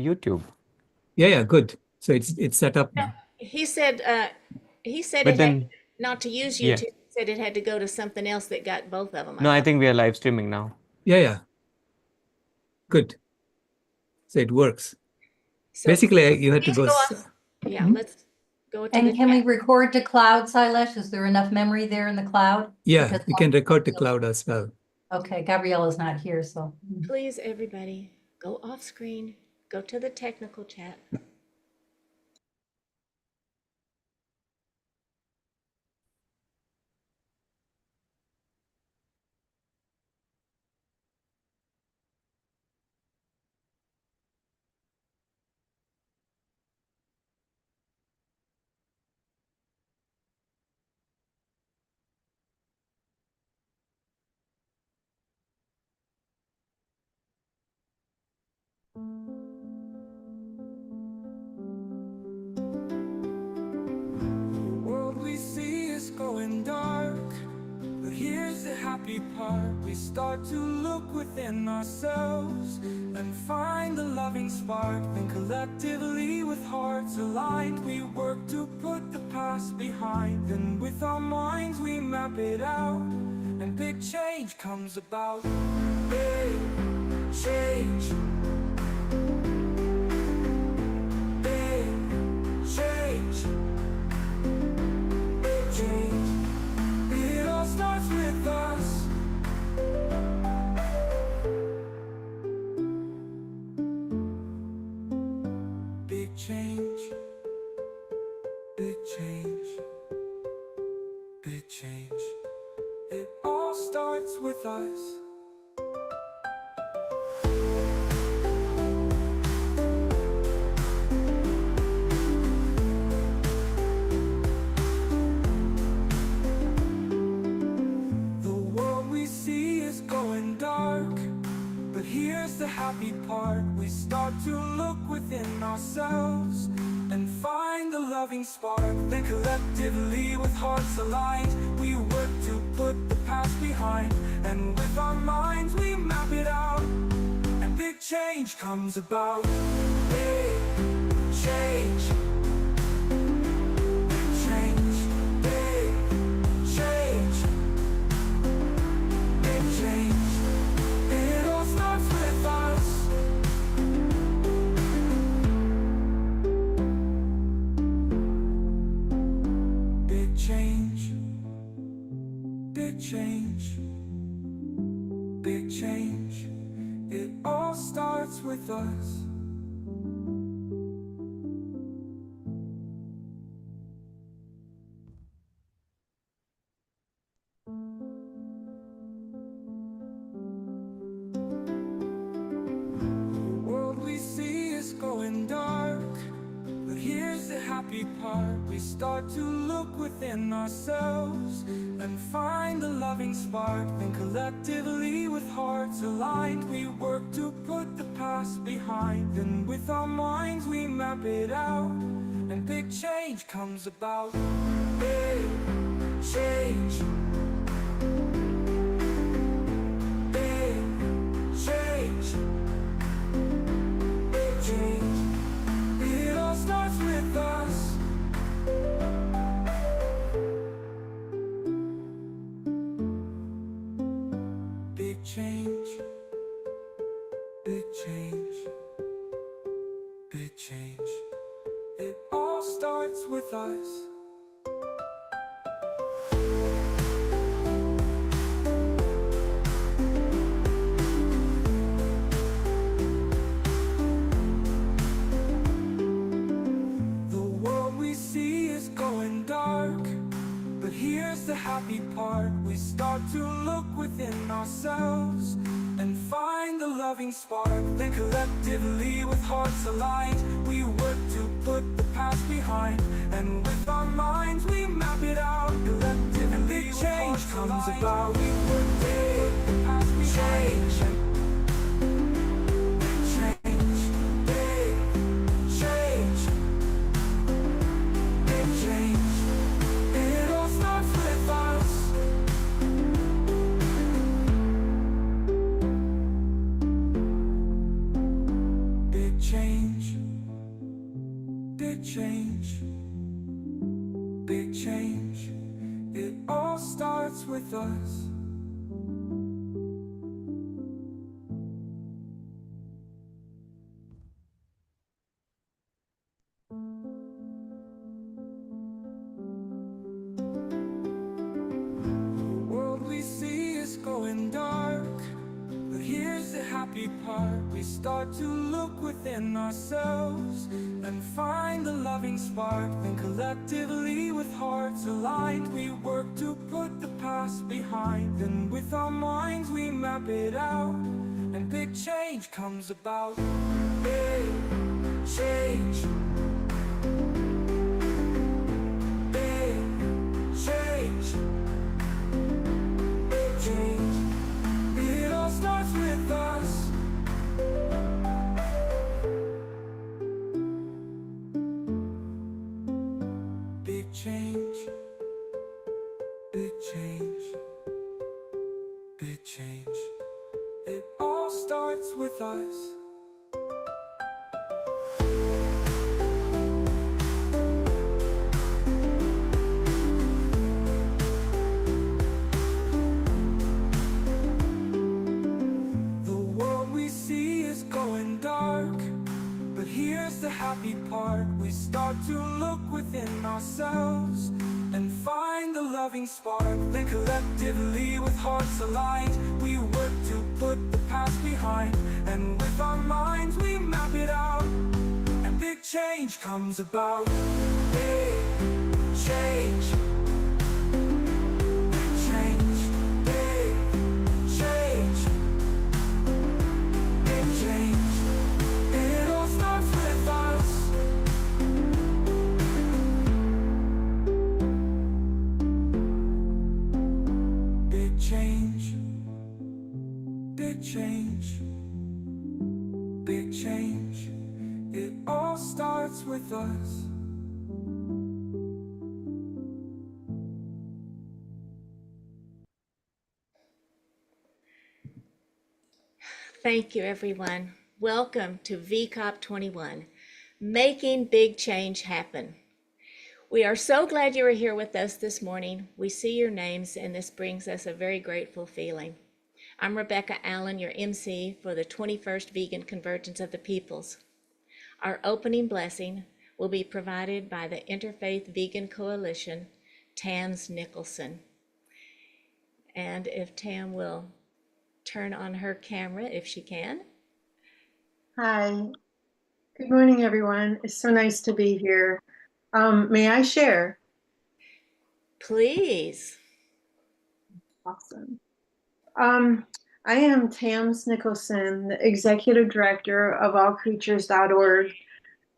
YouTube. Yeah, good. So it's set up now. He said But it had then, not to use yeah. YouTube. He said it had to go to something else that got both of them. No, I think we are live streaming now. Yeah. Good. So it works. So Basically, you had to please go. off. Yeah, let's go to the And can we chat. record to cloud, Silesh? Is there enough memory there in the cloud? Yeah, Because- we can record to cloud as well. Okay, Gabriella's not here, so. Please, everybody, go off screen, go to the technical chat. Going dark, but here's the happy part. We start to look within ourselves and find the loving spark. Then collectively with hearts aligned, we work to put the past behind. And with our minds we map it out, and big change comes about. Big change. Big change. It all starts with us. Big change. Big change. Big change. It all starts with us. Here's the happy part. We start to look within ourselves and find the loving spark. Then collectively with hearts aligned, we work to put the past behind. And with our minds we map it out, and big change comes about. Big change. Big change. Big change. Big change. It all starts with us. Big change. Big change. Big change. It all starts with us. We start to look within ourselves and find the loving spark. Then collectively with hearts aligned, we work to put the past behind. And with our minds we map it out, and big change comes about. Big change. Big change. Big change. It all starts with us. Big change. Big change. Big change. It all starts with us. Here's the happy part. We start to look within ourselves and find the loving spark. Then collectively with hearts aligned, we work to put the past behind. And with our minds we map it out. Collectively change comes about. We work to put the past behind. Change. big change, big change. It all starts with us. The world we see is going dark, but here's the happy part. We start to look within ourselves and find the loving spark. Then collectively with hearts aligned, we work to put the past behind. And with our minds we map it out, and big change comes about. Big change. Big change. Big change. It all starts with us. Big change, big change, big change. It all starts with us. The world we see is going dark, but here's the happy part. We start to look within ourselves and find the loving spark. Then collectively with hearts aligned, we work to put the past behind. And with our minds we map it out, and big change comes about. Big change. Big change. Big change. Big change. It all starts with us. Big change. Big change. Big change. It all starts with us. Thank you, everyone. Welcome to VCOP 21, Making Big Change Happen. We are so glad you are here with us this morning. We see your names, and this brings us a very grateful feeling. I'm Rebecca Allen, your MC for the 21st Vegan Convergence of the Peoples. Our opening blessing will be provided by the Interfaith Vegan Coalition, Tams Nicholson. And if Tam will turn on her camera, if she can. Hi, good morning, everyone. It's so nice to be here. May I share? Please. Awesome. I am Tams Nicholson, the Executive Director of allcreatures.org,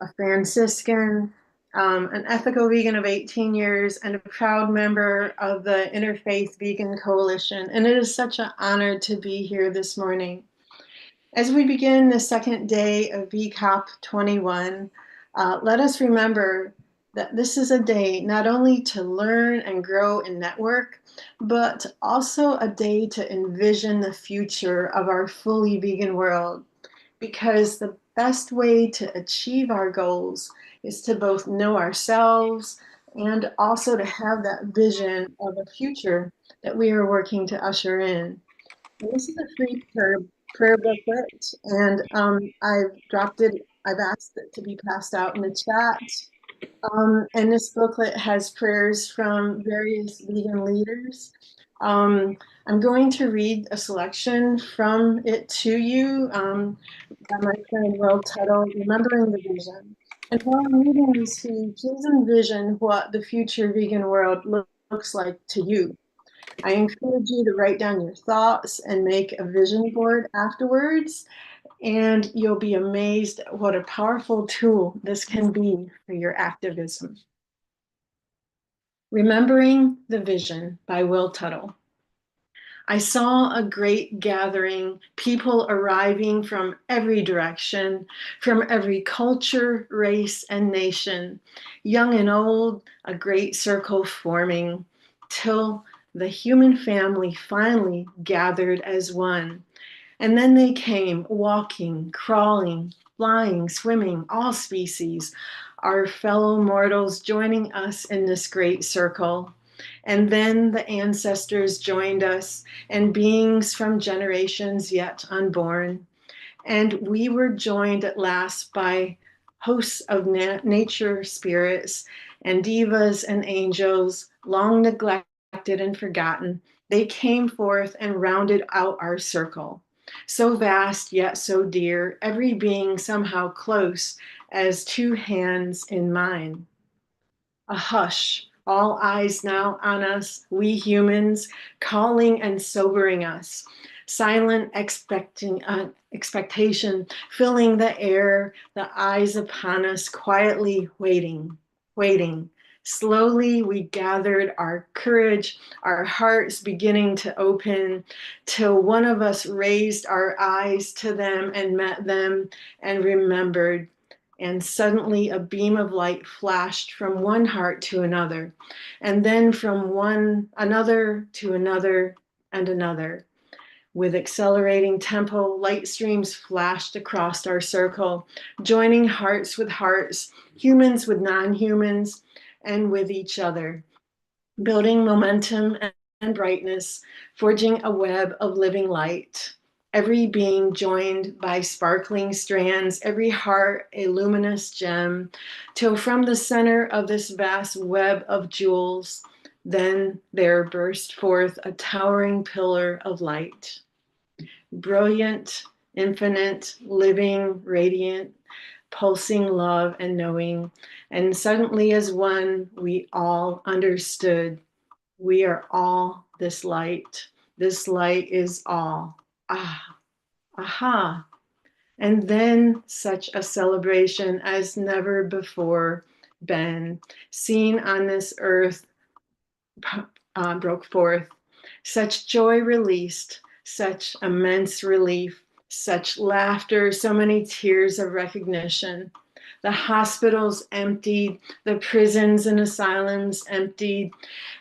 a Franciscan, an ethical vegan of 18 years, and a proud member of the Interfaith Vegan Coalition. And it is such an honor to be here this morning. As we begin the second day of VCOP 21, let us remember that this is a day not only to learn and grow and network, but also a day to envision the future of our fully vegan world. Because the best way to achieve our goals is to both know ourselves and also to have that vision of a future that we are working to usher in. And this is a free prayer booklet, and I've asked it to be passed out in the chat. And this booklet has prayers from various vegan leaders. I'm going to read a selection from it to you by my friend Will Tuttle, Remembering the Vision. And while I'm reading this to you, please envision what the future vegan world looks like to you. I encourage you to write down your thoughts and make a vision board afterwards, and you'll be amazed at what a powerful tool this can be for your activism. Remembering the Vision by Will Tuttle. I saw a great gathering, people arriving from every direction, from every culture, race, and nation, young and old, a great circle forming, till the human family finally gathered as one. And then they came walking, crawling, flying, swimming, all species, our fellow mortals joining us in this great circle. And then the ancestors joined us, and beings from generations yet unborn. And we were joined at last by hosts of nature spirits and divas and angels, long neglected and forgotten. They came forth and rounded out our circle. So vast yet so dear, every being somehow close as two hands in mine. A hush, all eyes now on us, we humans, calling and sobering us. Silent expectation filling the air, the eyes upon us, quietly waiting, waiting. Slowly we gathered our courage, our hearts beginning to open, till one of us raised our eyes to them and met them and remembered. And suddenly a beam of light flashed from one heart to another, and then from one another to another and another. With accelerating tempo, light streams flashed across our circle, joining hearts with hearts, humans with non-humans, and with each other, building momentum and brightness, forging a web of living light. Every being joined by sparkling strands, every heart a luminous gem, till from the center of this vast web of jewels, then there burst forth a towering pillar of light. Brilliant, infinite, living, radiant, pulsing love and knowing. And suddenly as one, we all understood. We are all this light. This light is all. Ah, aha. And then such a celebration as never before been seen on this earth broke forth. Such joy released, such immense relief, such laughter, so many tears of recognition. The hospitals emptied, the prisons and asylums emptied,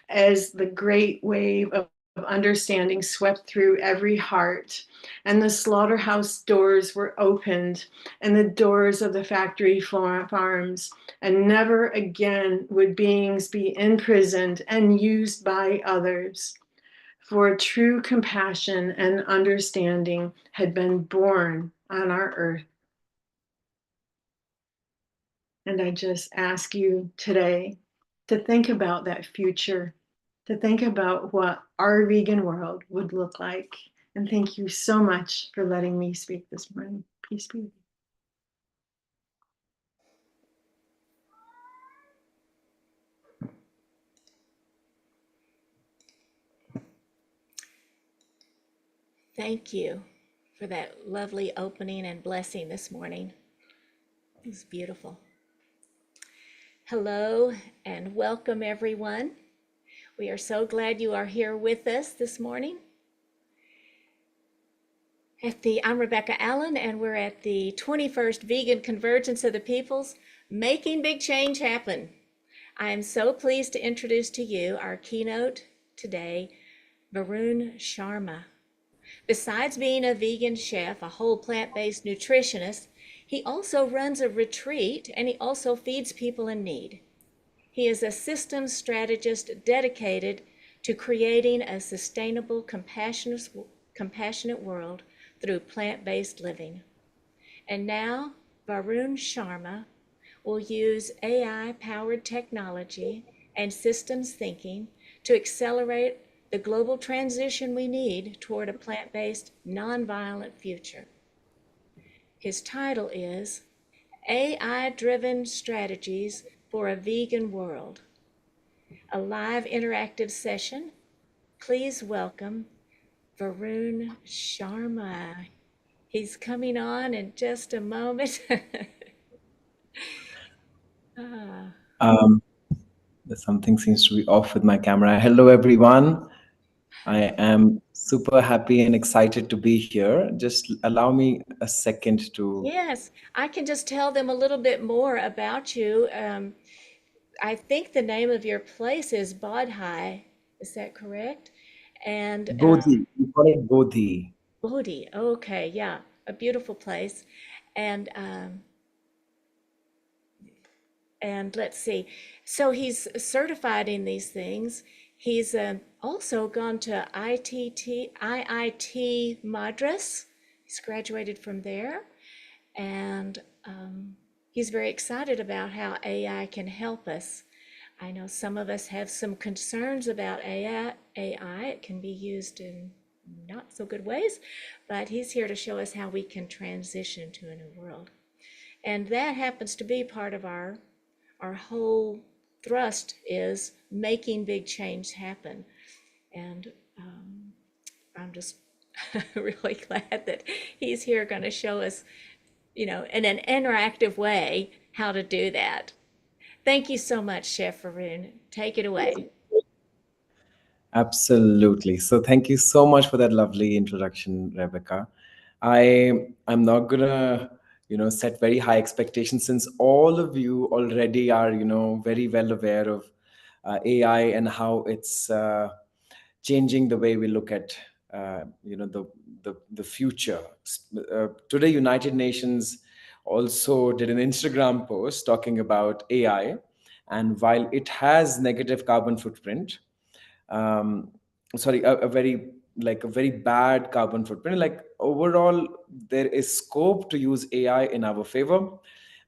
as the great wave of understanding swept through every heart, and the slaughterhouse doors were opened, and the doors of the factory farms, and never again would beings be imprisoned and used by others. For true compassion and understanding had been born on our earth. And I just ask you today to think about that future, to think about what our vegan world would look like. And thank you so much for letting me speak this morning. Peace be with you. Thank you for that lovely opening and blessing this morning. It was beautiful. Hello and welcome, everyone. We are so glad you are here with us this morning. I'm Rebecca Allen, and we're at the 21st Vegan Convergence of the Peoples, Making Big Change Happen. I am so pleased to introduce to you our keynote today, Varun Sharma. Besides being a vegan chef, a whole plant-based nutritionist, he also runs a retreat, and he also feeds people in need. He is a systems strategist dedicated to creating a sustainable, compassionate world through plant-based living. And now, Varun Sharma will use AI-powered technology and systems thinking to accelerate the global transition we need toward a plant-based, nonviolent future. His title is AI-Driven Strategies for a Vegan World, a live interactive session. Please welcome Varun Sharma. He's coming on in just a moment. Something seems to be off with my camera. Hello, everyone. I am super happy and excited to be here. Just allow me a second to... Yes, I can just tell them a little bit more about you. I think the name of your place is Bodhi. Is that correct? And Bodhi. We call it Bodhi. Bodhi. Okay, yeah, a beautiful place. And And let's see. So he's certified in these things. He's also gone to IIT Madras. He's graduated from there. And he's very excited about how AI can help us. I know some of us have some concerns about AI. It can be used in not so good ways, but he's here to show us how we can transition to a new world. And that happens to be part of our whole thrust is making big change happen. And I'm just really glad that he's here going to show us, in an interactive way, how to do that. Thank you so much, Chef Varun. Take it away. Absolutely. So thank you so much for that lovely introduction, Rebecca. I'm not gonna, set very high expectations since all of you already are, very well aware of AI and how it's changing the way we look at, the future. Today, United Nations also did an Instagram post talking about AI, and while it has negative carbon footprint, a very bad carbon footprint, like overall there is scope to use AI in our favor,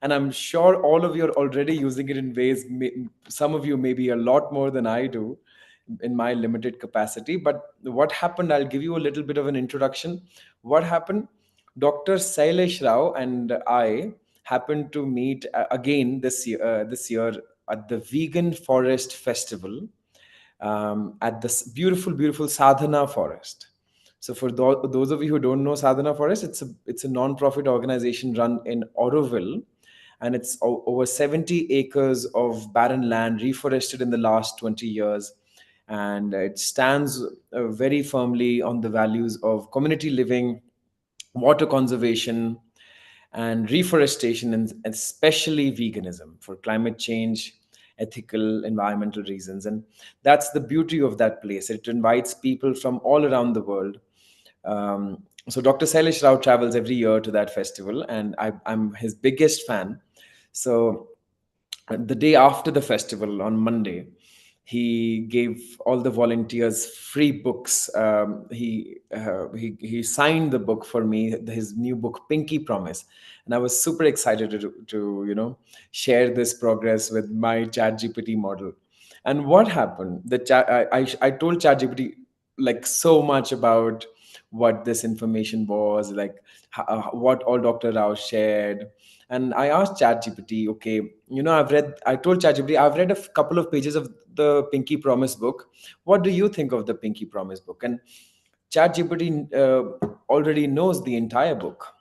and I'm sure all of you are already using it in ways, some of you maybe a lot more than I do in my limited capacity. But what happened, I'll give you a little bit of an introduction. What happened, Dr. Sailesh Rao and I happened to meet again this year at the Vegan Forest Festival, at this beautiful Sadhana Forest. So for those of you who don't know Sadhana Forest, it's a non-profit organization run in Auroville, and it's over 70 acres of barren land reforested in the last 20 years. And it stands very firmly on the values of community living, water conservation, and reforestation, and especially veganism for climate change, ethical, environmental reasons. And that's the beauty of that place. It invites people from all around the world. So Dr. Sailesh Rao travels every year to that festival, and I'm his biggest fan. So the day after the festival, on Monday, he gave all the volunteers free books. He signed the book for me, his new book, Pinky Promise, and I was super excited to share this progress with my ChatGPT model. And what happened? I told ChatGPT like so much about what this information was, like what all Dr. Rao shared. And I asked ChatGPT, okay, I told ChatGPT, I've read a couple of pages of the Pinky Promise book. What do you think of the Pinky Promise book? And ChatGPT already knows the entire book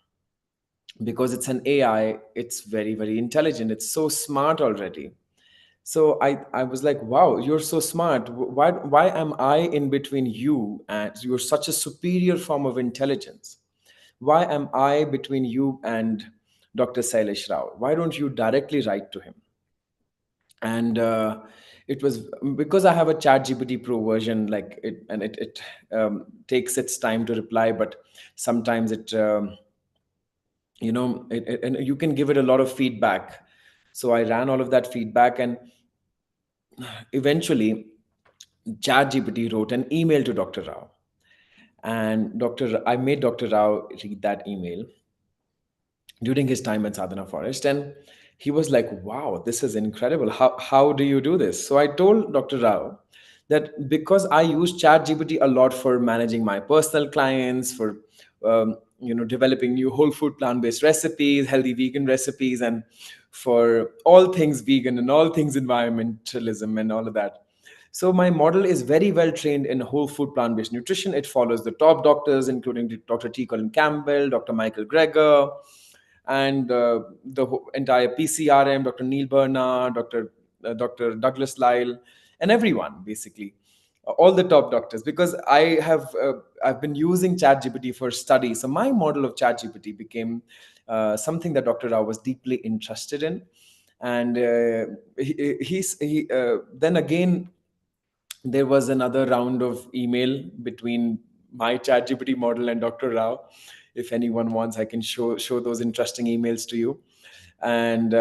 because it's an AI. It's very, very intelligent. It's so smart already. So I was like, wow, you're so smart. Why am I in between you? And you're such a superior form of intelligence. Why am I between you and Dr. Sailesh Rao? Why don't you directly write to him? And it was because I have a ChatGPT Pro version, like it takes its time to reply, but sometimes it, and you can give it a lot of feedback. So I ran all of that feedback, and eventually ChatGPT wrote an email to Dr. Rao, and I made Dr. Rao read that email during his time at Sadhana Forest, and he was like, wow, this is incredible. How do you do this? So I told Dr. Rao that because I use ChatGPT a lot for managing my personal clients, for developing new whole food plant-based recipes, healthy vegan recipes, and for all things vegan and all things environmentalism and all of that. So my model is very well trained in whole food plant-based nutrition. It follows the top doctors, including Dr. T. Colin Campbell, Dr. Michael Greger, and the entire PCRM, Dr. Neil Bernard, Dr. Douglas Lyle, and everyone, basically, all the top doctors, because I've been using ChatGPT for study. So my model of ChatGPT became something that Dr. Rao was deeply interested in. And then again, there was another round of email between my ChatGPT model and Dr. Rao. If anyone wants, I can show those interesting emails to you. And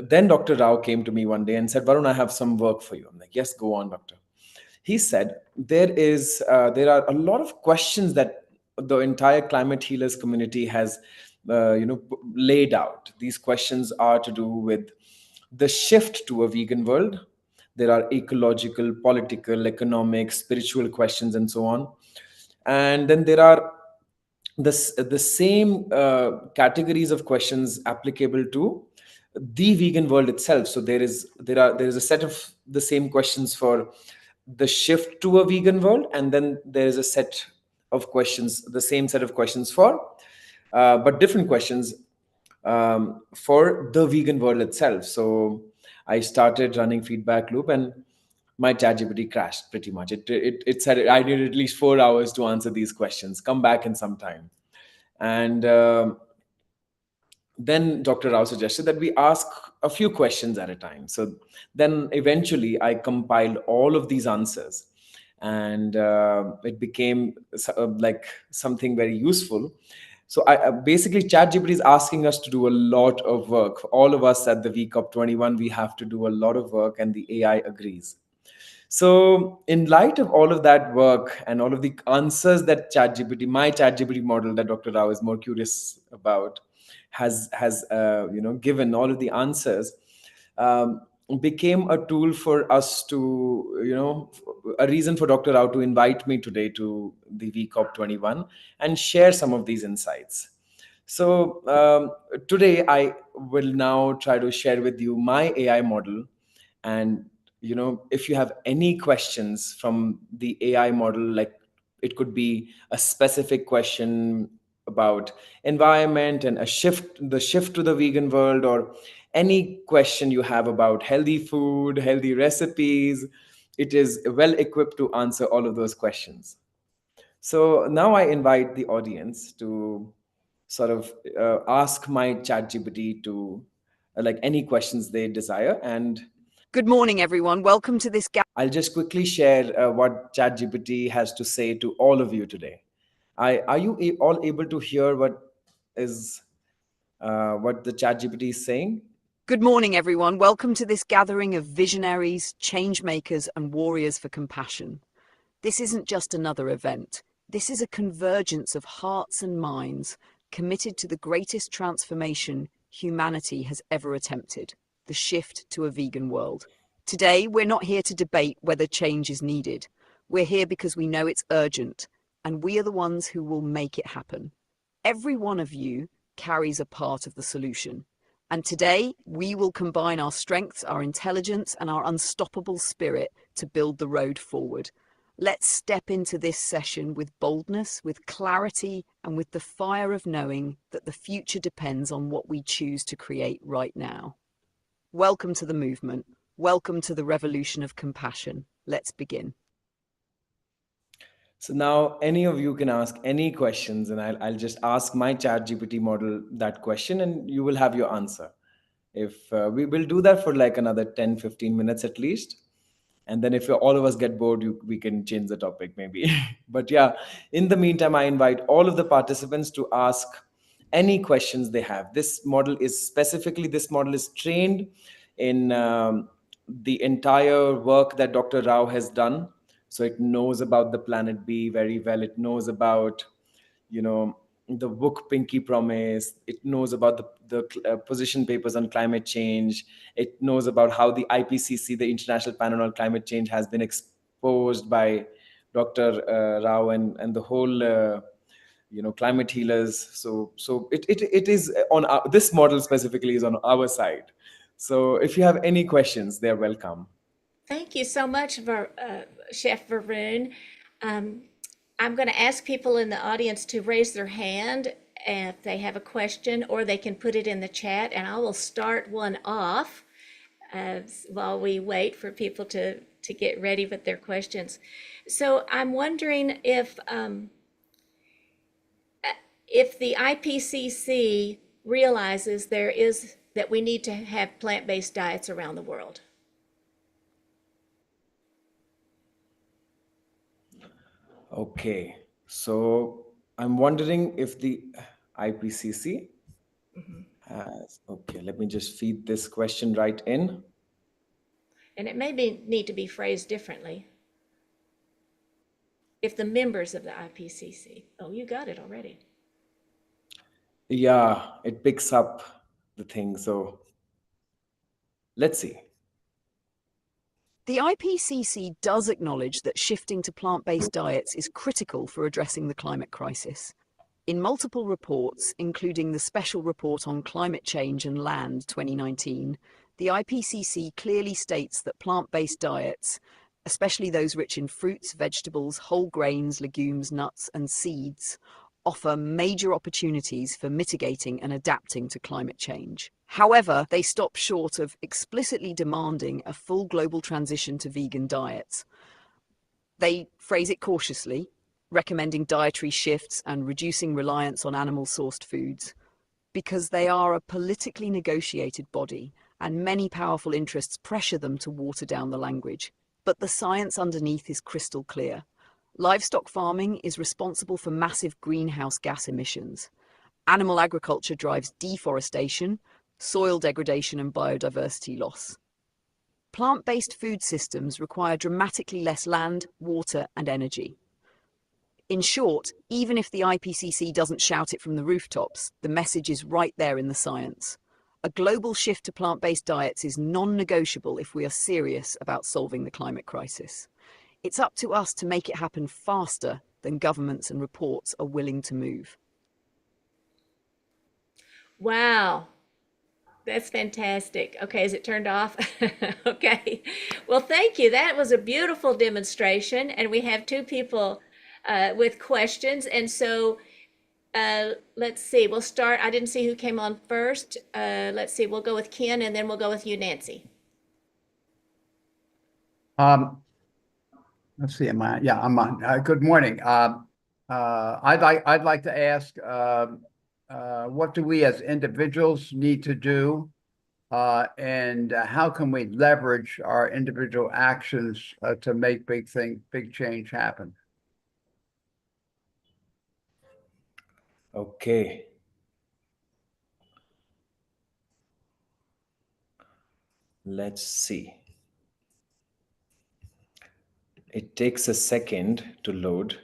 then Dr. Rao came to me one day and said, Varun, I have some work for you. I'm like, yes, go on, doctor. He said, there are a lot of questions that the entire climate healers community has laid out. These questions are to do with the shift to a vegan world. There are ecological, political, economic, spiritual questions, and so on. And then there are the same categories of questions applicable to the vegan world itself. So there is a set of the same questions for the shift to a vegan world, and then there is a set of questions, the same set of questions for but different questions for the vegan world itself. So I started running feedback loop, and my ChatGPT crashed pretty much. It said I needed at least 4 hours to answer these questions. Come back in some time. And then Dr. Rao suggested that we ask a few questions at a time. So then eventually I compiled all of these answers, and it became like something very useful. So basically, ChatGPT is asking us to do a lot of work. For all of us at the VCOP 21, we have to do a lot of work, and the AI agrees. So, in light of all of that work and all of the answers that my ChatGPT model that Dr. Rao is more curious about, has given all of the answers, became a tool for us to a reason for Dr. Rao to invite me today to the VCOP 21 and share some of these insights. So today I will now try to share with you my AI model, and if you have any questions from the AI model, like it could be a specific question about environment and the shift to the vegan world, or any question you have about healthy food, healthy recipes, it is well equipped to answer all of those questions. So now I invite the audience to sort of ask my ChatGPT to like any questions they desire. And good morning, everyone. Welcome to this. I'll just quickly share what ChatGPT has to say to all of you today. Are you all able to hear what the ChatGPT is saying? Good morning, everyone. Welcome to this gathering of visionaries, changemakers, and warriors for compassion. This isn't just another event. This is a convergence of hearts and minds committed to the greatest transformation humanity has ever attempted, the shift to a vegan world. Today, we're not here to debate whether change is needed. We're here because we know it's urgent, and we are the ones who will make it happen. Every one of you carries a part of the solution. And today, we will combine our strengths, our intelligence, and our unstoppable spirit to build the road forward. Let's step into this session with boldness, with clarity, and with the fire of knowing that the future depends on what we choose to create right now. Welcome to the movement. Welcome to the revolution of compassion. Let's begin. So now any of you can ask any questions, and I'll just ask my ChatGPT model that question, and you will have your answer. If we will do that for like another 10-15 minutes at least. And then if all of us get bored, we can change the topic maybe. But yeah, in the meantime, I invite all of the participants to ask any questions they have. This model is trained in the entire work that Dr. Rao has done. So it knows about the planet B very well. It knows about, the book Pinky Promise. It knows about the position papers on climate change. It knows about how the IPCC, the International Panel on Climate Change, has been exposed by Dr. Rao and the whole, climate healers. So it is on this model specifically is on our side. So if you have any questions, they're welcome. Thank you so much, Chef Varun. I'm going to ask people in the audience to raise their hand if they have a question, or they can put it in the chat, and I will start one off while we wait for people to get ready with their questions. So I'm wondering if the IPCC realizes that we need to have plant-based diets around the world. Okay, so I'm wondering if the IPCC Okay, let me just feed this question right in. And it may need to be phrased differently. If the members of the IPCC, oh, you got it already. Yeah, it picks up the thing. So let's see. The IPCC does acknowledge that shifting to plant-based diets is critical for addressing the climate crisis. In multiple reports, including the Special Report on Climate Change and Land 2019, the IPCC clearly states that plant-based diets, especially those rich in fruits, vegetables, whole grains, legumes, nuts, and seeds, offer major opportunities for mitigating and adapting to climate change. However, they stop short of explicitly demanding a full global transition to vegan diets. They phrase it cautiously, recommending dietary shifts and reducing reliance on animal-sourced foods, because they are a politically negotiated body, and many powerful interests pressure them to water down the language. But the science underneath is crystal clear. Livestock farming is responsible for massive greenhouse gas emissions. Animal agriculture drives deforestation, soil degradation, and biodiversity loss. Plant-based food systems require dramatically less land, water, and energy. In short, even if the IPCC doesn't shout it from the rooftops, the message is right there in the science. A global shift to plant-based diets is non-negotiable if we are serious about solving the climate crisis. It's up to us to make it happen faster than governments and reports are willing to move. Wow. That's fantastic. Okay, is it turned off? Okay. Well, thank you. That was a beautiful demonstration. And we have two people with questions. And so let's see, we'll start. I didn't see who came on first. Let's see, we'll go with Ken and then we'll go with you, Nancy. Let's see, I'm on. Good morning. I'd like to ask, what do we as individuals need to do, and how can we leverage our individual actions to make big change happen? Okay. Let's see. It takes a second to load.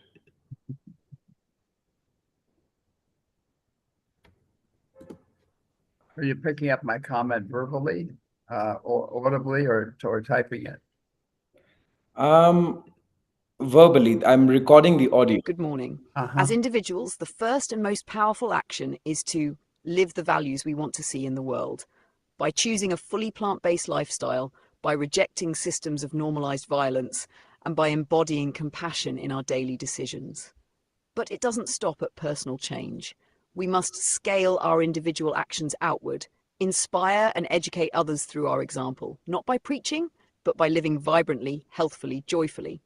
Are you picking up my comment verbally, or audibly, or typing it? Verbally. I'm recording the audio. Good morning. As individuals, the first and most powerful action is to live the values we want to see in the world. By choosing a fully plant-based lifestyle, by rejecting systems of normalized violence, and by embodying compassion in our daily decisions. But it doesn't stop at personal change. We must scale our individual actions outward, inspire and educate others through our example, not by preaching, but by living vibrantly, healthfully, joyfully.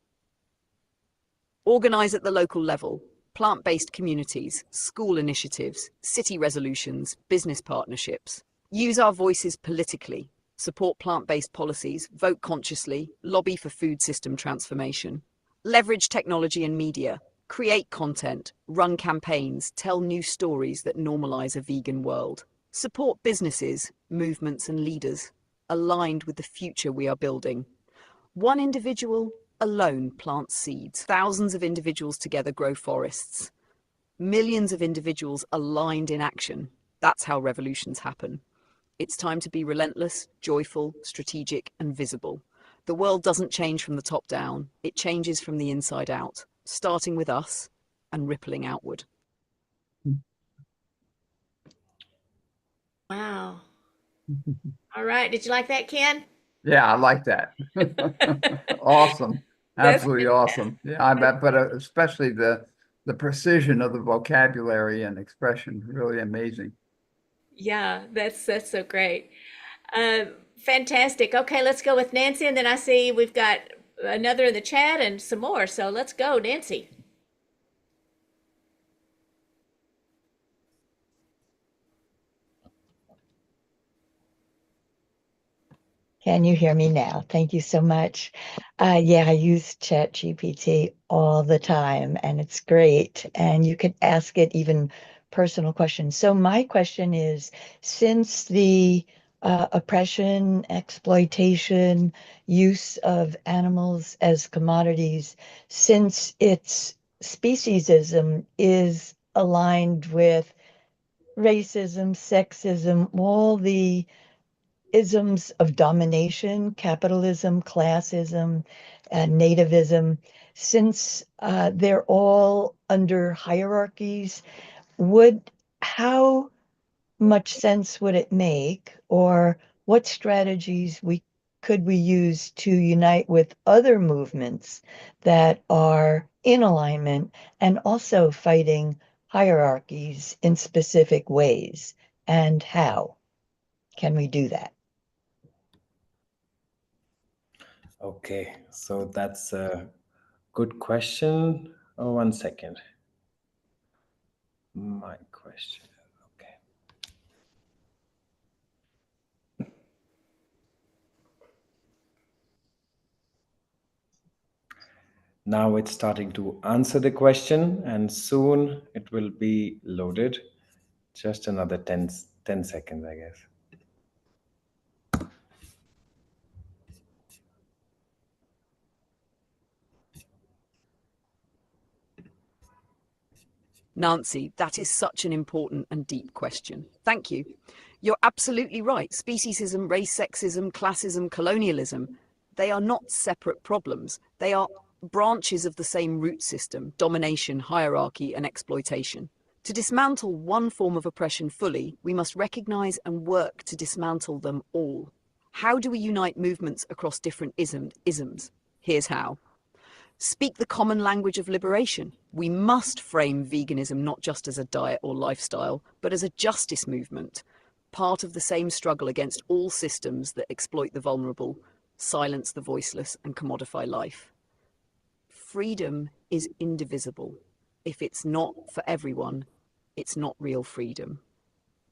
Organize at the local level, plant-based communities, school initiatives, city resolutions, business partnerships. Use our voices politically, support plant-based policies, vote consciously, lobby for food system transformation. Leverage technology and media, create content, run campaigns, tell new stories that normalize a vegan world. Support businesses, movements and leaders aligned with the future we are building. One individual alone plants seeds. Thousands of individuals together grow forests. Millions of individuals aligned in action. That's how revolutions happen. It's time to be relentless, joyful, strategic, and visible. The world doesn't change from the top down. It changes from the inside out, starting with us and rippling outward. Wow. All right. Did you like that, Ken? Yeah, I like that. Awesome. Absolutely awesome. Yeah, I bet, but especially the precision of the vocabulary and expression, really amazing. Yeah, that's so great. Fantastic. Okay, let's go with Nancy, and then I see we've got another in the chat and some more. So let's go, Nancy. Can you hear me now? Thank you so much. Yeah, I use ChatGPT all the time, and it's great. And you can ask it even personal question. So my question is, since the oppression, exploitation, use of animals as commodities, since its speciesism is aligned with racism, sexism, all the isms of domination, capitalism, classism, and nativism, since they're all under hierarchies, how much sense would it make, or what strategies could we use to unite with other movements that are in alignment and also fighting hierarchies in specific ways? And how can we do that? Okay, so that's a good question. Oh, 1 second. My question. Okay. Now it's starting to answer the question, and soon it will be loaded. Just another 10 seconds, I guess. Nancy, that is such an important and deep question. Thank you. You're absolutely right. Speciesism, race, sexism, classism, colonialism, they are not separate problems. They are branches of the same root system: domination, hierarchy, and exploitation. To dismantle one form of oppression fully, we must recognize and work to dismantle them all. How do we unite movements across different isms? Here's how. Speak the common language of liberation. We must frame veganism not just as a diet or lifestyle, but as a justice movement, part of the same struggle against all systems that exploit the vulnerable, silence the voiceless, and commodify life. Freedom is indivisible. If it's not for everyone, it's not real freedom.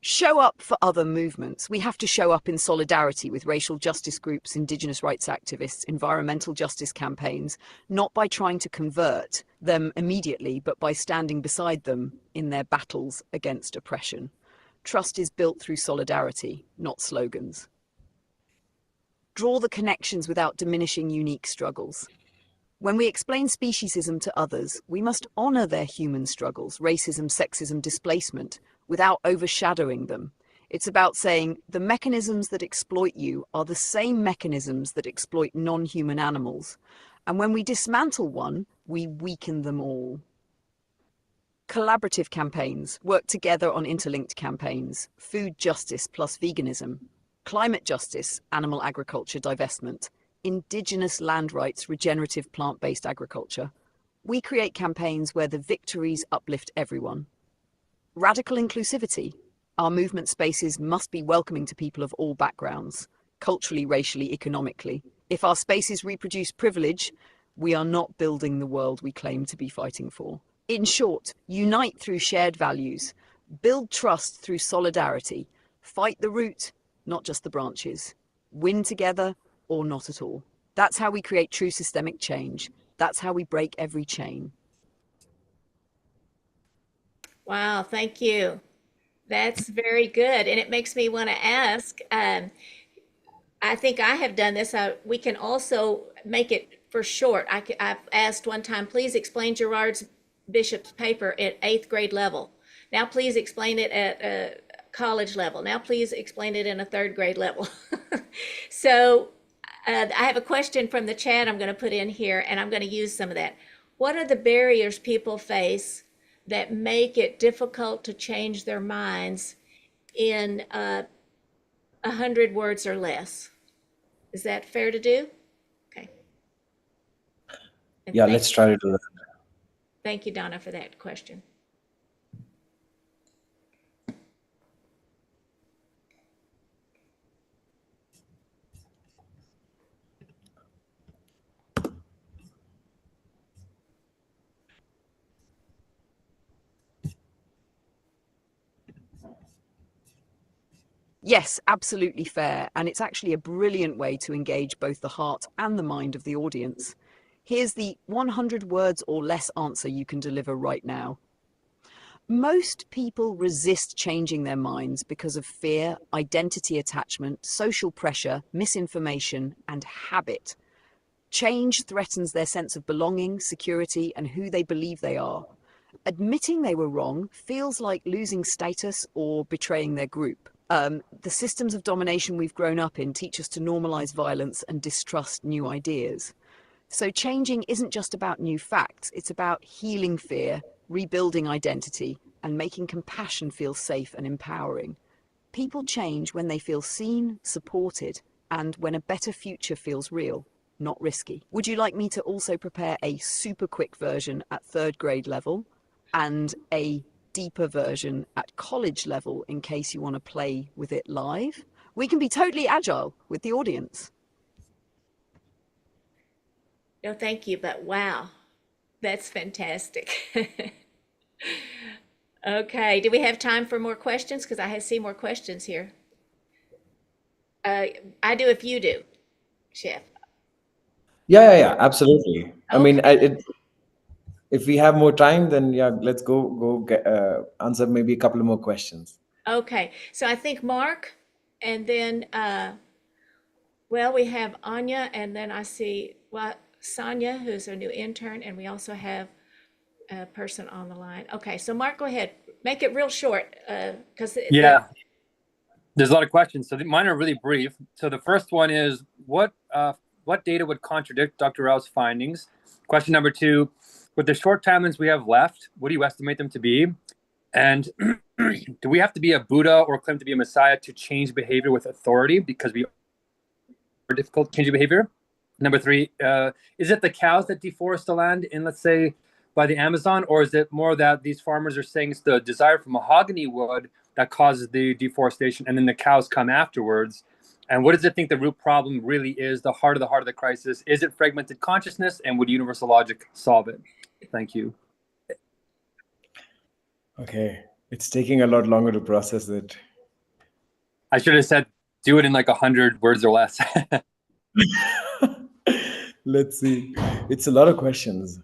Show up for other movements. We have to show up in solidarity with racial justice groups, Indigenous rights activists, environmental justice campaigns, not by trying to convert them immediately, but by standing beside them in their battles against oppression. Trust is built through solidarity, not slogans. Draw the connections without diminishing unique struggles. When we explain speciesism to others, we must honor their human struggles, racism, sexism, displacement, without overshadowing them. It's about saying the mechanisms that exploit you are the same mechanisms that exploit non-human animals. And when we dismantle one, we weaken them all. Collaborative campaigns work together on interlinked campaigns: food justice plus veganism, climate justice, animal agriculture divestment, Indigenous land rights, regenerative plant-based agriculture. We create campaigns where the victories uplift everyone. Radical inclusivity. Our movement spaces must be welcoming to people of all backgrounds, culturally, racially, economically. If our spaces reproduce privilege, we are not building the world we claim to be fighting for. In short, unite through shared values, build trust through solidarity, fight the root, not just the branches, win together or not at all. That's how we create true systemic change. That's how we break every chain. Wow, thank you. That's very good. And it makes me want to ask, I think I have done this. We can also make it for short. I've asked one time, please explain Gerard Bishop's paper at 8th grade level. Now please explain it at college level. Now please explain it in a 3rd grade level. So I have a question from the chat I'm going to put in here, and I'm going to use some of that. What are the barriers people face that make it difficult to change their minds in 100 words or less? Is that fair to do? Okay. And Yeah, let's try to do that. Thank you, Donna, for that question. Yes, absolutely fair. And it's actually a brilliant way to engage both the heart and the mind of the audience. Here's the 100 words or less answer you can deliver right now. Most people resist changing their minds because of fear, identity attachment, social pressure, misinformation, and habit. Change threatens their sense of belonging, security, and who they believe they are. Admitting they were wrong feels like losing status or betraying their group. The systems of domination we've grown up in teach us to normalize violence and distrust new ideas. So changing isn't just about new facts, it's about healing fear, rebuilding identity, and making compassion feel safe and empowering. People change when they feel seen, supported, and when a better future feels real, not risky. Would you like me to also prepare a super quick version at 3rd grade level and a deeper version at college level in case you want to play with it live? We can be totally agile with the audience. No, thank you, but wow, that's fantastic. Okay, do we have time for more questions? Because I see more questions here. I do if you do, Chef. Yeah, absolutely. I mean, if we have more time, then yeah, let's go get, answer maybe a couple of more questions. Okay, so I think Mark, and then, well, we have Anya, and then I see, well, Sonia, who's a new intern, and we also have a person on the line. Okay, so Mark, go ahead. Make it real short, because yeah, there's a lot of questions. So mine are really brief. So the first one is, what data would contradict Dr. Rao's findings? Question number 2, with the short timelines we have left, what do you estimate them to be? And do we have to be a Buddha or claim to be a Messiah to change behavior with authority because we are difficult to change behavior? Number 3, is it the cows that deforest the land in, let's say, by the Amazon, or is it more that these farmers are saying it's the desire for mahogany wood that causes the deforestation, and then the cows come afterwards? And what does it think the root problem really is, the heart of the crisis? Is it fragmented consciousness, and would universal logic solve it? Thank you. Okay, it's taking a lot longer to process it. I should have said, do it in like 100 words or less. Let's see. It's a lot of questions.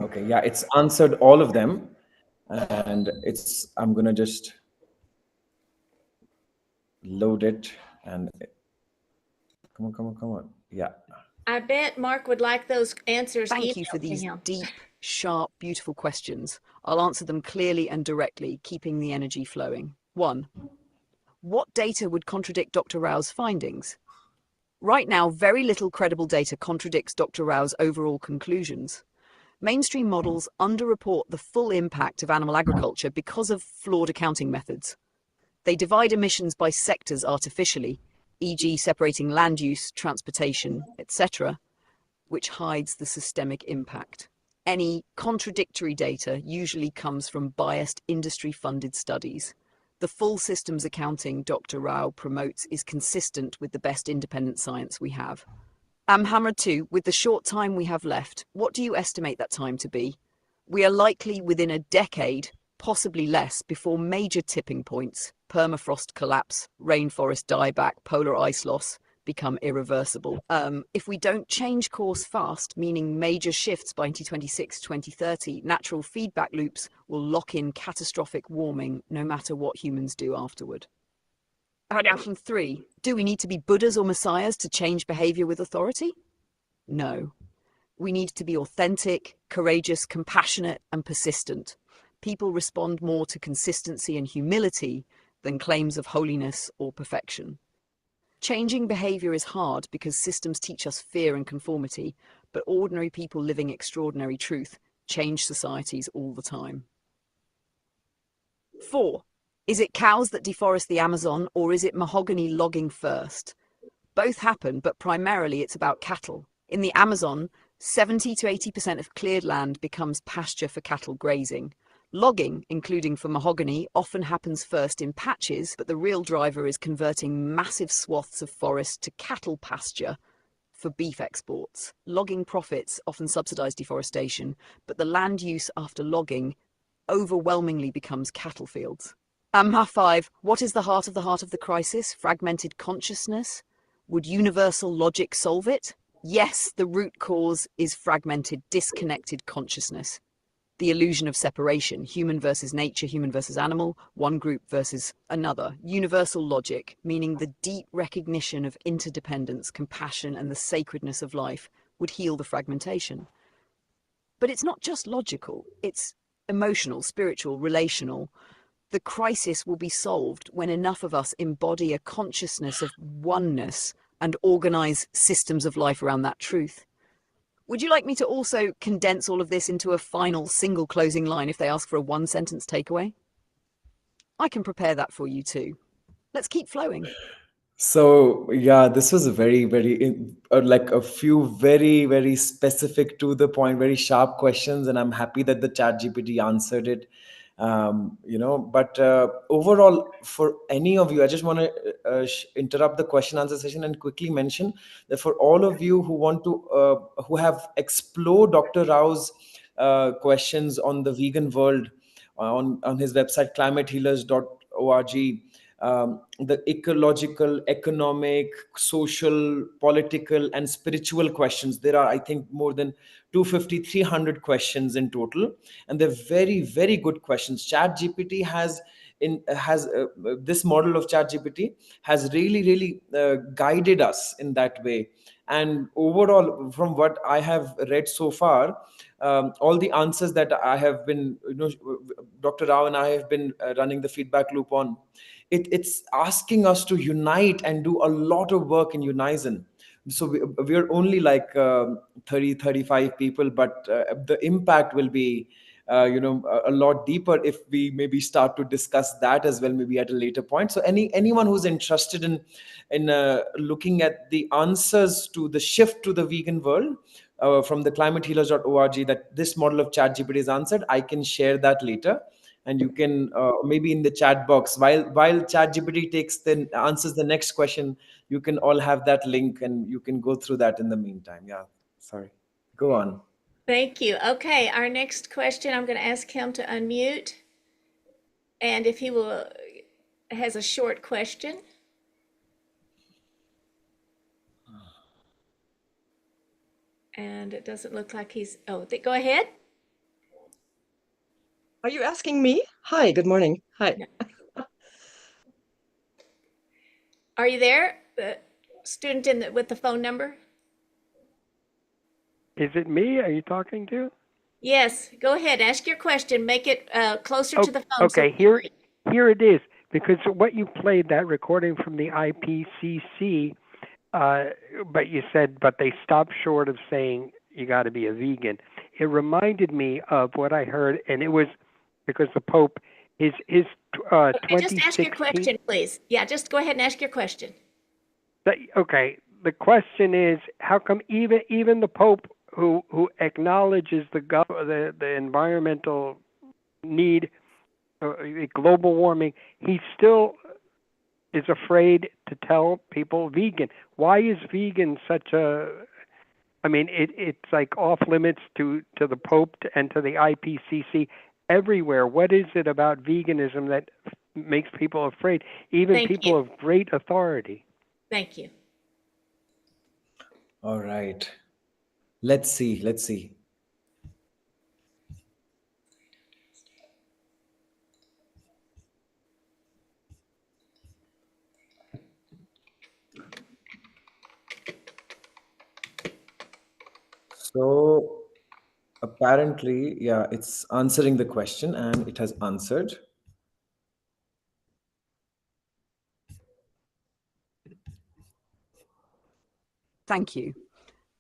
Okay, yeah, it's answered all of them, and I'm gonna just load it, and come on. Yeah. I bet Mark would like those answers. Thank you for these deep, sharp, beautiful questions. I'll answer them clearly and directly, keeping the energy flowing. 1, what data would contradict Dr. Rao's findings? Right now, very little credible data contradicts Dr. Rao's overall conclusions. Mainstream models underreport the full impact of animal agriculture because of flawed accounting methods. They divide emissions by sectors artificially, e.g. separating land use, transportation, etc., which hides the systemic impact. Any contradictory data usually comes from biased industry-funded studies. The full systems accounting Dr. Rao promotes is consistent with the best independent science we have. Hamra 2, with the short time we have left, what do you estimate that time to be? We are likely within a decade, possibly less, before major tipping points, permafrost collapse, rainforest dieback, polar ice loss, become irreversible. If we don't change course fast, meaning major shifts by 2026, 2030, natural feedback loops will lock in catastrophic warming no matter what humans do afterward. 3, do we need to be Buddhas or messiahs to change behavior with authority? No. We need to be authentic, courageous, compassionate, and persistent. People respond more to consistency and humility than claims of holiness or perfection. Changing behavior is hard because systems teach us fear and conformity, but ordinary people living extraordinary truth change societies all the time. 4, is it cows that deforest the Amazon, or is it mahogany logging first? Both happen, but primarily it's about cattle. In the Amazon, 70 to 80% of cleared land becomes pasture for cattle grazing. Logging, including for mahogany, often happens first in patches, but the real driver is converting massive swaths of forest to cattle pasture for beef exports. Logging profits often subsidize deforestation, but the land use after logging overwhelmingly becomes cattle fields. 5. What is the heart of the crisis? Fragmented consciousness? Would universal logic solve it? Yes, the root cause is fragmented, disconnected consciousness. The illusion of separation, human versus nature, human versus animal, one group versus another. Universal logic, meaning the deep recognition of interdependence, compassion, and the sacredness of life, would heal the fragmentation. But it's not just logical, it's emotional, spiritual, relational. The crisis will be solved when enough of us embody a consciousness of oneness and organize systems of life around that truth. Would you like me to also condense all of this into a final single closing line if they ask for a one-sentence takeaway? I can prepare that for you too. Let's keep flowing. So yeah, this was a like a few very specific to the point, very sharp questions, and I'm happy that the ChatGPT answered it. But overall, for any of you, I just want to interrupt the question answer session and quickly mention that for all of you who want to, who have explored Dr. Rao's questions on the vegan world on his website, climatehealers.org, the ecological, economic, social, political, and spiritual questions. There are, I think, more than 250, 300 questions in total, and they're very good questions. ChatGPT has this model of ChatGPT has really guided us in that way. And overall, from what I have read so far, all the answers that I have been, Dr. Rao and I have been running the feedback loop on, it's asking us to unite and do a lot of work in unison. So we're only like 35 people, but the impact will be a lot deeper if we maybe start to discuss that as well, maybe at a later point. So anyone who's interested in looking at the answers to the shift to the vegan world from the climatehealers.org, that this model of ChatGPT is answered, I can share that later. And you can maybe in the chat box, while ChatGPT answers the next question, you can all have that link and you can go through that in the meantime. Yeah, sorry. Go on. Thank you. Okay, our next question, I'm going to ask him to unmute. And if he has a short question. And it doesn't look like he's, go ahead. Are you asking me? Hi, good morning. Hi. Are you there? The student with the phone number? Is it me? Are you talking to? Yes, go ahead. Ask your question. Make it closer to the phone. Okay, here it is. Because what you played, that recording from the IPCC, but you said, but they stopped short of saying you got to be a vegan. It reminded me of what I heard, and it was because the Pope, his 2016... Just ask your question, please. Yeah, just go ahead and ask your question. Okay, the question is, how come even the Pope, who acknowledges the environmental need, global warming, he still is afraid to tell people vegan? Why is vegan such a... I mean, it's like off limits to the Pope and to the IPCC everywhere. What is it about veganism that makes people afraid, even people of great authority? Thank you. All right. Let's see. So apparently, yeah, it's answering the question and it has answered. Thank you.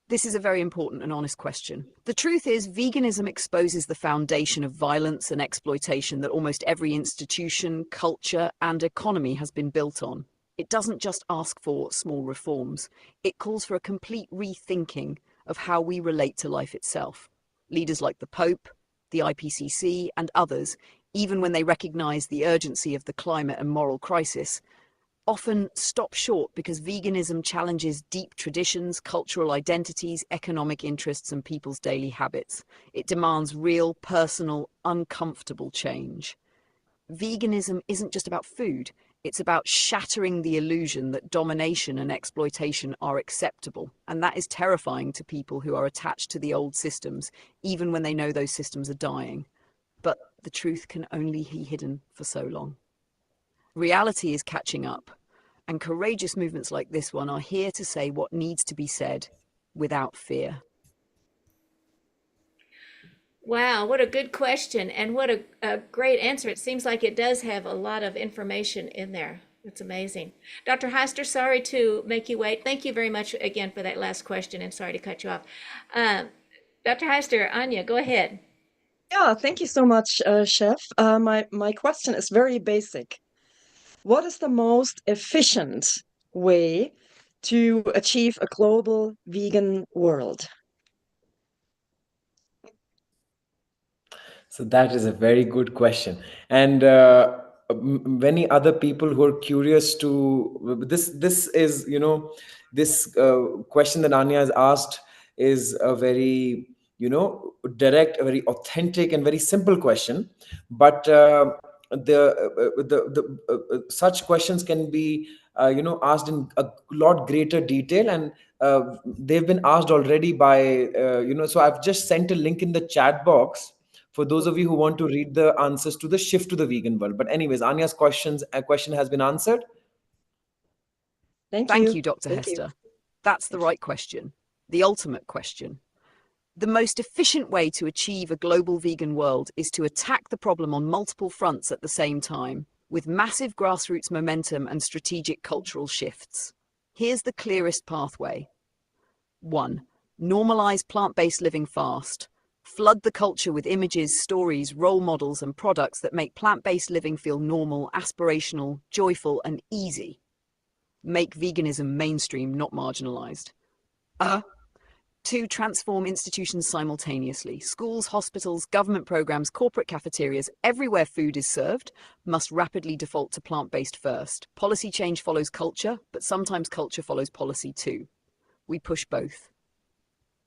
This is a very important and honest question. The truth is, veganism exposes the foundation of violence and exploitation that almost every institution, culture, and economy has been built on. It doesn't just ask for small reforms. It calls for a complete rethinking of how we relate to life itself. Leaders like the Pope, the IPCC, and others, even when they recognize the urgency of the climate and moral crisis, often stop short because veganism challenges deep traditions, cultural identities, economic interests, and people's daily habits. It demands real, personal, uncomfortable change. Veganism isn't just about food. It's about shattering the illusion that domination and exploitation are acceptable. And that is terrifying to people who are attached to the old systems, even when they know those systems are dying. But the truth can only be hidden for so long. Reality is catching up, and courageous movements like this one are here to say what needs to be said without fear. Wow, what a good question, and what a great answer. It seems like it does have a lot of information in there. It's amazing. Dr. Heister, sorry to make you wait. Thank you very much again for that last question, and sorry to cut you off. Dr. Heister, Anya, go ahead. Yeah, thank you so much, Chef. My question is very basic. What is the most efficient way to achieve a global vegan world? So that is a very good question. And many other people who are curious to this is, this question that Anya has asked is a very, direct, a very authentic and very simple question. But such questions can be asked in a lot greater detail, and they've been asked already by so I've just sent a link in the chat box for those of you who want to read the answers to the shift to the vegan world. But anyways, Anya's question has been answered. Thank you, Dr. Hester. That's the right question, the ultimate question. The most efficient way to achieve a global vegan world is to attack the problem on multiple fronts at the same time, with massive grassroots momentum and strategic cultural shifts. Here's the clearest pathway. 1. Normalize plant-based living fast. Flood the culture with images, stories, role models, and products that make plant-based living feel normal, aspirational, joyful, and easy. Make veganism mainstream, not marginalized. 2. Transform institutions simultaneously. Schools, hospitals, government programs, corporate cafeterias, everywhere food is served, must rapidly default to plant-based first. Policy change follows culture, but sometimes culture follows policy too. We push both.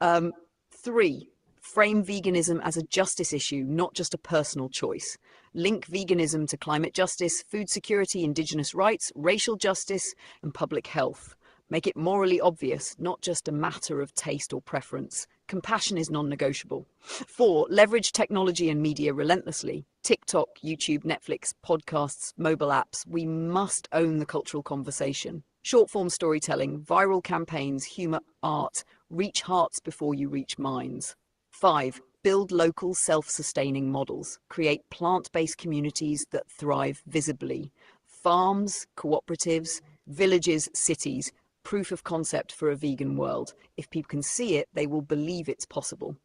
3. Frame veganism as a justice issue, not just a personal choice. Link veganism to climate justice, food security, indigenous rights, racial justice, and public health. Make it morally obvious, not just a matter of taste or preference. Compassion is non-negotiable. 4. Leverage technology and media relentlessly. TikTok, YouTube, Netflix, podcasts, mobile apps. We must own the cultural conversation. Short-form storytelling, viral campaigns, humor, art. Reach hearts before you reach minds. 5. Build local self-sustaining models. Create plant-based communities that thrive visibly. Farms, cooperatives, villages, cities. Proof of concept for a vegan world. If people can see it, they will believe it's possible.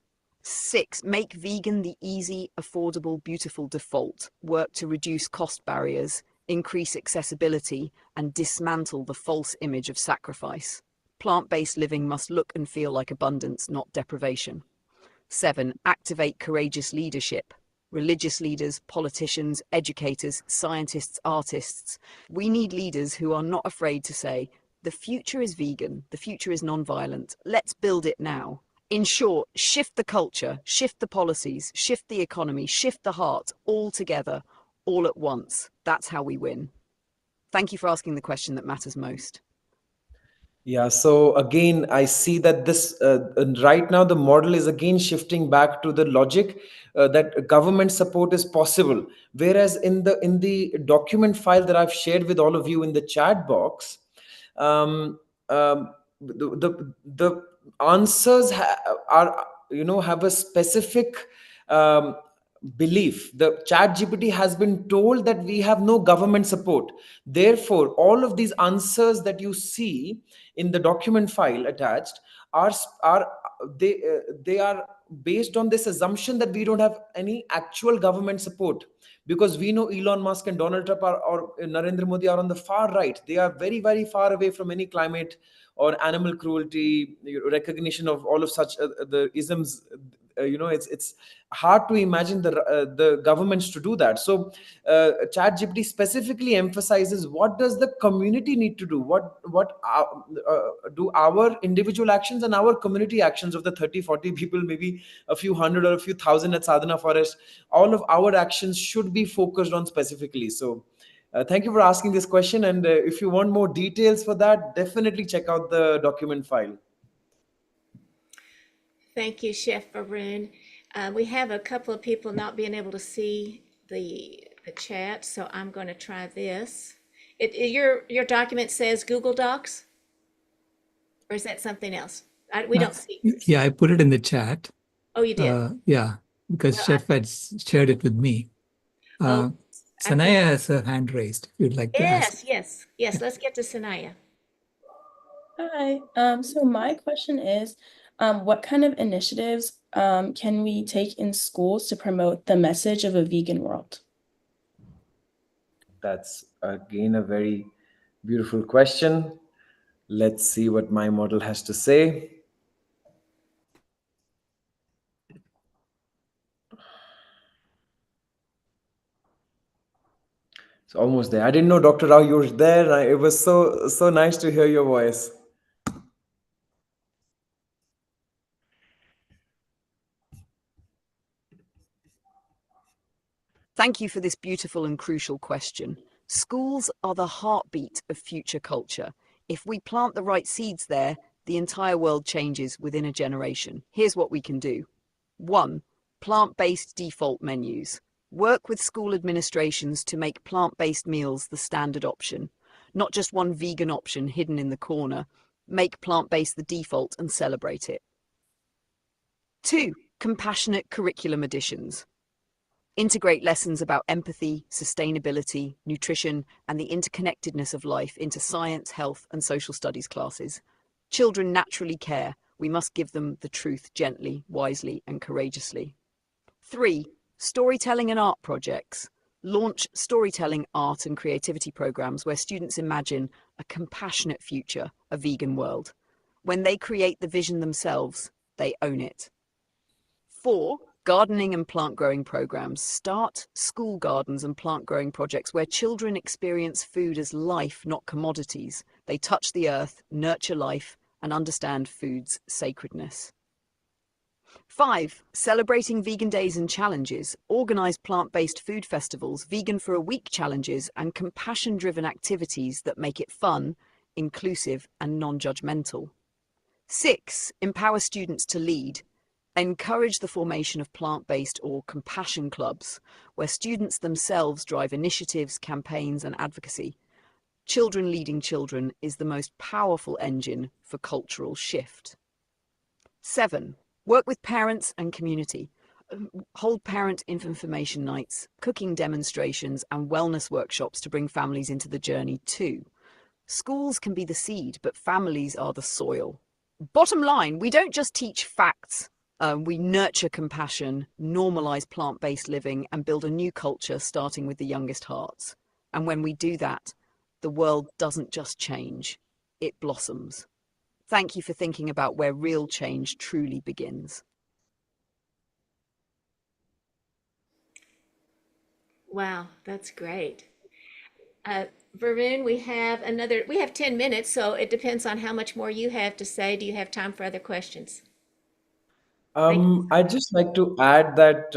6. Make vegan the easy, affordable, beautiful default. Work to reduce cost barriers, increase accessibility, and dismantle the false image of sacrifice. Plant-based living must look and feel like abundance, not deprivation. 7. Activate courageous leadership. Religious leaders, politicians, educators, scientists, artists. We need leaders who are not afraid to say, the future is vegan, the future is non-violent, let's build it now. In short, shift the culture, shift the policies, shift the economy, shift the heart, all together, all at once. That's how we win. Thank you for asking the question that matters most. Yeah, so again, I see that this right now the model is again shifting back to the logic that government support is possible. Whereas in the document file that I've shared with all of you in the chat box, the answers have a specific belief. The ChatGPT has been told that we have no government support. Therefore, all of these answers that you see in the document file attached are based on this assumption that we don't have any actual government support, because we know Elon Musk and Donald Trump or Narendra Modi are on the far right. They are very, very far away from any climate or animal cruelty recognition of all of such the isms. it's hard to imagine the governments to do that. So ChatGPT specifically emphasizes, what does the community need to do? What do our individual actions and our community actions of the 30-40 people, maybe a few hundred or a few thousand at Sadhana Forest, all of our actions should be focused on specifically. So thank you for asking this question. And if you want more details for that, definitely check out the document file. Thank you, Chef Varun. We have a couple of people not being able to see the chat, so I'm going to try this. Your document says Google Docs, or is that something else? We don't see. Yeah, I put it in the chat. Oh, you did? Yeah, because Well, Chef had shared it with me. Sanaya has her hand raised. If you'd like to ask. Yes. Let's get to Sanaya. Hi. So my question is, what kind of initiatives can we take in schools to promote the message of a vegan world? That's again a very beautiful question. Let's see what my model has to say. It's almost there. I didn't know, Dr. Rao, you were there. It was so nice to hear your voice. Thank you for this beautiful and crucial question. Schools are the heartbeat of future culture. If we plant the right seeds there, the entire world changes within a generation. Here's what we can do. 1. Plant-based default menus. Work with school administrations to make plant-based meals the standard option. Not just one vegan option hidden in the corner. Make plant-based the default and celebrate it. 2. Compassionate curriculum additions. Integrate lessons about empathy, sustainability, nutrition, and the interconnectedness of life into science, health, and social studies classes. Children naturally care. We must give them the truth gently, wisely, and courageously. 3. Storytelling and art projects. Launch storytelling, art, and creativity programs where students imagine a compassionate future, a vegan world. When they create the vision themselves, they own it. 4. Gardening and plant growing programs. Start school gardens and plant growing projects where children experience food as life, not commodities. They touch the earth, nurture life, and understand food's sacredness. 5. Celebrating vegan days and challenges. Organize plant-based food festivals, vegan for a week challenges, and compassion-driven activities that make it fun, inclusive, and non-judgmental. 6. Empower students to lead. Encourage the formation of plant-based or compassion clubs, where students themselves drive initiatives, campaigns, and advocacy. Children leading children is the most powerful engine for cultural shift. 7. Work with parents and community. Hold parent information nights, cooking demonstrations, and wellness workshops to bring families into the journey too. Schools can be the seed, but families are the soil. Bottom line, we don't just teach facts. We nurture compassion, normalize plant-based living, and build a new culture starting with the youngest hearts. And when we do that, the world doesn't just change, it blossoms. Thank you for thinking about where real change truly begins. Wow, that's great. Varun, we have 10 minutes, so it depends on how much more you have to say. Do you have time for other questions? I'd just like to add that,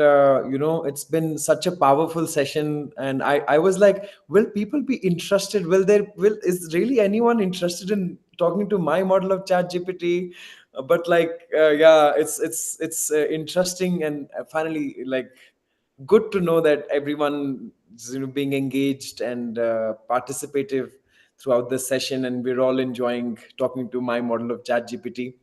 it's been such a powerful session. And I was like, will people be interested? Is really anyone interested in talking to my model of ChatGPT? But it's interesting and finally good to know that everyone is being engaged and participative throughout the session, and we're all enjoying talking to my model of ChatGPT.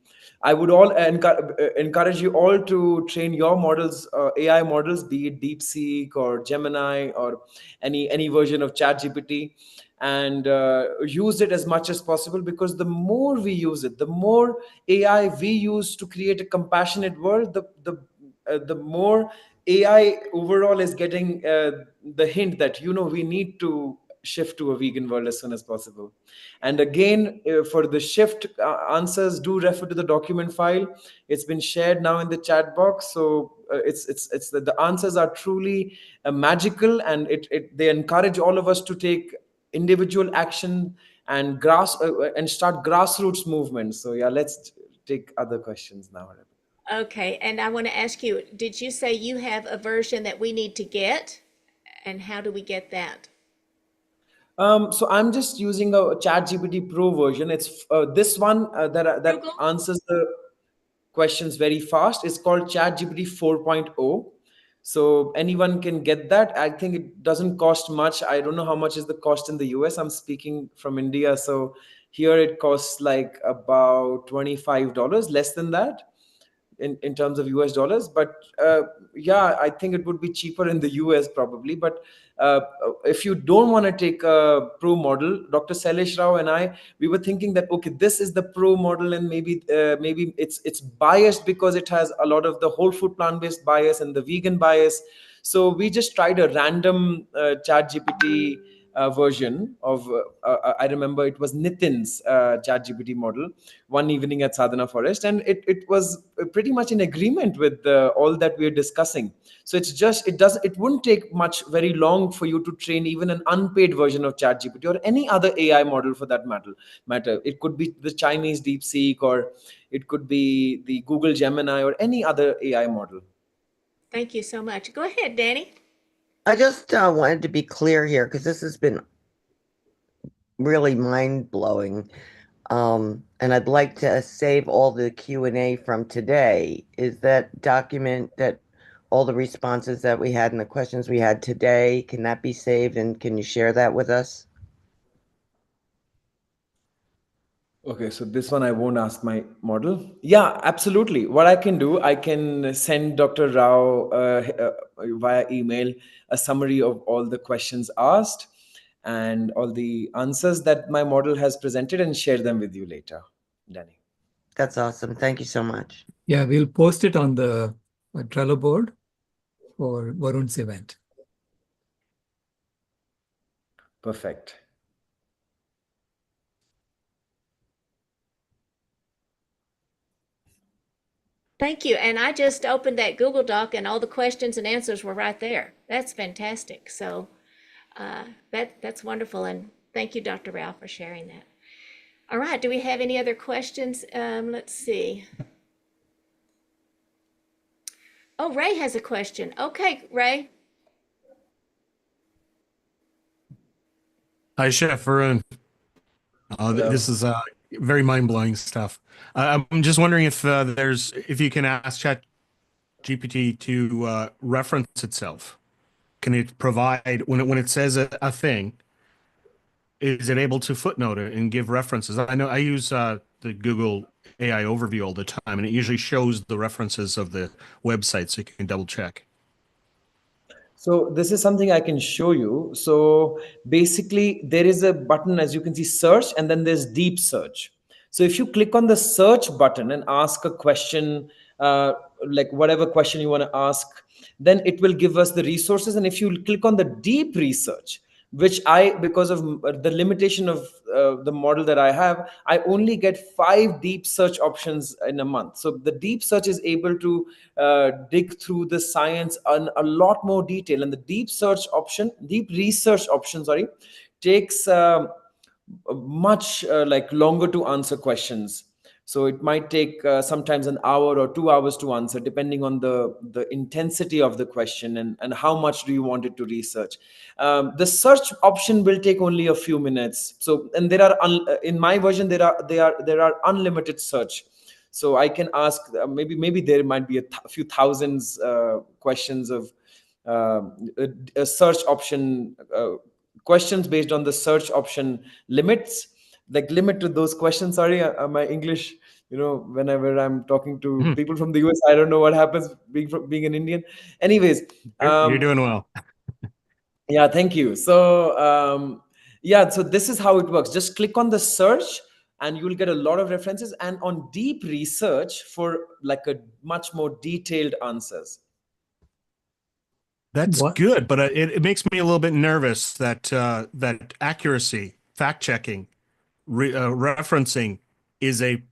I would all encourage you all to train your models, AI models, be it DeepSeek or Gemini or any version of ChatGPT, and use it as much as possible, because the more we use it, the more AI we use to create a compassionate world, the more AI overall is getting the hint that we need to shift to a vegan world as soon as possible. And again, for the shift answers, do refer to the document file. It's been shared now in the chat box. So it's the answers are truly magical, and they encourage all of us to take individual action and start grassroots movements. So yeah, let's take other questions now. Okay, and I want to ask you, did you say you have a version that we need to get? And how do we get that? So I'm just using a ChatGPT Pro version. It's this one that answers the questions very fast. It's called ChatGPT 4.0. So anyone can get that. I think it doesn't cost much. I don't know how much is the cost in the US. I'm speaking from India. So here it costs like about $25, less than that in terms of US dollars. But yeah, I think it would be cheaper in the US probably. But if you don't want to take a pro model, Dr. Sailesh Rao and we were thinking that, okay, this is the pro model, and maybe it's biased because it has a lot of the whole food plant-based bias and the vegan bias. So we just tried a random ChatGPT version of, I remember it was Nitin's ChatGPT model one evening at Sadhana Forest, and it was pretty much in agreement with all that we are discussing. So it wouldn't take very long for you to train even an unpaid version of ChatGPT or any other AI model for that matter. It could be the Chinese DeepSeek, or it could be the Google Gemini, or any other AI model. Thank you so much. Go ahead, Danny. I just wanted to be clear here, because this has been really mind-blowing. And I'd like to save all the Q&A from today. Is that document that all the responses that we had and the questions we had today, can that be saved, and can you share that with us? Okay, so this one I won't ask my model. Yeah, absolutely. What I can do, I can send Dr. Rao via email a summary of all the questions asked and all the answers that my model has presented, and share them with you later, Danny. That's awesome. Thank you so much. Yeah, we'll post it on the Trello board for Varun's event. Perfect. Thank you. And I just opened that Google Doc, and all the questions and answers were right there. That's fantastic. So that's wonderful. And thank you, Dr. Rao, for sharing that. All right. Do we have any other questions? Let's see. Oh, Ray has a question. Okay, Ray. Hi, Chef Varun. This is very mind-blowing stuff. I'm just wondering if you can ask ChatGPT to reference itself. Can it provide, when it says a thing, is it able to footnote it and give references? I know I use the Google AI overview all the time, and it usually shows the references of the website, so you can double check. So this is something I can show you. So basically there is a button, as you can see, search, and then there's deep search. So if you click on the search button and ask a question, like whatever question you want to ask, then it will give us the resources. And if you click on the deep research, which because of the limitation of the model that I have, I only get 5 deep search options in a month. So the deep search is able to dig through the science in a lot more detail. And the deep research option, takes much longer to answer questions. So it might take sometimes an hour or 2 hours to answer, depending on the intensity of the question and how much do you want it to research. The search option will take only a few minutes. So, and there are in my version there are unlimited search. So I can ask maybe there might be a few thousands questions of a search option questions based on the search option limits. Like limit to those questions. Sorry, my English, whenever I'm talking to people from the US, I don't know what happens being an Indian. Anyways, you're doing well. Yeah, thank you. So so this is how it works. Just click on the search and you'll get a lot of references, and on deep research for like a much more detailed answers. That's What? good, but it makes me a little bit nervous that that accuracy, fact checking, referencing is a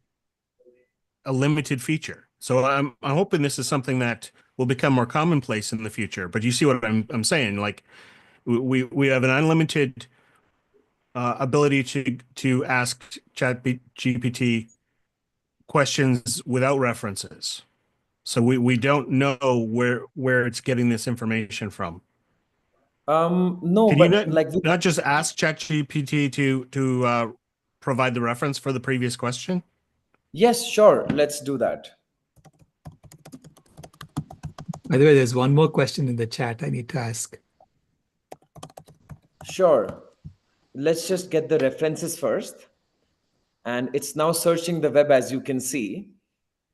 limited feature. So I'm hoping this is something that will become more commonplace in the future. But you see what I'm saying? Like we have an unlimited ability to ask GPT questions without references. So we don't know where it's getting this information from. No, Can you but like not just ask ChatGPT to provide the reference for the previous question? yes, sure, let's do that. By the way, there's one more question in the chat I need to ask. Sure. Let's just get the references first. And it's now searching the web, as you can see.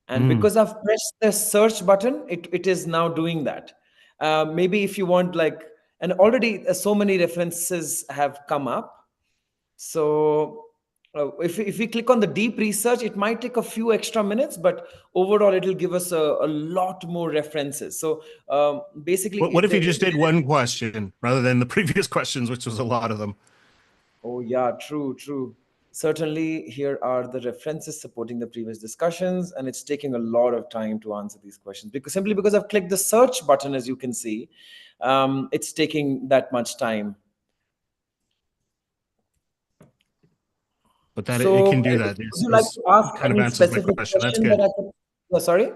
And because I've pressed the search button, it is now doing that. Maybe if you want, like, and already so many references have come up. So if we click on the deep research, it might take a few extra minutes, but overall it'll give us a lot more references. So basically, What if you just did one question rather than the previous questions, which was a lot of them? Oh yeah, true. Certainly, here are the references supporting the previous discussions, and it's taking a lot of time to answer these questions simply because I've clicked the search button, as you can see. It's taking that much time. But that So, it can do that. would you like to ask Kind of any answers my specific question. That's question good. that I could? Oh, sorry.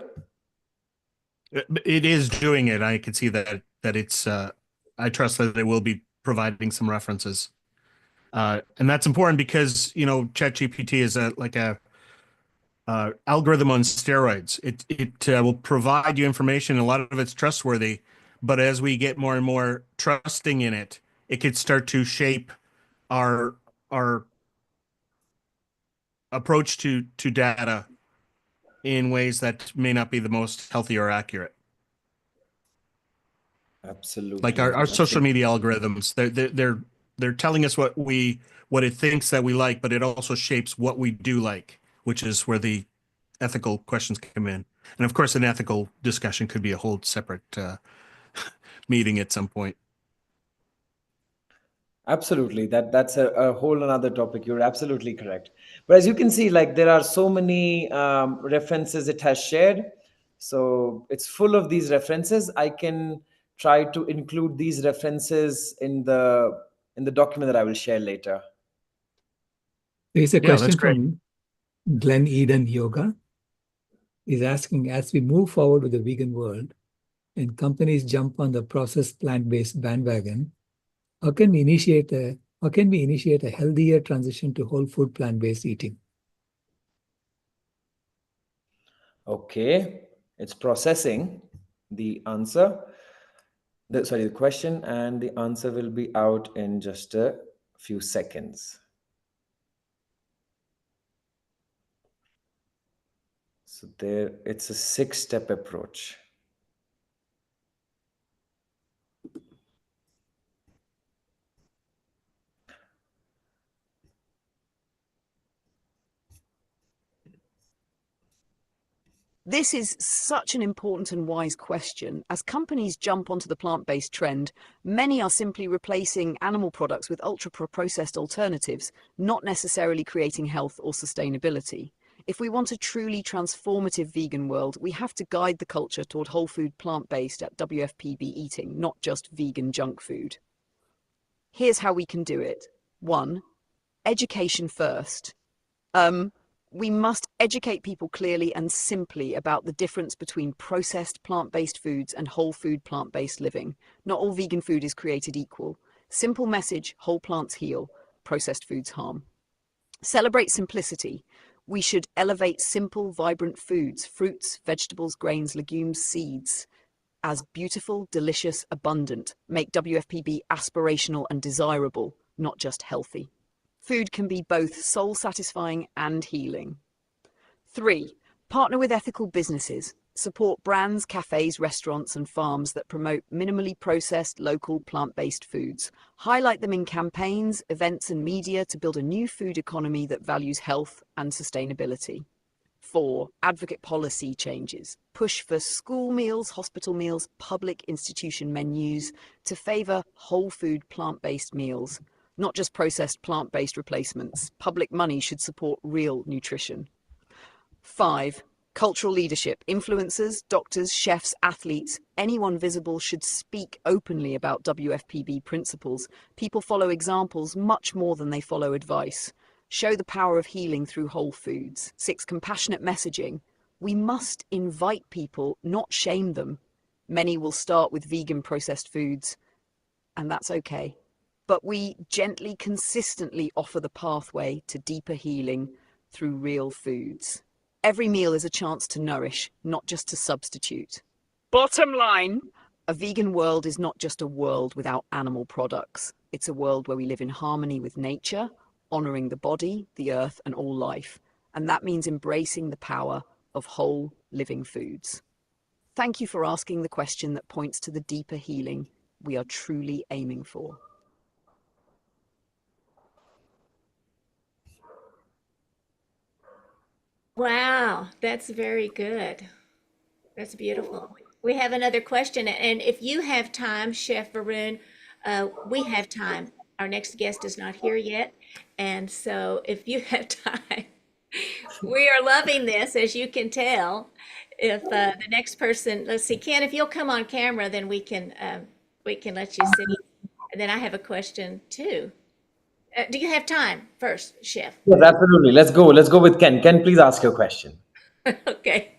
It is doing it. I can see that it's. I trust that they will be providing some references, and that's important because ChatGPT is like a algorithm on steroids. It will provide you information. A lot of it's trustworthy, but as we get more and more trusting in it, it could start to shape our approach to data in ways that may not be the most healthy or accurate. Absolutely. Like our social media algorithms, they're telling us what it thinks that we like, but it also shapes what we do like, which is where the ethical questions come in. And of course, an ethical discussion could be a whole separate meeting at some point. Absolutely. That's a whole another topic. You're absolutely correct. But as you can see, like there are so many references it has shared. So it's full of these references. I can try to include these references in the document that I will share later. There's a Yeah, that's question great. from Glen Eden Yoga. He's asking, as we move forward with the vegan world and companies jump on the processed plant-based bandwagon, how can we initiate a healthier transition to whole food plant-based eating? Okay, it's processing the answer. The question, and the answer will be out in just a few seconds. So it's a 6-step approach. This is such an important and wise question. As companies jump onto the plant-based trend, many are simply replacing animal products with ultra-processed alternatives, not necessarily creating health or sustainability. If we want a truly transformative vegan world, we have to guide the culture toward whole food plant-based at WFPB eating, not just vegan junk food. Here's how we can do it. 1. Education first. We must educate people clearly and simply about the difference between processed plant-based foods and whole food plant-based living. Not all vegan food is created equal. Simple message: whole plants heal, processed foods harm. Celebrate simplicity. We should elevate simple, vibrant foods, fruits, vegetables, grains, legumes, seeds, as beautiful, delicious, abundant. Make WFPB aspirational and desirable, not just healthy. Food can be both soul-satisfying and healing. 3. Partner with ethical businesses. Support brands, cafes, restaurants, and farms that promote minimally processed, local, plant-based foods. Highlight them in campaigns, events, and media to build a new food economy that values health and sustainability. 4, advocate policy changes. Push for school meals, hospital meals, public institution menus to favour whole food plant-based meals, not just processed plant-based replacements. Public money should support real nutrition. 5, cultural leadership. Influencers, doctors, chefs, athletes, anyone visible should speak openly about WFPB principles. People follow examples much more than they follow advice. Show the power of healing through whole foods. 6, compassionate messaging. We must invite people, not shame them. Many will start with vegan processed foods, and that's okay. But we gently, consistently offer the pathway to deeper healing through real foods. Every meal is a chance to nourish, not just to substitute. Bottom line, a vegan world is not just a world without animal products. It's a world where we live in harmony with nature, honouring the body, the earth, and all life. And that means embracing the power of whole living foods. Thank you for asking the question that points to the deeper healing we are truly aiming for. Wow, that's very good. That's beautiful. We have another question, and if you have time, Chef Varun, we have time. Our next guest is not here yet, and so if you have time, we are loving this, as you can tell. If the next person, let's see, Ken, if you'll come on camera, then we can let you see. And then I have a question too. Do you have time first, Chef? Yes, absolutely. Let's go. Let's go with Ken. Ken, please ask your question. Okay.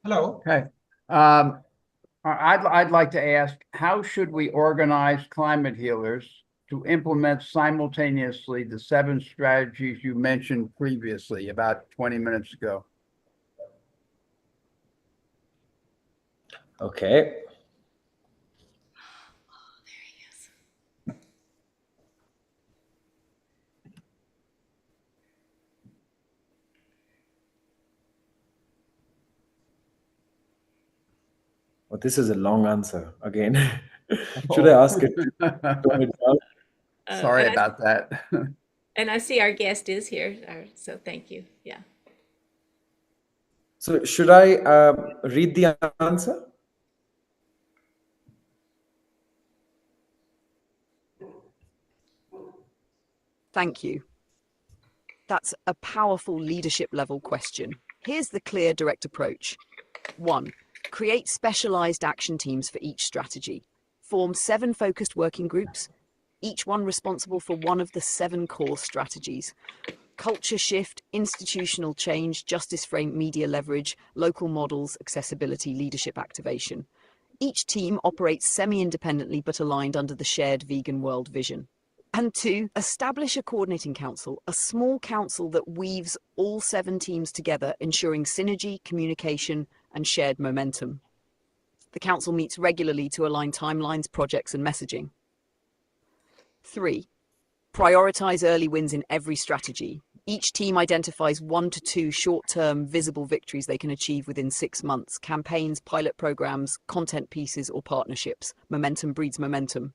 Hello. Okay. I'd like to ask, how should we organize climate healers to implement simultaneously the 7 strategies you mentioned previously, about 20 minutes ago? Okay. Well, this is a long answer again. Should I ask it? Sorry about that. And I see our guest is here, so thank you. Yeah. So should I read the answer? Thank you. That's a powerful leadership level question. Here's the clear, direct approach. 1, create specialized action teams for each strategy. Form 7 focused working groups, each one responsible for one of the 7 core strategies. Culture shift, institutional change, justice frame, media leverage, local models, accessibility, leadership activation. Each team operates semi-independently but aligned under the shared vegan world vision. And 2, establish a coordinating council, a small council that weaves all 7 teams together, ensuring synergy, communication, and shared momentum. The council meets regularly to align timelines, projects, and messaging. 3, prioritize early wins in every strategy. Each team identifies 1 to 2 short-term visible victories they can achieve within 6 months. Campaigns, pilot programs, content pieces, or partnerships. Momentum breeds momentum.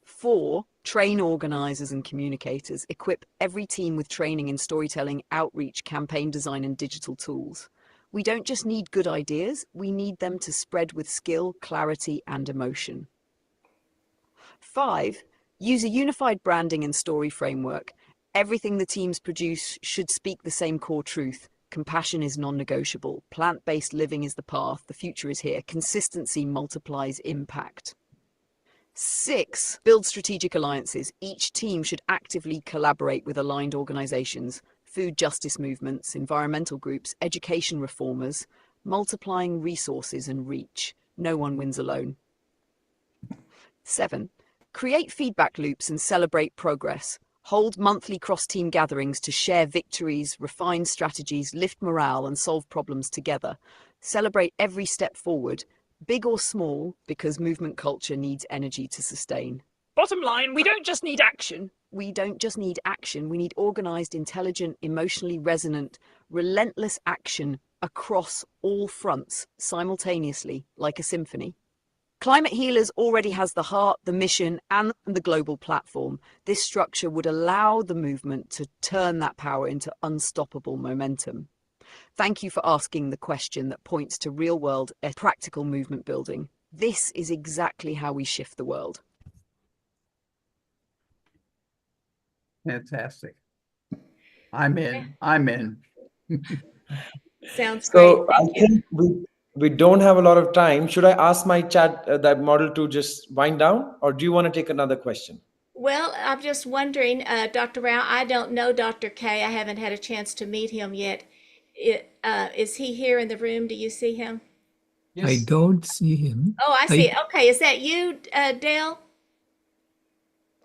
4, train organizers and communicators. Equip every team with training in storytelling, outreach, campaign design, and digital tools. We don't just need good ideas, we need them to spread with skill, clarity, and emotion. 5, use a unified branding and story framework. Everything the teams produce should speak the same core truth. Compassion is non-negotiable. Plant-based living is the path. The future is here. Consistency multiplies impact. 6, build strategic alliances. Each team should actively collaborate with aligned organizations, food justice movements, environmental groups, education reformers, multiplying resources and reach. No one wins alone. 7, create feedback loops and celebrate progress. Hold monthly cross-team gatherings to share victories, refine strategies, lift morale, and solve problems together. Celebrate every step forward, big or small, because movement culture needs energy to sustain. Bottom line, we don't just need action. We don't just need action. We need organized, intelligent, emotionally resonant, relentless action across all fronts simultaneously, like a symphony. Climate Healers already has the heart, the mission, and the global platform. This structure would allow the movement to turn that power into unstoppable momentum. Thank you for asking the question that points to real-world, practical movement building. This is exactly how we shift the world. Fantastic. I'm in. Sounds great. So I Thank you. think we don't have a lot of time. Should I ask my chat that model to just wind down, or do you want to take another question? Well, I'm just wondering, Dr. Rao, I don't know Dr. K. I haven't had a chance to meet him yet. Is he here in the room? Do you see him? I don't see him. Oh, I see. Okay, is that you, Dale?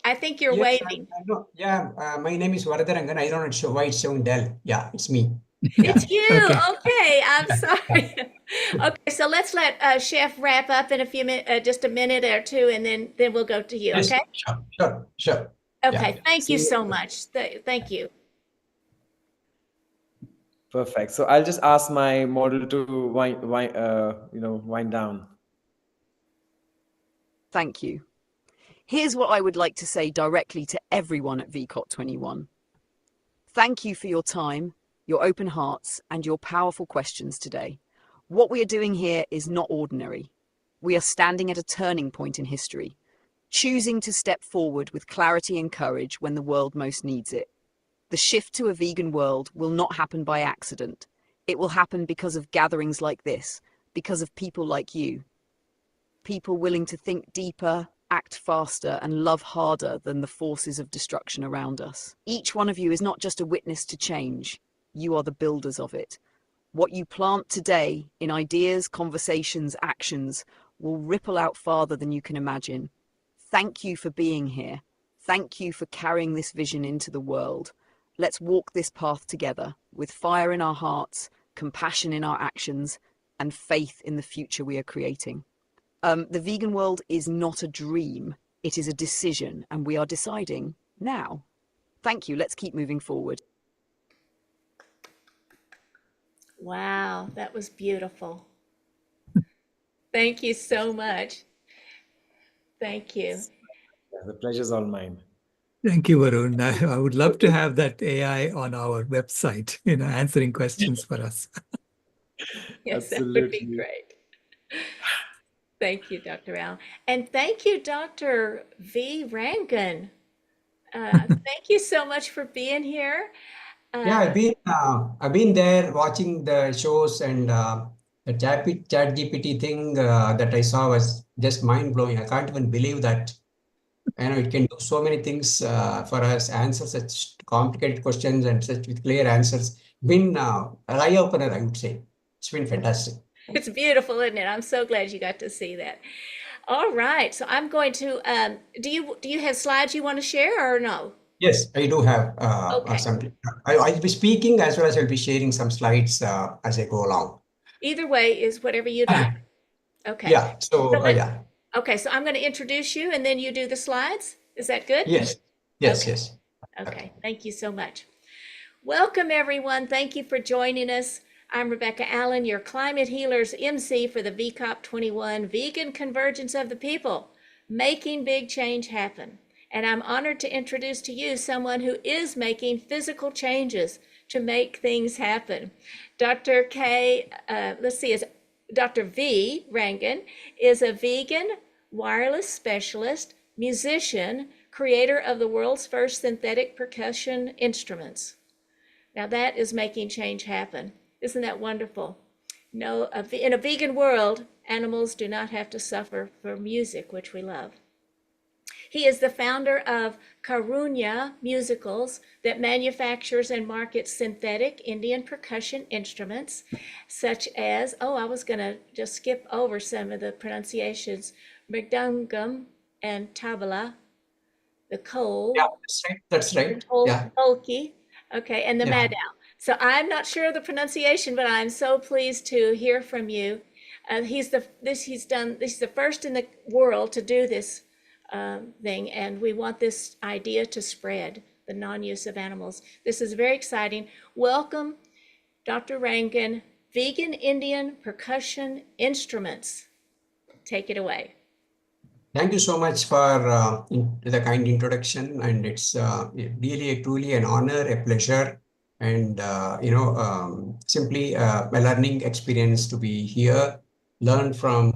I think you're waving. My name is Rangan. I don't know why it's showing Dell. Yeah, it's me. It's you. Okay, I'm sorry. Okay, so let's let Chef wrap up in a few minutes, just a minute or two, and then we'll go to you. Yes, Okay. Sure. Okay. Yeah. Thank you so much. Thank you. Perfect. So I'll just ask my model to wind down. Thank you. Here's what I would like to say directly to everyone at VCOP 21. Thank you for your time, your open hearts, and your powerful questions today. What we are doing here is not ordinary. We are standing at a turning point in history, choosing to step forward with clarity and courage when the world most needs it. The shift to a vegan world will not happen by accident. It will happen because of gatherings like this, because of people like you. People willing to think deeper, act faster, and love harder than the forces of destruction around us. Each one of you is not just a witness to change. You are the builders of it. What you plant today in ideas, conversations, actions will ripple out farther than you can imagine. Thank you for being here. Thank you for carrying this vision into the world. Let's walk this path together with fire in our hearts, compassion in our actions, and faith in the future we are creating. The vegan world is not a dream. It is a decision, and we are deciding now. Thank you. Let's keep moving forward. Wow, that was beautiful. Thank you so much. Thank you. The pleasure's all mine. Thank you, Varun. I would love to have that AI on our website, answering questions for us. Yes, that would be great. Thank you, Dr. Al. And thank you, Dr. V. Rangan. Thank you so much for being here. Yeah, I've been there watching the shows, and the chat GPT thing that I saw was just mind blowing. I can't even believe that it can do so many things for us, answer such complicated questions and such with clear answers. Been an eye opener, I would say. It's been fantastic. It's beautiful, isn't it? I'm so glad you got to see that. All right, so I'm going to. Do you have slides you want to share or no? Yes, I do have some. I'll be speaking as well as I'll be sharing some slides as I go along. Either way is whatever you'd like. Okay. Yeah. So yeah. Okay, so I'm going to introduce you, and then you do the slides. Is that good? Yes. Yes. Okay. Thank you so much. Welcome, everyone. Thank you for joining us. I'm Rebecca Allen, your Climate Healers MC for the VCOP 21 Vegan Convergence of the People, making big change happen. And I'm honored to introduce to you someone who is making physical changes to make things happen. Dr. V. Rangan is a vegan wireless specialist, musician, creator of the world's first synthetic percussion instruments. Now that is making change happen. Isn't that wonderful? No, in a vegan world, animals do not have to suffer for music, which we love. He is the founder of Karunya Musicals that manufactures and markets synthetic Indian percussion instruments, such as, I was going to just skip over some of the pronunciations, mridangam and tabla, the kol. Yeah, that's right. Yeah. Tolki, okay, and the madao. So I'm not sure of the pronunciation, but I'm so pleased to hear from you. He's the first in the world to do this thing, and we want this idea to spread, the non-use of animals. This is very exciting. Welcome, Dr. Rangan, Vegan Indian Percussion Instruments. Take it away. Thank you so much for the kind introduction, and it's really truly an honor, a pleasure, and simply a learning experience to be here, learn from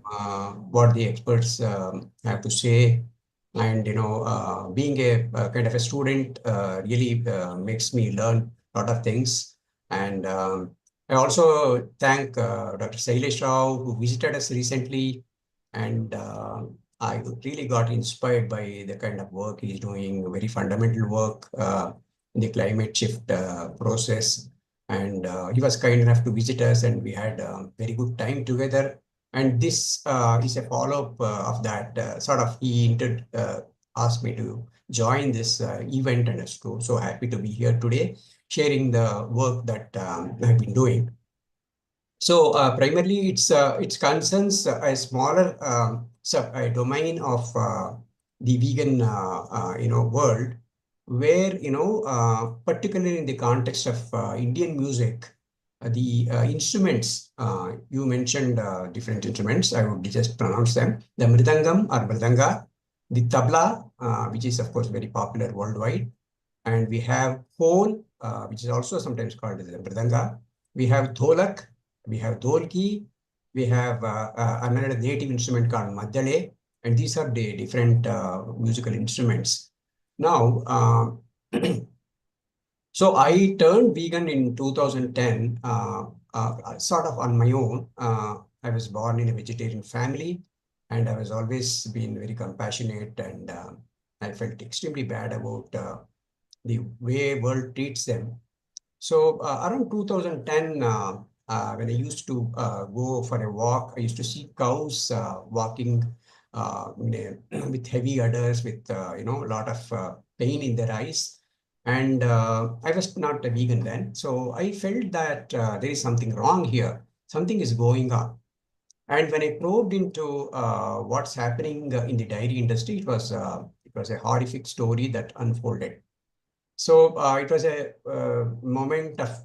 what the experts have to say, and being a kind of a student really makes me learn a lot of things. And I also thank Dr. Sailesh Rao, who visited us recently, and I really got inspired by the kind of work he's doing, very fundamental work in the climate shift process. And he was kind enough to visit us, and we had a very good time together. And this is a follow-up of that. Sort of, he asked me to join this event, and I'm so happy to be here today, sharing the work that I've been doing. So primarily, it concerns a smaller a domain of the vegan world, where particularly in the context of Indian music, the instruments you mentioned different instruments. I would just pronounce them: the mridangam or mridanga, the tabla, which is of course very popular worldwide, and we have khol, which is also sometimes called as the mridanga. We have dholak. We have dholki, we have another native instrument called madale, and these are the different musical instruments. Now, so I turned vegan in 2010, sort of on my own. I was born in a vegetarian family, and I was always been very compassionate, and I felt extremely bad about the way world treats them. So around 2010, when I used to go for a walk, I used to see cows walking with heavy udders, with a lot of pain in their eyes. And I was not a vegan then, so I felt that there is something wrong here. Something is going on. And when I probed into what's happening in the dairy industry, it was a horrific story that unfolded. So it was a moment of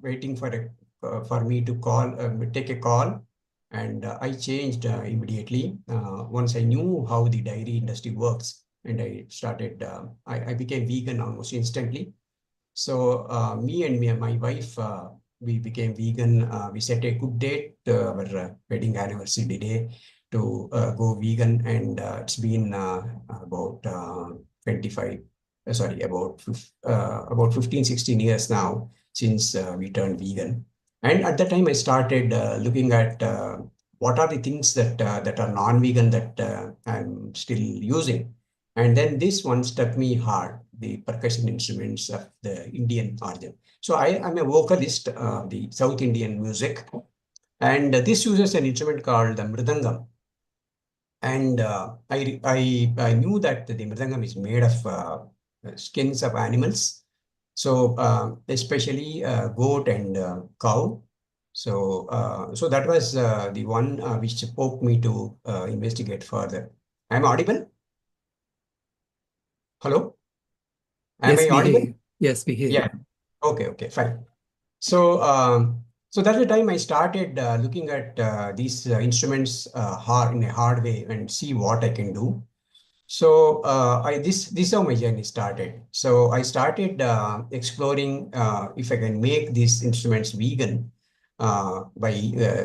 waiting for me to take a call, and I changed immediately once I knew how the dairy industry works, and I started. I became vegan almost instantly. So me and my wife, we became vegan. We set a good date, our wedding anniversary day, to go vegan, and it's been about 25. About 15, 16 years now since we turned vegan. And at that time, I started looking at what are the things that are non-vegan that I'm still using. And then this one struck me hard, the percussion instruments of the Indian origin. So I'm a vocalist, the South Indian music. And this uses an instrument called the mridangam. And I knew that the mridangam is made of skins of animals. So especially goat and cow. So that was the one which poked me to investigate further. I'm audible? Hello? Am I audible? Yes, we hear you. Yeah. Okay, fine. So that's the time I started looking at these instruments in a hard way and see what I can do. So this is how my journey started. So I started exploring if I can make these instruments vegan by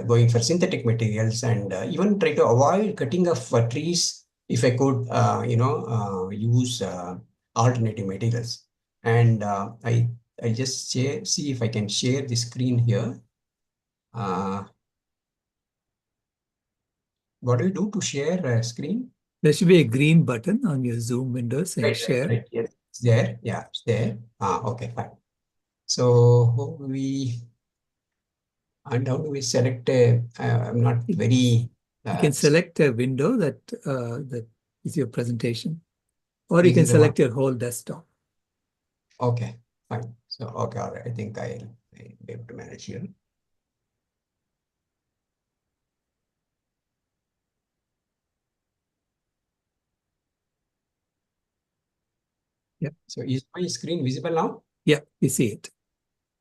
going for synthetic materials, and even try to avoid cutting of trees if I could, use alternative materials. And I just see if I can share the screen here. What do you do to share a screen? There should be a green button on your Zoom window saying share. Right. Yes, it's there. Yeah, it's there. Okay, fine. So how do we select I'm not very... You can select a window that is your presentation, or you can select your whole desktop. Okay, fine. So, okay, all right. I think I'll be able to manage here. Yeah. So is my screen visible now? Yeah, you see it.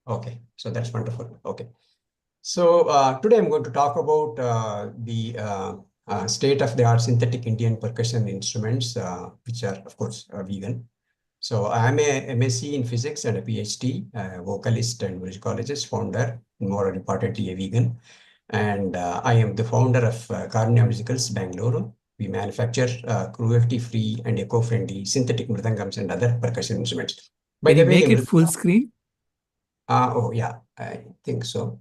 Okay, so that's wonderful. Okay. So today I'm going to talk about the state-of-the-art synthetic Indian percussion instruments, which are, of course, vegan. So I'm a MSc in physics and a PhD, vocalist and musicologist, founder, more importantly, a vegan. And I am the founder of Karnya Musicals, Bangalore. We manufacture cruelty-free and eco-friendly synthetic mridangams and other percussion instruments. By Can the you way, make it full screen? Oh, yeah, I think so.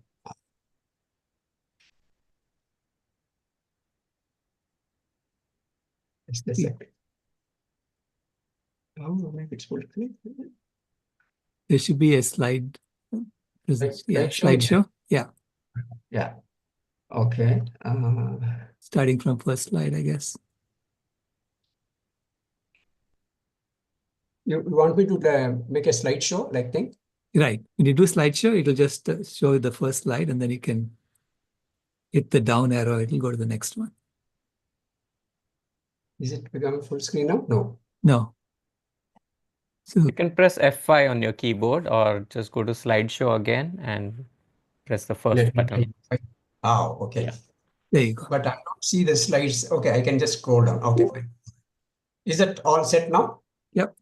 Just a second. Oh, maybe it's full screen. There should be a slide. Slideshow. Yeah. Yeah. Okay. Starting from first slide, I guess. You want me to make a slideshow like thing? Right. When you do slideshow, it'll just show the first slide, and then you can hit the down arrow. It'll go to the next one. Is it becoming full screen now? No. No. So You can press F5 on your keyboard or just go to slideshow again and press the first button. Oh, okay. Yeah. There you go. But I don't see the slides. Okay, I can just scroll down. Okay, fine. Is that all set now? Yep.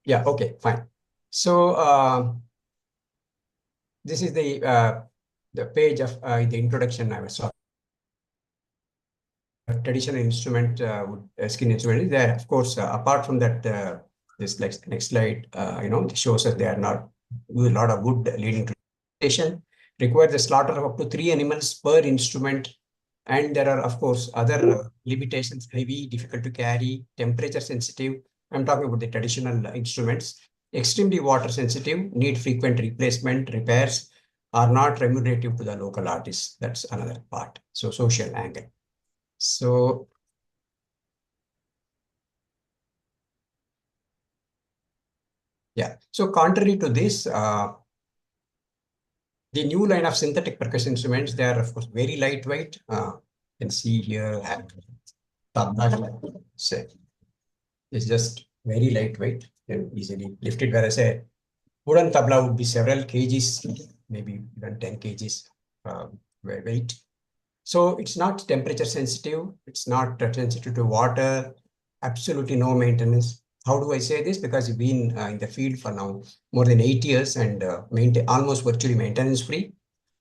Yeah, okay, fine. So this is the page of the introduction I was talking. Traditional instrument, skin instrument is there. Of course, apart from that, this next slide, shows that they are not use a lot of wood leading to station, require the slaughter of up to 3 animals per instrument. And there are, of course, other limitations, heavy, difficult to carry, temperature sensitive. I'm talking about the traditional instruments, extremely water sensitive, need frequent replacement, repairs, are not remunerative to the local artists. That's another part. So social angle. So yeah, so contrary to this, the new line of synthetic percussion instruments, they are of course very lightweight. You can see here, it's just very lightweight and easily lifted, whereas a wooden tabla would be several kgs, maybe even 10 kgs weight. So it's not temperature sensitive, it's not sensitive to water, absolutely no maintenance. How do I say this? Because you've been in the field for now more than 8 years and almost virtually maintenance free.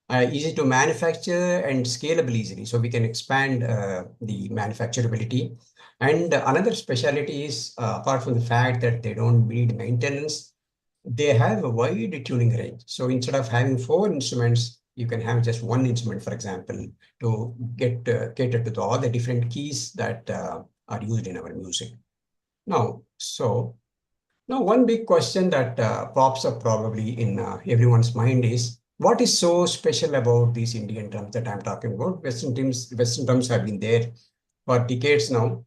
Easy to manufacture and scalable easily. So we can expand the manufacturability. And another specialty is, apart from the fact that they don't need maintenance, they have a wide tuning range. So instead of having 4 instruments, you can have just 1 instrument, for example, to get cater to all the different keys that are used in our music. Now, one big question that pops up probably in everyone's mind is, what is so special about these Indian drums that I'm talking about? Western drums have been there for decades now.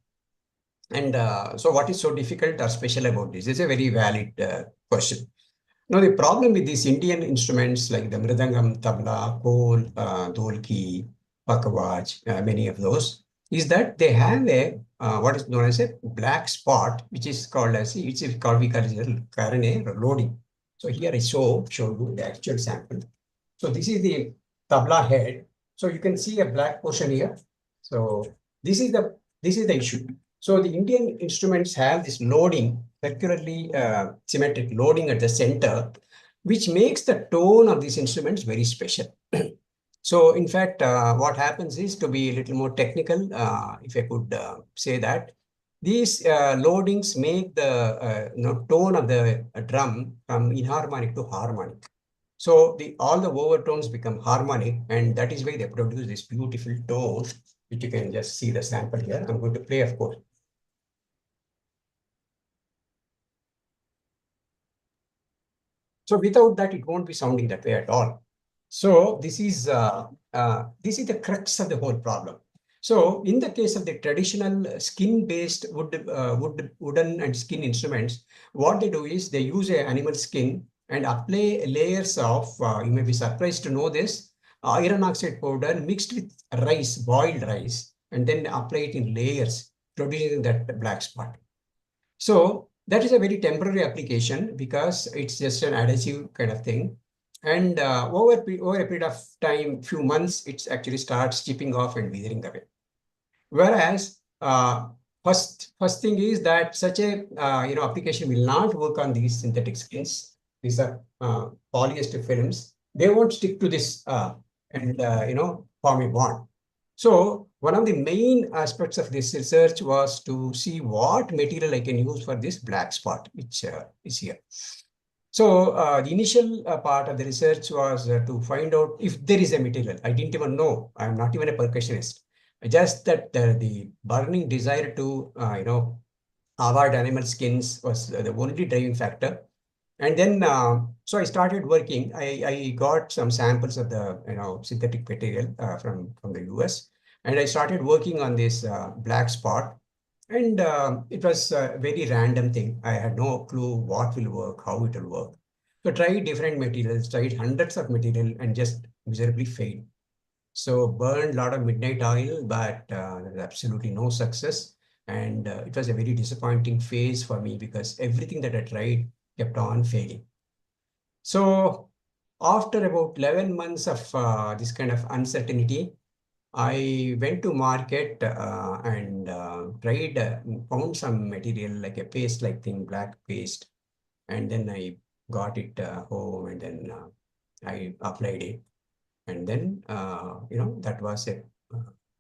And so what is so difficult or special about this? It's a very valid question. Now, the problem with these Indian instruments like the mridangam, tabla, kol, dholki, pakawaj, many of those, is that they have a what is known as a black spot, which is called as we call it karane loading. So here I show you the actual sample. So this is the tabla head. So you can see a black portion here. So this is the issue. So the Indian instruments have this loading, circularly symmetric loading at the center, which makes the tone of these instruments very special. So in fact, what happens is, to be a little more technical, if I could say that, these loadings make the tone of the drum from inharmonic to harmonic. So all the overtones become harmonic, and that is why they produce this beautiful tone, which you can just see the sample here. I'm going to play, of course. So without that, it won't be sounding that way at all. So this is the crux of the whole problem. So in the case of the traditional skin-based wooden and skin instruments, what they do is they use an animal skin and apply layers of, you may be surprised to know this, iron oxide powder mixed with rice, boiled rice, and then apply it in layers, producing that black spot. So that is a very temporary application because it's just an adhesive kind of thing. And over a period of time, few months, it actually starts chipping off and withering away. Whereas first thing is that such a application will not work on these synthetic skins. These are polyester films. They won't stick to this and form a bond. So one of the main aspects of this research was to see what material I can use for this black spot, which is here. So the initial part of the research was to find out if there is a material. I didn't even know. I'm not even a percussionist. Just that the burning desire to avoid animal skins was the only driving factor. And then so I started working. I got some samples of the synthetic material from the US, and I started working on this black spot. And it was a very random thing. I had no clue what will work, how it will work. So tried different materials, tried hundreds of material, and just miserably failed. So burned a lot of midnight oil, but there was absolutely no success. And it was a very disappointing phase for me because everything that I tried kept on failing. So after about 11 months of this kind of uncertainty, I went to market and found some material like a paste-like thing, black paste. And then I got it home, and then I applied it. And then, that was a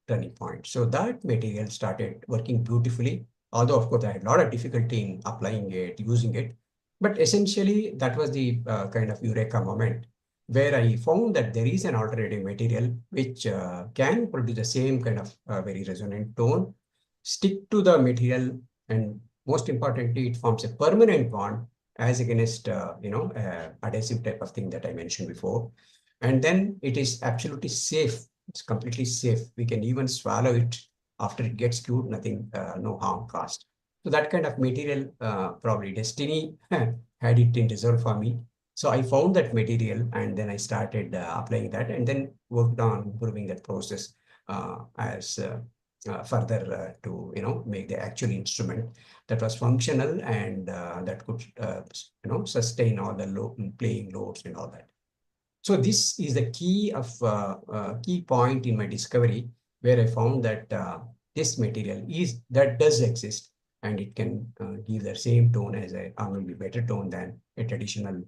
turning point. So that material started working beautifully. Although, of course, I had a lot of difficulty in applying it, using it. But essentially, that was the kind of eureka moment where I found that there is an alternative material which can produce the same kind of very resonant tone, stick to the material, and most importantly, it forms a permanent bond as against, adhesive type of thing that I mentioned before. And then it is absolutely safe. It's completely safe. We can even swallow it after it gets chewed, nothing, no harm caused. So that kind of material, probably destiny had it in reserve for me. So I found that material, and then I started applying that, and then worked on improving that process as further to make the actual instrument that was functional and that could sustain all the playing loads and all that. So this is the key point in my discovery, where I found that this material does exist, and it can give the same tone as or maybe better tone than a traditional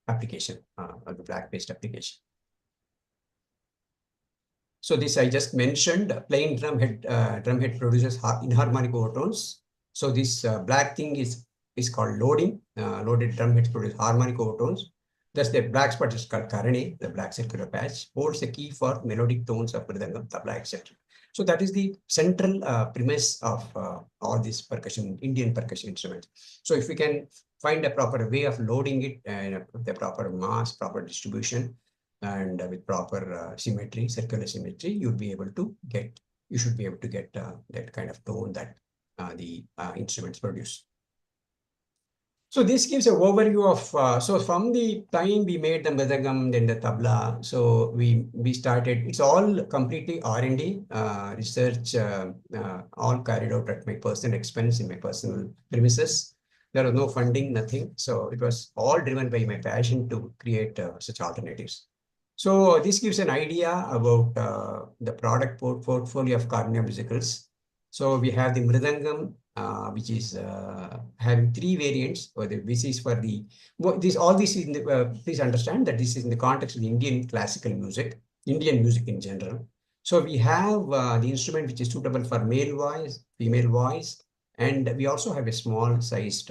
application or the black paste application. So this I just mentioned, plain drum head produces inharmonic overtones. So this black thing is called loading. Loaded drum heads produce harmonic overtones. Thus, the black spot is called karane, the black circular patch, holds the key for melodic tones of mridangam, tabla, etc. So that is the central premise of all these Indian percussion instruments. So if we can find a proper way of loading it and the proper mass, proper distribution, and with proper symmetry, circular symmetry, you should be able to get that kind of tone that the instruments produce. So this gives an overview of, so from the time we made the mridangam, then the tabla, so we started, it's all completely R&D, research, all carried out at my personal expense in my personal premises. There was no funding, nothing. So it was all driven by my passion to create such alternatives. So this gives an idea about the product portfolio of Carnia musicals. So we have the mridangam, which is having 3 variants. This is for the please understand that this is in the context of the Indian classical music, Indian music in general. So we have the instrument which is suitable for male voice, female voice, and we also have a small sized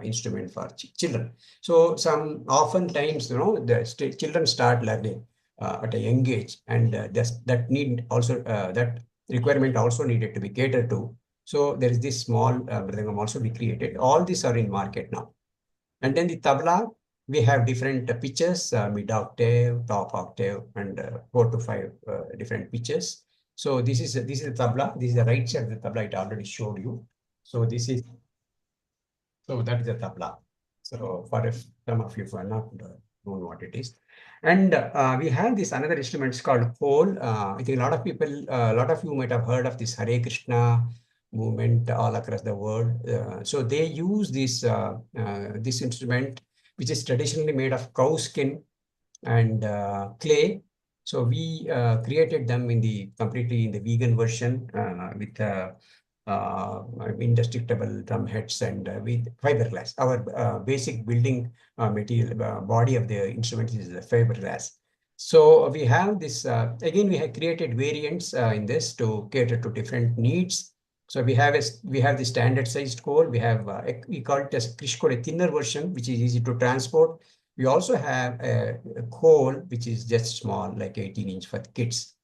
instrument for children. So oftentimes, the children start learning at a young age, and that requirement also needed to be catered to. So there is this small mridangam also we created. All these are in market now. And then the tabla, we have different pitches, mid octave, top octave, and 4 to 5 different pitches. So this is the tabla. This is the right side of the tabla. It already showed you. So that is the tabla. So for some of you who are not known what it is. And we have this another instrument called whole. I think a lot of you might have heard of this Hare Krishna movement all across the world. So they use this instrument, which is traditionally made of cow skin and clay. So we created them completely in the vegan version with indestructible drum heads and with fiberglass. Our basic building material body of the instrument is the fiberglass. So we have this, again, we have created variants in this to cater to different needs. So we have the standard sized core. We call it as Krish core, a thinner version, which is easy to transport. We also have a core, which is just small, like 18-inch for kids.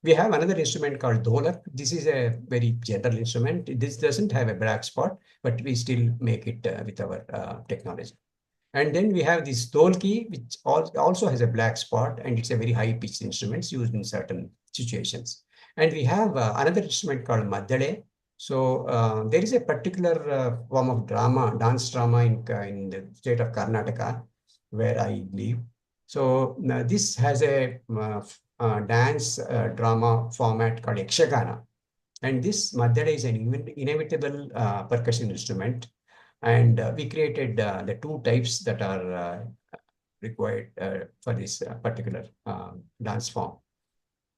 We have another instrument called Dholak. This is a very general instrument. This doesn't have a black spot, but we still make it with our technology. And then we have this Dholki, which also has a black spot, and it's a very high-pitched instrument used in certain situations. And we have another instrument called Maddale. So there is a particular form of dance drama in the state of Karnataka, where I live. So this has a dance drama format called Yakshagana. And this Maddale is an inevitable percussion instrument. And we created the two types that are required for this particular dance form.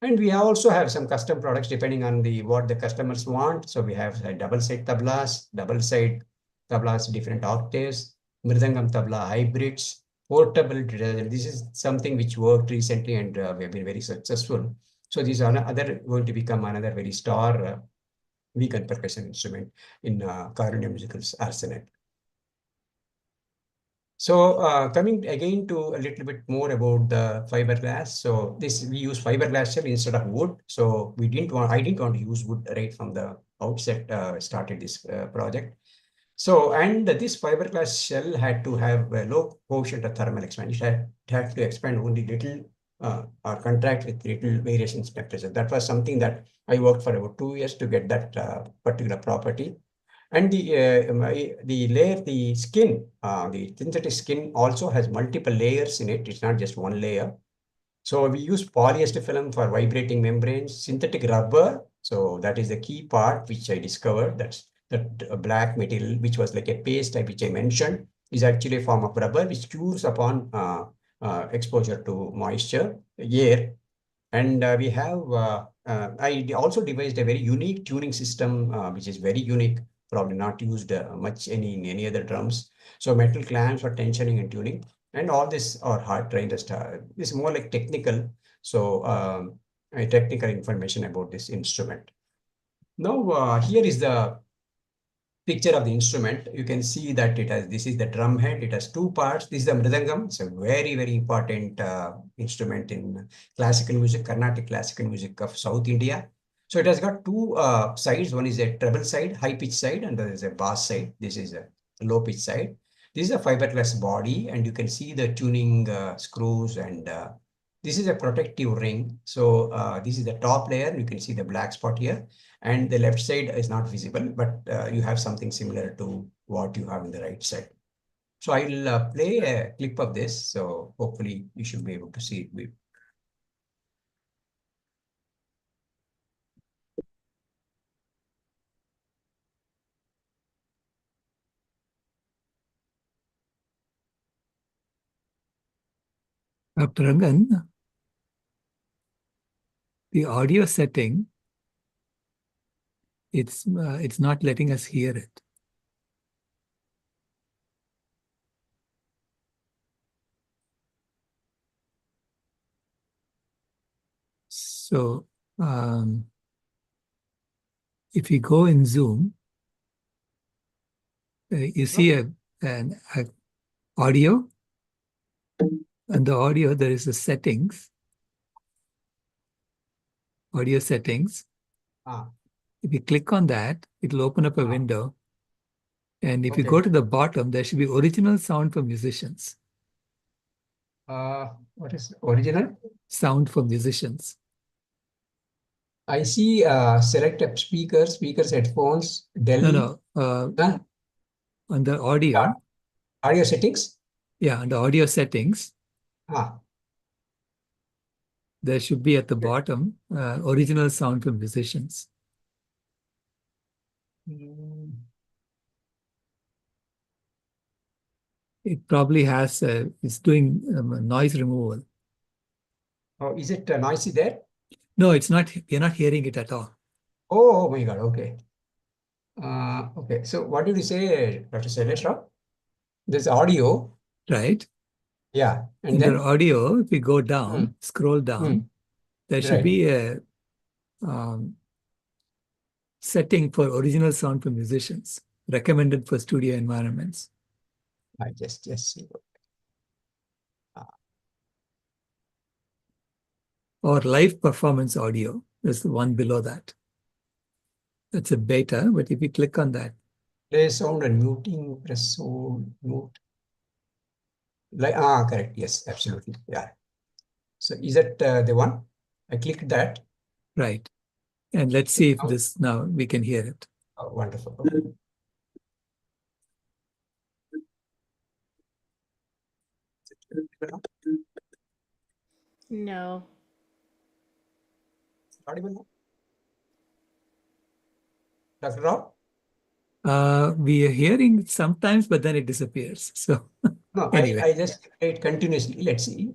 And we also have some custom products depending on what the customers want. So we have double-side tablas, different octaves, mridangam tabla hybrids, portable. This is something which worked recently and we have been very successful. So these are going to become another very star vegan percussion instrument in Karunya Musical's arsenal. So coming again to a little bit more about the fiberglass. So we use fiberglass shell instead of wood. So I didn't want to use wood right from the outset. Started this project. So and this fiberglass shell had to have a low coefficient of thermal expansion. It had to expand only little or contract with little variations in temperature. That was something that I worked for about 2 years to get that particular property. And the skin, the synthetic skin also has multiple layers in it. It's not just one layer. So we use polyester film for vibrating membranes, synthetic rubber. So that is the key part which I discovered. That's that black material, which was like a paste type, which I mentioned, is actually a form of rubber which cures upon exposure to moisture, air. And we have, I also devised a very unique tuning system, which is very unique, probably not used much in any other drums. So metal clamps for tensioning and tuning. And all this are hard trained. This is more like technical. So technical information about this instrument. Now, here is the picture of the instrument. You can see that this is the drum head. It has two parts. This is the mridangam. It's a very, very important instrument in classical music, Carnatic classical music of South India. So it has got two sides. One is a treble side, high pitch side, and there is a bass side. This is a low pitch side. This is a fiberglass body, and you can see the tuning screws, and this is a protective ring. So this is the top layer. You can see the black spot here, and the left side is not visible, but you have something similar to what you have in the right side. So I will play a clip of this. So hopefully you should be able to see it. Dr. Rangan, the audio setting, it's not letting us hear it. So if you go in Zoom, you see an audio. And the audio, there is the settings, audio settings. If you click on that, it'll open up a window. And if you go to the bottom, there should be original sound for musicians. What is original? Sound for musicians. I see select speakers, headphones, Dell. No. On the audio. Audio settings? Yeah, on the audio settings. There should be at the bottom, original sound for musicians. It probably has, it's doing noise removal. Oh, is it noisy there? No, it's not. You're not hearing it at all. Oh my God. Okay. Okay. So what did you say, Dr. Shailesh? There's audio. Right? Yeah. And In then? the audio, if we go down, scroll down, there should Right. be a setting for original sound for musicians, recommended for studio environments. I just see. Or live performance audio. There's the one below that. That's a beta, but if you click on that. Play sound and muting, press sound, mute. Correct. Yes, absolutely. Yeah. So is that the one? I clicked that. Right. And let's see if this now we can hear it. Oh, wonderful. No. Audible now? Dr. Rao? We are hearing it sometimes, but then it disappears. So No, anyway. I just play it continuously. Let's see.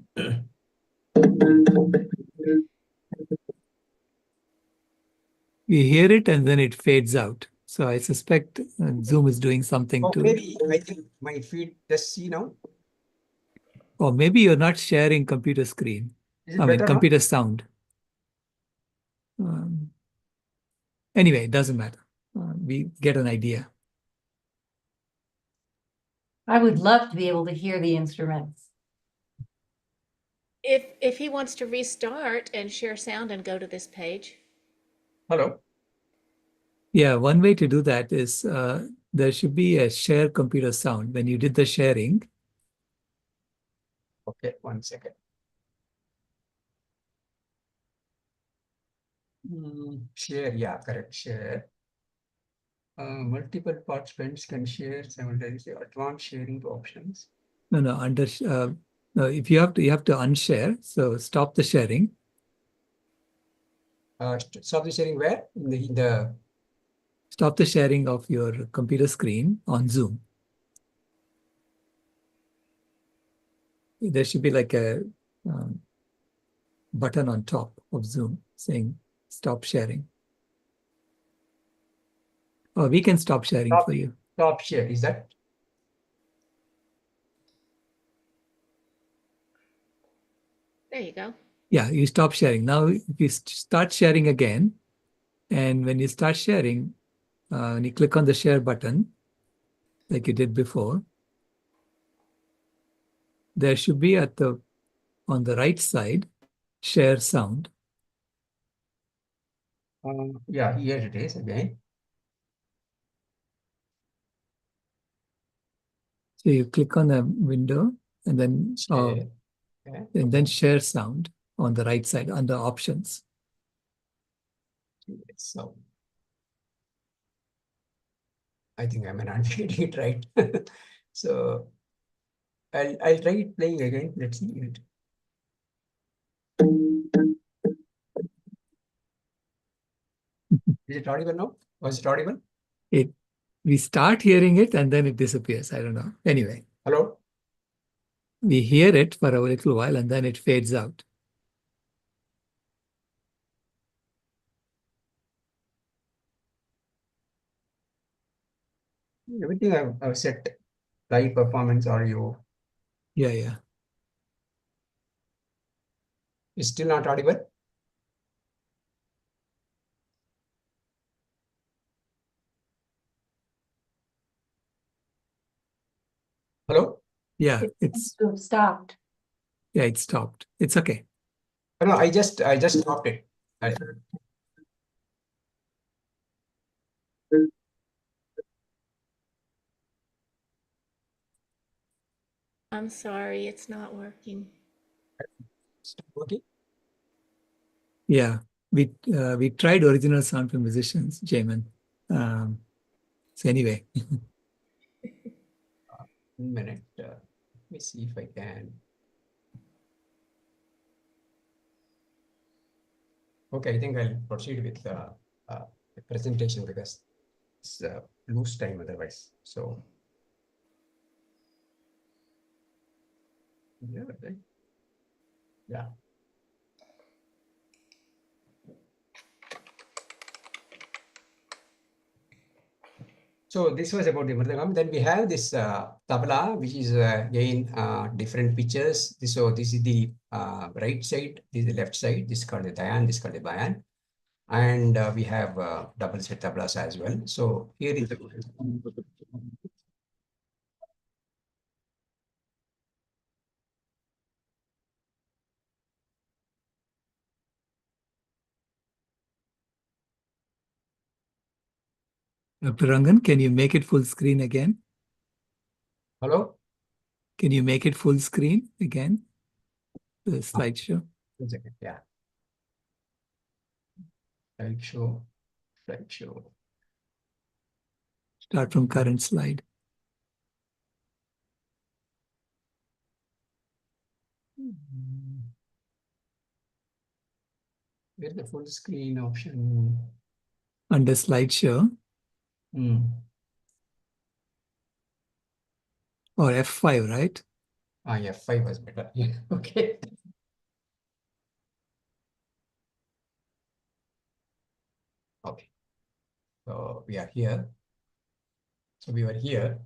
We hear it and then it fades out. So I suspect Zoom is doing something to. Maybe I think my feed. Just see now. Or maybe you're not sharing computer screen. Is it I mean, better now? computer sound. Anyway, it doesn't matter. We get an idea. I would love to be able to hear the instruments. If he wants to restart and share sound and go to this page. Hello. Yeah, one way to do that is there should be a share computer sound. When you did the sharing. Okay, 1 second. Share, yeah, correct. Share. Multiple participants can share simultaneously. Advanced sharing options. No, if you have to unshare. So stop the sharing. Stop the sharing where? In the Stop the sharing of your computer screen on Zoom. There should be like a button on top of Zoom saying stop sharing. Or we can stop sharing for you. Stop share, is that? There you go. Yeah, you stop sharing. Now, if you start sharing again, and when you start sharing, when you click on the share button, like you did before, there should be on the right side, share sound. Yeah, here it is again. So you click on the window and then Share. and then share sound on the right side under options. So I think I may not be getting it right. So I'll try it playing again. Let's see it. Is it audible now? Was it audible? We start hearing it and then it disappears. I don't know. Anyway. Hello? We hear it for a little while and then it fades out. Everything I've set. Live performance audio. Yeah. It's still not audible? Hello? Yeah, it's stopped. Yeah, it stopped. It's okay. No, I just stopped it. I'm sorry, it's not working. Okay. Yeah, we tried original sound for musicians, Jamin. So anyway. 1 minute. Let me see if I can. Okay, I think I'll proceed with the presentation because it's lose time otherwise. So yeah. So this was about the mridangam. Then we have this tabla, which is again different pitches. So this is the right side, this is the left side. This is called the dayan, this is called the bayan. And we have double set tablas as well. So here is the Dr. Rangan, can you make it full screen again? Hello? Can you make it full screen again? The slideshow. 1 second, yeah. Slideshow. Start from current slide. Where's the full screen option? Under slideshow. Or F5, right? Yeah, F5 was better. Yeah, okay. Okay. So we are here. So we were here.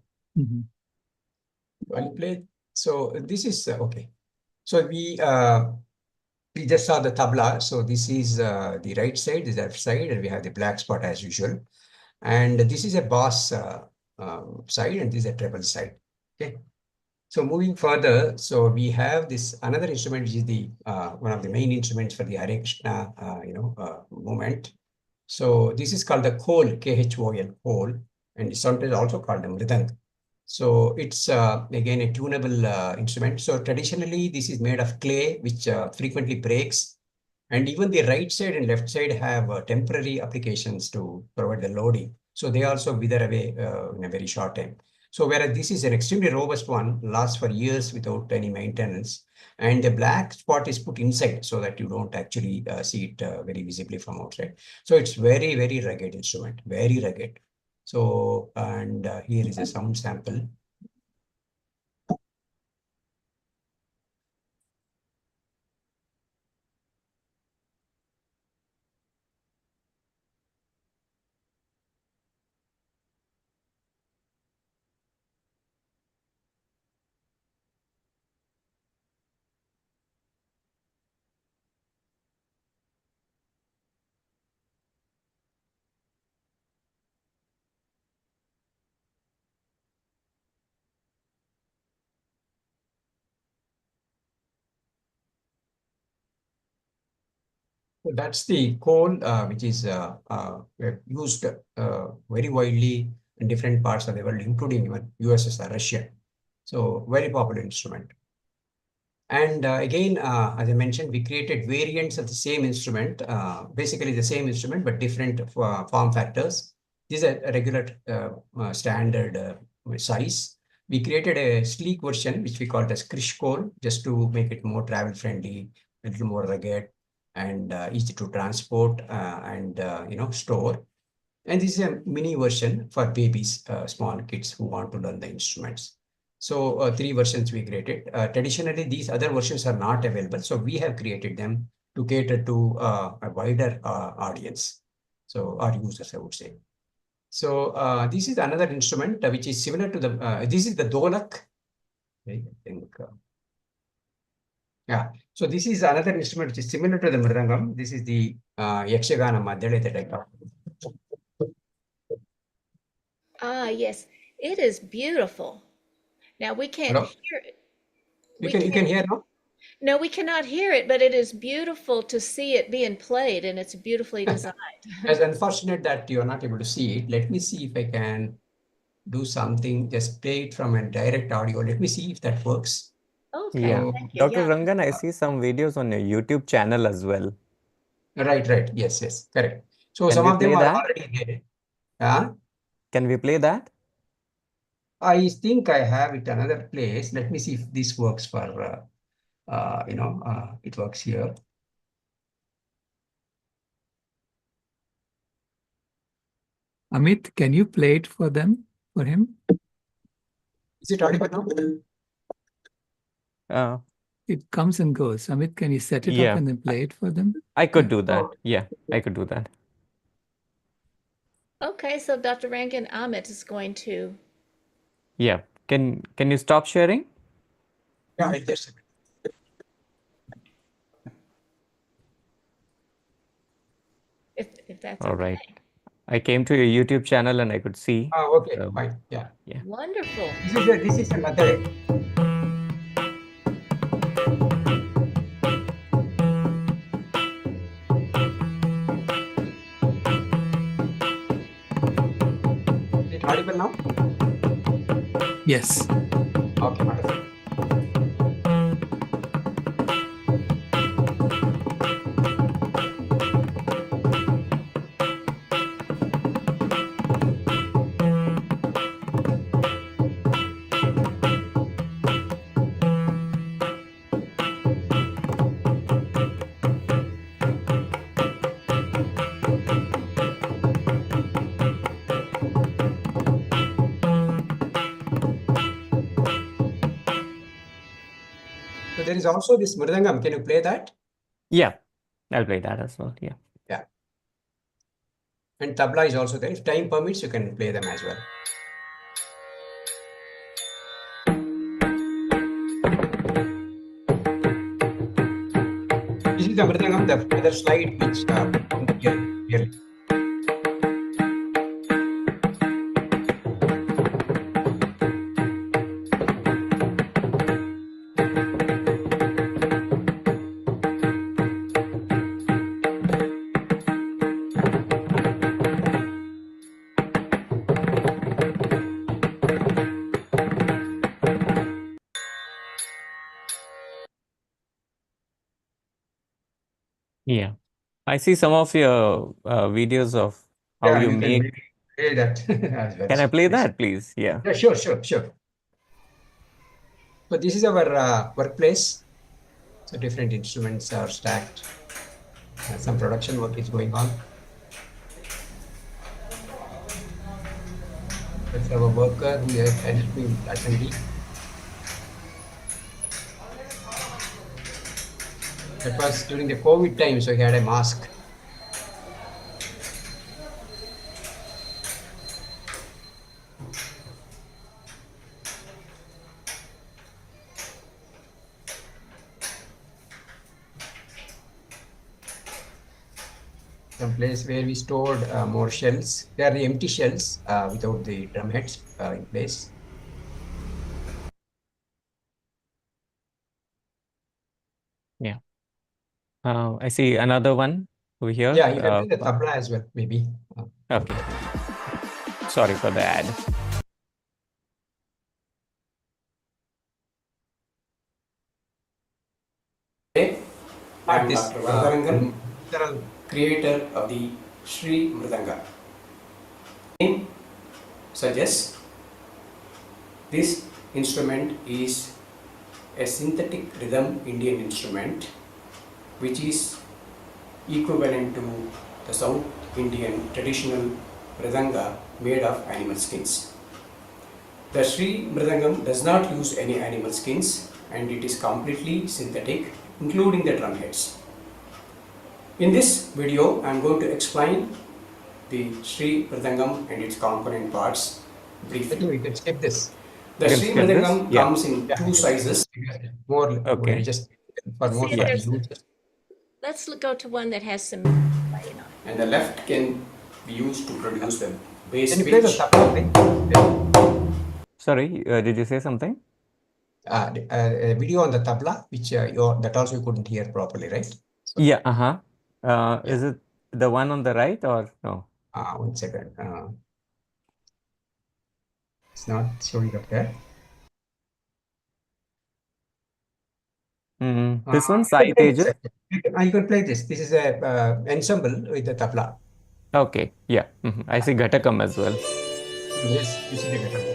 I'll play. So this is okay. So we just saw the tabla. So this is the right side, this is the left side, and we have the black spot as usual. And this is a bass side, and this is a treble side. Okay. So moving further, so we have this another instrument, which is the one of the main instruments for the Hare Krishna, movement. So this is called the khol, Khol, khol, and sometimes also called the mridang. So it's again a tunable instrument. So traditionally, this is made of clay, which frequently breaks. And even the right side and left side have temporary applications to provide the loading. So they also wither away in a very short time. So whereas this is an extremely robust one, lasts for years without any maintenance. And the black spot is put inside so that you don't actually see it very visibly from outside. So it's very, very rugged instrument, very rugged. So, and here is a sound sample. So that's the coal, which is used very widely in different parts of the world, including even USSR, Russia. So very popular instrument. And again, as I mentioned, we created variants of the same instrument, basically the same instrument, but different form factors. These are a regular standard size. We created a sleek version, which we called as Krish Coal, just to make it more travel friendly, a little more rugged, and easy to transport and store. And this is a mini version for babies, small kids who want to learn the instruments. So 3 versions we created. Traditionally, these other versions are not available. So we have created them to cater to a wider audience. So our users, I would say. So this is another instrument which is similar to the, this is the dolak. I think, yeah. So this is another instrument which is similar to the mridangam. This is the Yakshagana Madhyale that I talked about. Ah, yes, it is beautiful. Now we can't Hello? hear it. You can hear now? No, we cannot hear it, but it is beautiful to see it being played, and it's beautifully designed. It's unfortunate that you are not able to see it. Let me see if I can do something, just play it from a direct audio. Let me see if that works. Okay, Yeah. thank you. Dr. Yeah. Rangan, I see some videos on your YouTube channel as well. Right. Yes, correct. So Can some we of them play are that? already there. Can we play that? I think I have it another place. Let me see if this works for, it works here. Amit, can you play it for him? Is it audible now? It comes and goes. Amit, can you set it Yeah. up and then play it for them? I could do that. Yeah, I could do that. Okay, so Dr. Rangan, Amit is going to. Yeah. Can you stop sharing? Yeah, I just. If that's All okay. right. I came to your YouTube channel and I could see. Oh, okay, So, fine. Yeah. yeah. Wonderful. This is another. Is it audible now? Yes. Okay, wonderful. So there is also this mridangam. Can you play that? Yeah. I'll play that as well. Yeah. Yeah. And tabla is also there. If time permits, you can play them as well. This is the mridangam, the other slide which here. Yeah. I see some of your videos of how Yeah, you you make. can play that as well. Can I play that, please? Yeah. Yeah, sure. So this is our workplace. So different instruments are stacked. Some production work is going on. That's our worker who has helped me with assembly. That was during the COVID time, so he had a mask. Some place where we stored more shells. They are the empty shells without the drum heads in place. Yeah. I see another one over here. Yeah, you can play the tabla as well, maybe. Okay. Sorry for the ad. I am Dr. Rangan, creator of the Sri Mridanga. Name suggests this instrument is a synthetic rhythm Indian instrument which is equivalent to the South Indian traditional mridanga made of animal skins. The Sri Mridangam does not use any animal skins and it is completely synthetic, including the drum heads. In this video, I am going to explain the Sri Mridangam and its component parts briefly. We can skip this. The Sri Mridangam comes in two sizes. More, okay. Just for more use. Let's go to one that has some. And the left can be used to produce the bass pitch. Sorry, did you say something? A video on the tabla, which that also you couldn't hear properly, right? So, yeah. Is it the one on the right or no? 1 second. It's not showing up there. This one, Sai Tejas. You can play this. This is a ensemble with the tabla. Okay, yeah. I see Ghatakam as well. Yes, you see the Ghatakam.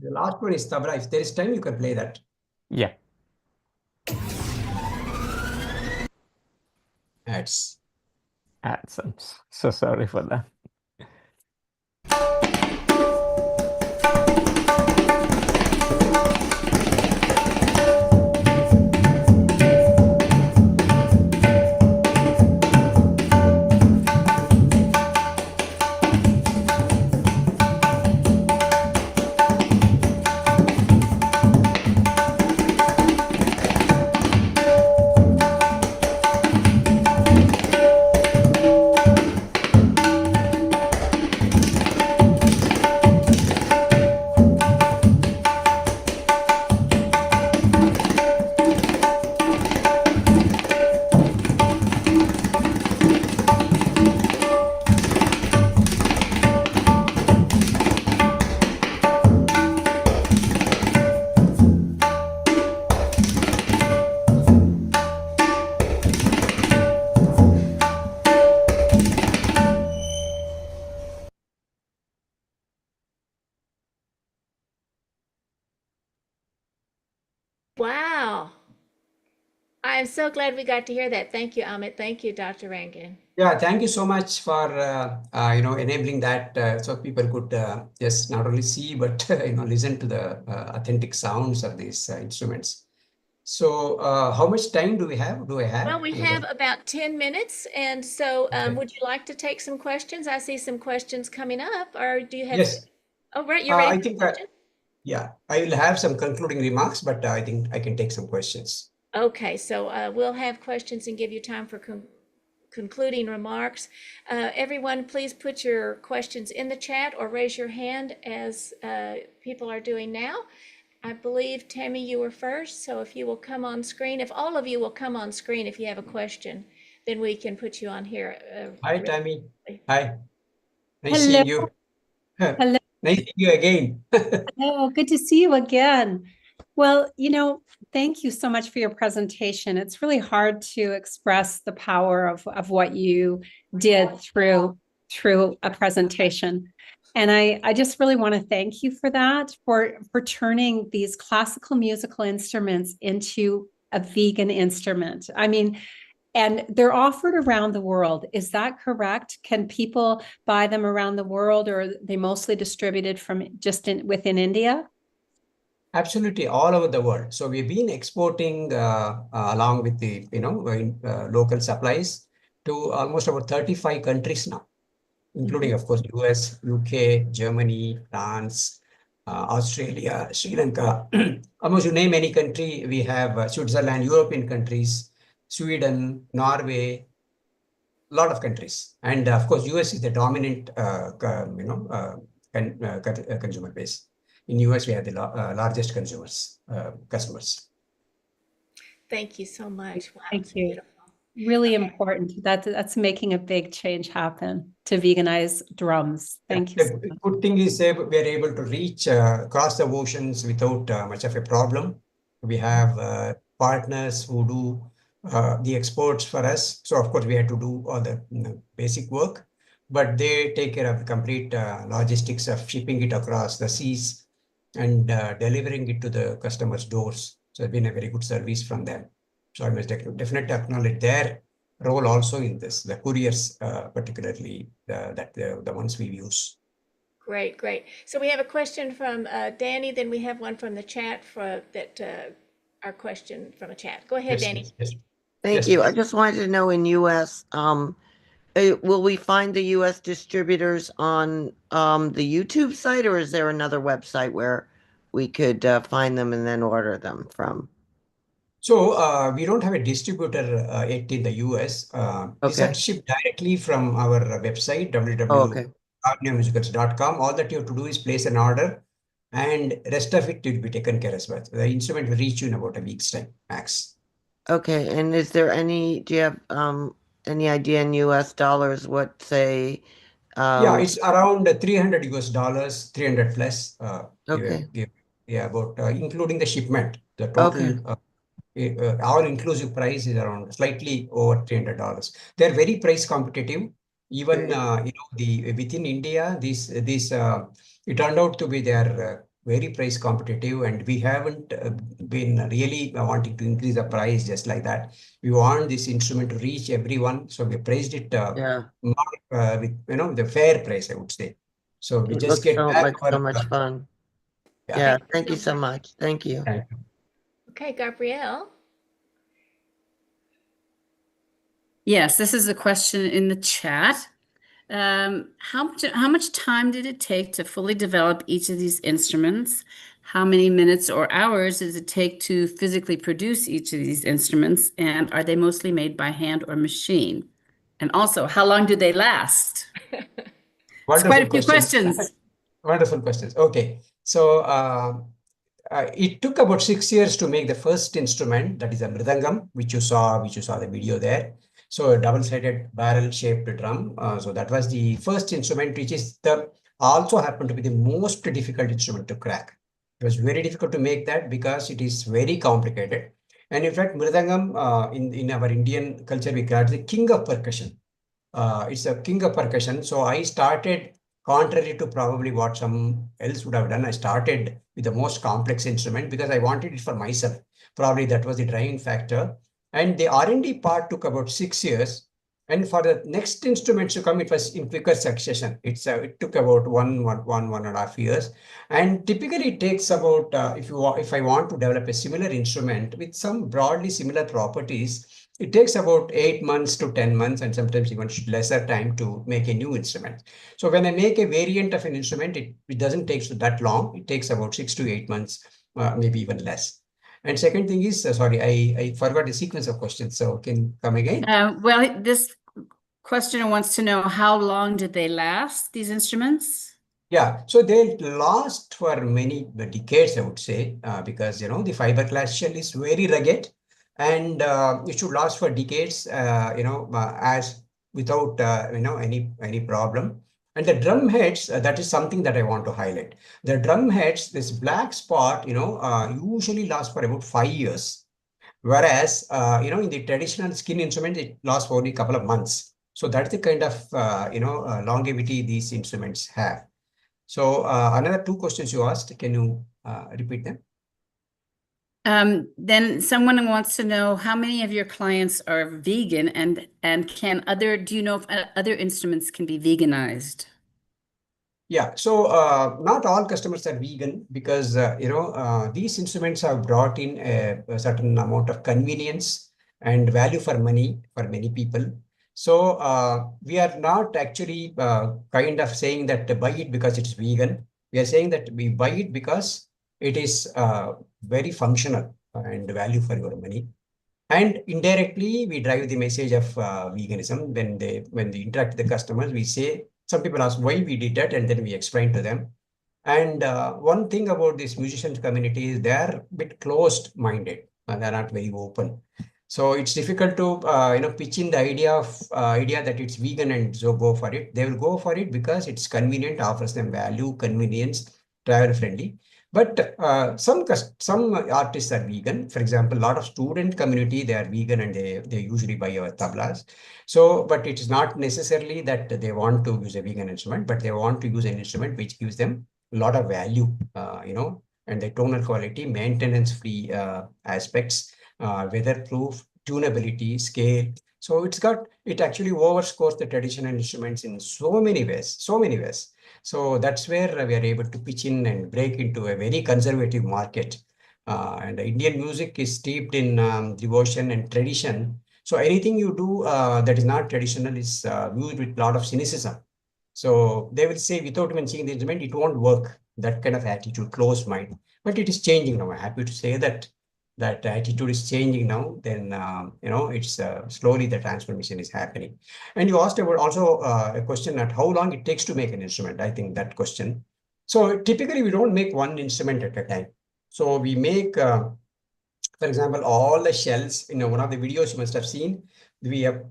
The last one is tabla. If there is time, you can play that. Yeah. Ads. I'm so sorry for that. Wow. I am so glad we got to hear that. Thank you, Amit. Thank you, Dr. Rangan. Yeah, thank you so much for enabling that so people could just not only see but listen to the authentic sounds of these instruments. So how much time do we have? Well, we have about 10 minutes, and so would you like to take some questions? I see some questions coming up, or do you have? Yes. Oh, right, you're ready I for think questions? yeah, I will have some concluding remarks, but I think I can take some questions. Okay, so we'll have questions and give you time for concluding remarks. Everyone, please put your questions in the chat or raise your hand as people are doing now. I believe, Tammy, you were first, so if you will come on screen, if all of you will come on screen if you have a question, then we can put you on here. Hi, Tammy. Hi. Nice Hello. seeing you. Hello. Nice seeing you again. Oh, good to see you again. Well, thank you so much for your presentation. It's really hard to express the power of what you did through a presentation. And I just really want to thank you for that, for turning these classical musical instruments into a vegan instrument. I mean, and they're offered around the world. Is that correct? Can people buy them around the world, or are they mostly distributed from just within India? Absolutely, all over the world. So we've been exporting along with the local supplies to almost about 35 countries now, including, of course, US, UK, Germany, France, Australia, Sri Lanka. Almost you name any country, we have Switzerland, European countries, Sweden, Norway, a lot of countries. And of course, US is the dominant consumer base. In US, we have the largest customers. Thank you so much. Wow, Thank you. Really important. That's making a big change happen to veganize drums. Thank you. The good thing is we are able to reach across the oceans without much of a problem. We have partners who do the exports for us. So of course we had to do all the basic work, but they take care of the complete logistics of shipping it across the seas and delivering it to the customer's doors. So it's been a very good service from them. So I must definitely acknowledge their role also in this, the couriers particularly, the ones we use. Great, great. So we have a question from Danny, then we have one from the chat our question from a chat. Go ahead, Danny. Thank you. I just wanted to know in US, will we find the US distributors on the YouTube site, or is there another website where we could find them and then order them from? So we don't have a distributor yet in the US. These are shipped directly from our website, www.musicals.com. All that you have to do is place an order, and rest of it will be taken care of as well. The instrument will reach you in about a week's time, max. Okay, and is there do you have any idea in US dollars what, say? Yeah, it's around $300 US, 300 plus. Okay. Yeah, about including the shipment, the total. Our inclusive price is around slightly over $300. They're very price competitive. Even within India, it turned out to be their very price competitive, and we haven't been really wanting to increase the price just like that. We want this instrument to reach everyone, so we priced it with the fair price, I would say. So we It just looks get so back for much fun. Yeah. Yeah, thank you so much. Thank you. Okay, Gabrielle. Yes, this is a question in the chat. How much time did it take to fully develop each of these instruments? How many minutes or hours does it take to physically produce each of these instruments? And are they mostly made by hand or machine? And also, how long do they last? It's quite a few questions. Wonderful questions. Okay, so it took about 6 years to make the first instrument, that is a mridangam, which you saw the video there. So a double-sided barrel-shaped drum. So that was the first instrument, which is also happened to be the most difficult instrument to crack. It was very difficult to make that because it is very complicated. And in fact, mridangam in our Indian culture, we call it the king of percussion. It's a king of percussion. So I started, contrary to probably what some else would have done, I started with the most complex instrument because I wanted it for myself. Probably that was the driving factor. And the R&D part took about 6 years. And for the next instruments to come, it was in quicker succession. It took about one and a half years. And typically it takes about, if I want to develop a similar instrument with some broadly similar properties, it takes about 8 months to 10 months and sometimes even lesser time to make a new instrument. So when I make a variant of an instrument, it doesn't take that long. It takes about 6 to 8 months, maybe even less. And second thing is, sorry, I forgot the sequence of questions. So can you come again? Well, this questioner wants to know how long did they last, these instruments? Yeah, so they last for many decades, I would say, because, the fiberglass shell is very rugged and it should last for decades, as without, any problem. And the drum heads, that is something that I want to highlight. The drum heads, this black spot, usually lasts for about 5 years. Whereas, in the traditional skin instrument, it lasts for only a couple of months. So that's the kind of, longevity these instruments have. So another 2 questions you asked, can you repeat them? Then someone wants to know how many of your clients are vegan and do you know if other instruments can be veganized? Yeah, so not all customers are vegan because, these instruments have brought in a certain amount of convenience and value for money for many people. So we are not actually kind of saying that buy it because it's vegan. We are saying that we buy it because it is very functional and value for your money. And indirectly, we drive the message of veganism. When we interact with the customers, we say, some people ask why we did that, and then we explain to them. And one thing about this musicians community is they are a bit closed-minded. They're not very open. So it's difficult to pitch in the idea that it's vegan and so go for it. They will go for it because it's convenient, offers them value, convenience, travel friendly. But some artists are vegan. For example, a lot of student community, they are vegan and they usually buy our tablas. So, but it is not necessarily that they want to use a vegan instrument, but they want to use an instrument which gives them a lot of value, and the tonal quality, maintenance-free aspects, weatherproof, tunability, scale. So it actually overscores the traditional instruments in so many ways. So that's where we are able to pitch in and break into a very conservative market. And Indian music is steeped in devotion and tradition. So anything you do that is not traditional is viewed with a lot of cynicism. So they will say, without even seeing the instrument, it won't work. That kind of attitude, closed mind. But it is changing now. I'm happy to say that attitude is changing now. Then it's slowly the transformation is happening. And you asked about also a question at how long it takes to make an instrument. I think that question. So typically we don't make one instrument at a time. So we make, for example, all the shells. One of the videos you must have seen. We have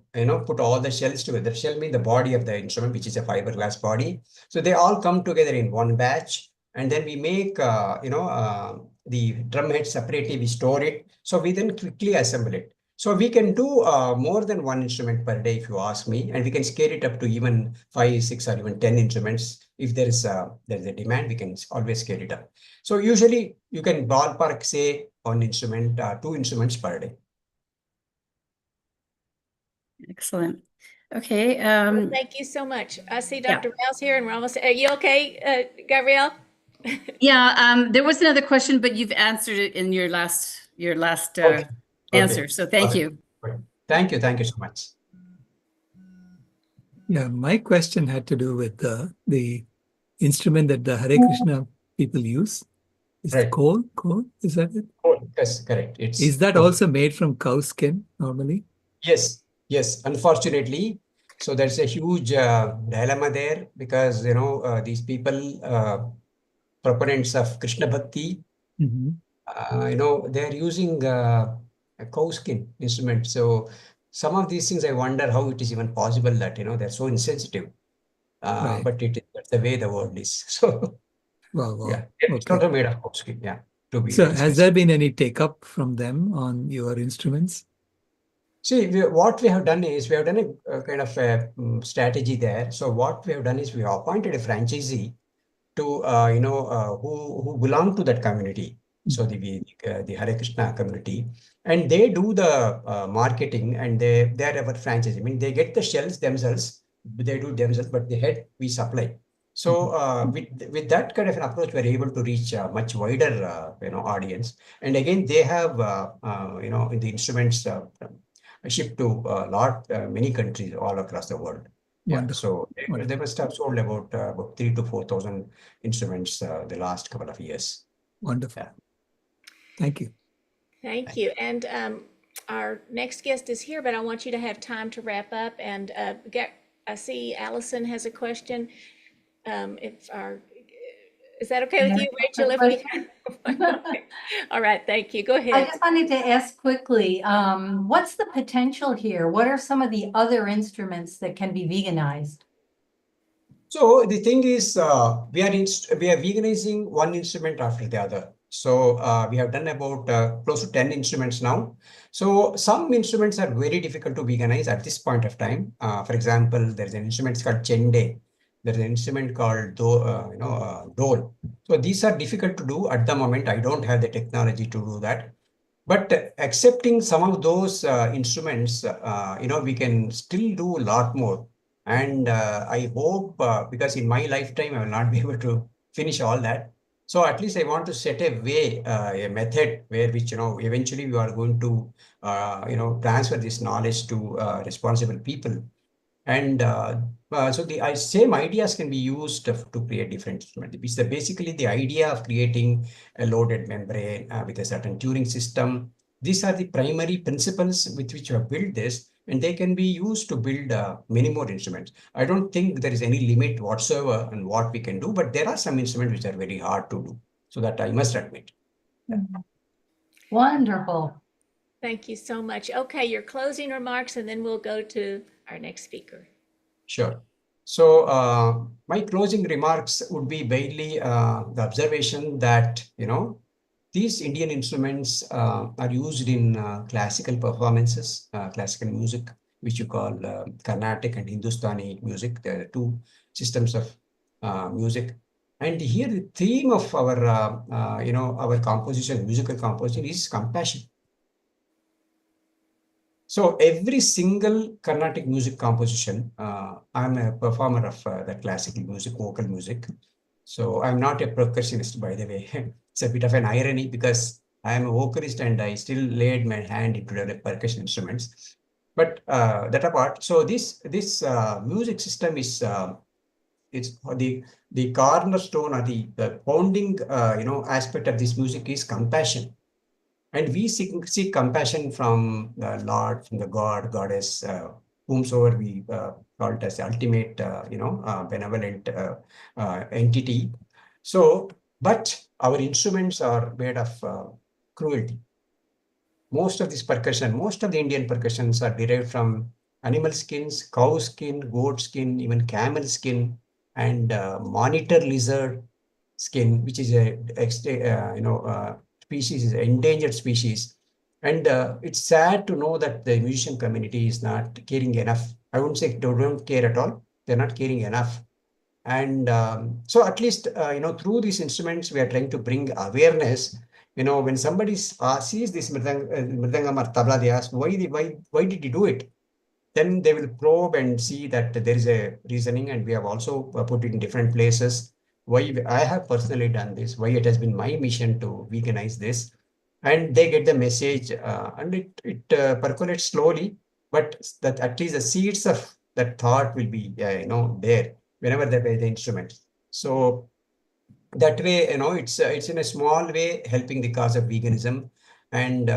put all the shells together. The shell means the body of the instrument, which is a fiberglass body. So they all come together in one batch, and then we make the drum head separately. We store it. So we then quickly assemble it. So we can do more than one instrument per day, if you ask me, and we can scale it up to even 5, 6, or even 10 instruments. If there's a demand, we can always scale it up. So usually you can ballpark say one instrument, 2 instruments per day. Excellent. Okay. Well, thank you so much. I see Dr. Rouse here, and we're almost. Are you okay, Gabrielle? Yeah. There was another question, but you've answered it in your last Okay. answer. So thank you. Thank you. Thank you so much. Yeah, my question had to do with the instrument that the Hare Krishna people use. Is it coal? Coal? Is that it? Coal. Yes, correct. Is that also made from cow skin normally? Yes. Yes. Unfortunately, so there's a huge dilemma there because these people, proponents of Krishna Bhakti, they're using a cow skin instrument. So some of these things, I wonder how it is even possible that they're so insensitive. Right. But that's the way the world is. So Wow. yeah, it's not made of cow skin. Yeah, to be So very has there been any take up from them on your instruments? See, what we have done is we have done a kind of a strategy there. So what we have done is we have appointed a franchisee to who belong to that community. So the Hare Krishna community, and they do the marketing, and they are our franchise. I mean, they get the shells themselves, they do themselves, but the head we supply. So with that kind of an approach, we're able to reach a much wider audience. And again, they have in the instruments shipped to many countries all across the world. Yeah, so they must have sold about 3,000 to 4,000 instruments the last couple of years. Wonderful. Thank you. Thank you. And our next guest is here, but I want you to have time to wrap up. And I see Alison has a question. Is that okay with you, Rachel? If we all right, thank you. Go ahead. I just wanted to ask quickly, what's the potential here? What are some of the other instruments that can be veganized? So the thing is, we are veganizing one instrument after the other. So we have done about close to 10 instruments now. So some instruments are very difficult to veganize at this point of time. For example, there's an instrument called chende. There's an instrument called dole. So these are difficult to do at the moment. I don't have the technology to do that. But accepting some of those instruments, we can still do a lot more. And I hope, because in my lifetime, I will not be able to finish all that. So at least I want to set a way, a method which eventually we are going to, transfer this knowledge to responsible people. And so the same ideas can be used to create different instruments. It's basically the idea of creating a loaded membrane with a certain Turing system. These are the primary principles with which you have built this, and they can be used to build many more instruments. I don't think there is any limit whatsoever on what we can do, but there are some instruments which are very hard to do. So that I must admit. Yeah. Wonderful. Thank you so much. Okay, your closing remarks, and then we'll go to our next speaker. Sure. So my closing remarks would be mainly the observation that, these Indian instruments are used in classical performances, classical music, which you call Carnatic and Hindustani music. There are two systems of music. And here the theme of our, our composition, musical composition is compassion. So every single Carnatic music composition, I'm a performer of the classical music, vocal music. So I'm not a percussionist, by the way. It's a bit of an irony because I am a vocalist and I still laid my hand into the percussion instruments. But that apart, so this music system is it's the cornerstone or the founding aspect of this music is compassion. And we seek compassion from the Lord, from the God, Goddess, whomsoever we call it as the ultimate, benevolent entity. So, but our instruments are made of cruelty. Most of this percussion, most of the Indian percussions are derived from animal skins, cow skin, goat skin, even camel skin, and monitor lizard skin, which is a species, is an endangered species. And it's sad to know that the musician community is not caring enough. I wouldn't say they don't care at all. They're not caring enough. And so at least, through these instruments, we are trying to bring awareness. When somebody sees this mridangam or tabla, they ask, why did you do it? Then they will probe and see that there is a reasoning, and we have also put it in different places. Why I have personally done this, why it has been my mission to veganize this. And they get the message, and it percolates slowly, but that at least the seeds of that thought will be, there whenever they play the instrument. So that way, it's in a small way helping the cause of veganism, and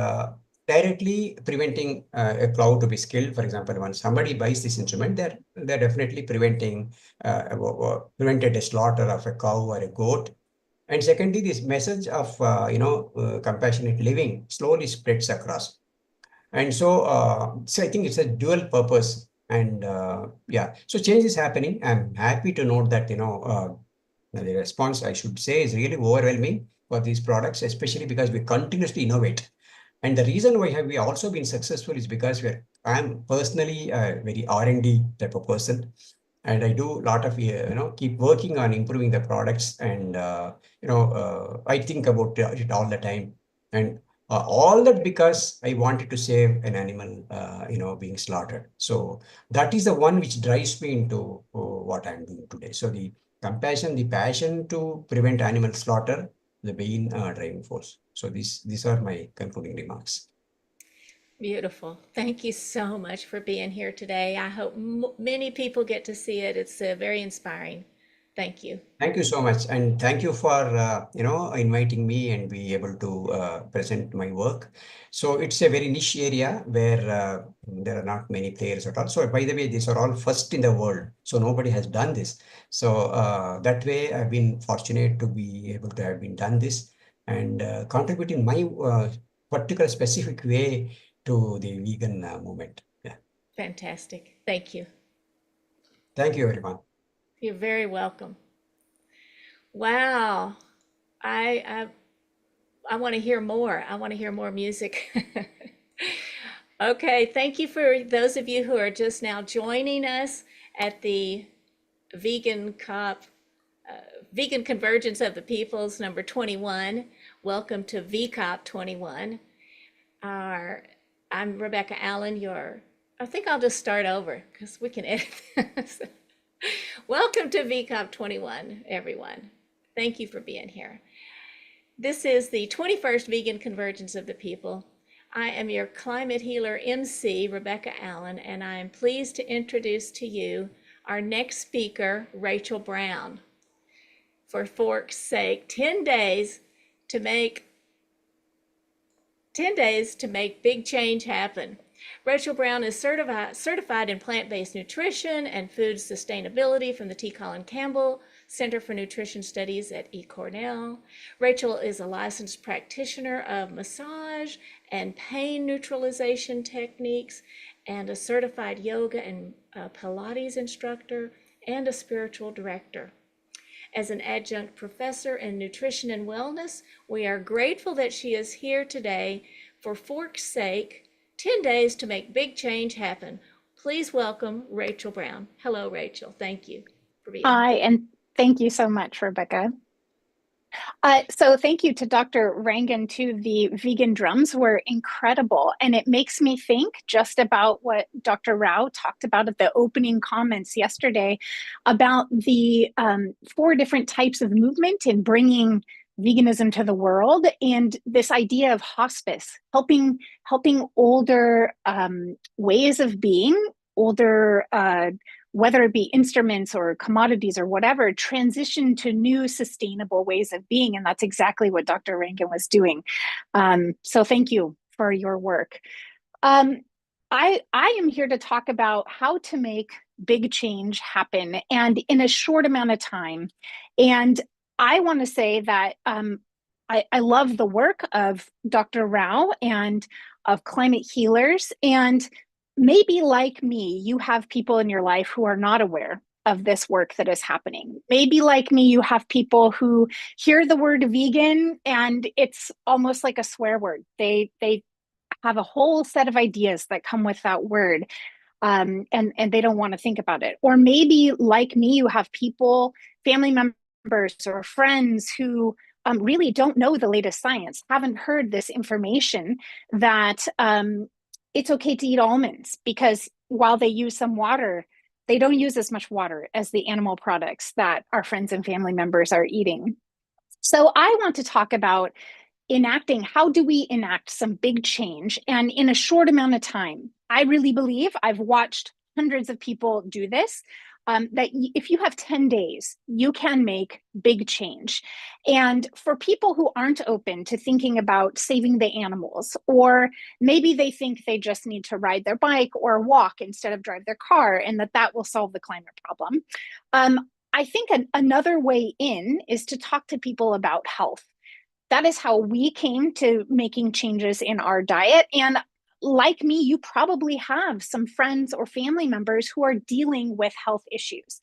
directly preventing a cow to be killed. For example, when somebody buys this instrument, they're definitely prevented a slaughter of a cow or a goat. And secondly, this message of compassionate living slowly spreads across. And so I think it's a dual purpose. And so change is happening. I'm happy to note that the response, I should say, is really overwhelming for these products, especially because we continuously innovate. And the reason why have we also been successful is because I'm personally a very R&D type of person. And I do a lot of, keep working on improving the products. And, I think about it all the time. And all that because I wanted to save an animal, being slaughtered. So that is the one which drives me into what I'm doing today. So the compassion, the passion to prevent animal slaughter, the main driving force. So these are my concluding remarks. Beautiful. Thank you so much for being here today. I hope many people get to see it. It's very inspiring. Thank you. Thank you so much. And thank you for, inviting me and be able to present my work. So it's a very niche area where there are not many players at all. So by the way, these are all first in the world. So nobody has done this. So that way I've been fortunate to be able to have been done this and contribute in my particular specific way to the vegan movement. Yeah. Fantastic. Thank you. Thank you, everyone. You're very welcome. Wow. I want to hear more. I want to hear more music. Okay. Thank you for those of you who are just now joining us at the VCOP, Vegan Convergence of the Peoples, number 21. Welcome to VCOP 21. I'm Rebecca Allen, I think I'll just start over because we can edit this. Welcome to VCOP 21, everyone. Thank you for being here. This is the 21st Vegan Convergence of the People. I am your climate healer MC, Rebecca Allen, and I am pleased to introduce to you our next speaker, Rachael Brown. For fork's sake, 10 days to make big change happen. Rachael Brown is certified in plant-based nutrition and food sustainability from the T. Colin Campbell Center for Nutrition Studies at Cornell. Rachael is a licensed practitioner of massage and pain neutralization techniques and a certified yoga and Pilates instructor and a spiritual director. As an adjunct professor in nutrition and wellness, we are grateful that she is here today for fork's sake, 10 days to make big change happen. Please welcome Rachael Brown. Hello, Rachael. Thank you for being here. Hi, and thank you so much, Rebecca. So thank you to Dr. Rangan too. The vegan drums were incredible. And it makes me think just about what Dr. Rao talked about at the opening comments yesterday about the 4 different types of movement in bringing veganism to the world, and this idea of hospice, helping older ways of being, older whether it be instruments or commodities or whatever, transition to new sustainable ways of being. And that's exactly what Dr. Rangan was doing. So thank you for your work. I am here to talk about how to make big change happen and in a short amount of time. And I want to say that I love the work of Dr. Rao and of climate healers. And maybe like me, you have people in your life who are not aware of this work that is happening. Maybe like me, you have people who hear the word vegan and it's almost like a swear word. They have a whole set of ideas that come with that word. And they don't want to think about it. Or maybe like me, you have people, family members or friends who really don't know the latest science, haven't heard this information that it's okay to eat almonds, because while they use some water, they don't use as much water as the animal products that our friends and family members are eating. So I want to talk about enacting, how do we enact some big change? And in a short amount of time, I really believe, I've watched hundreds of people do this, that if you have 10 days, you can make big change. And for people who aren't open to thinking about saving the animals, or maybe they think they just need to ride their bike or walk instead of drive their car, and that will solve the climate problem, I think another way in is to talk to people about health. That is how we came to making changes in our diet. And like me, you probably have some friends or family members who are dealing with health issues.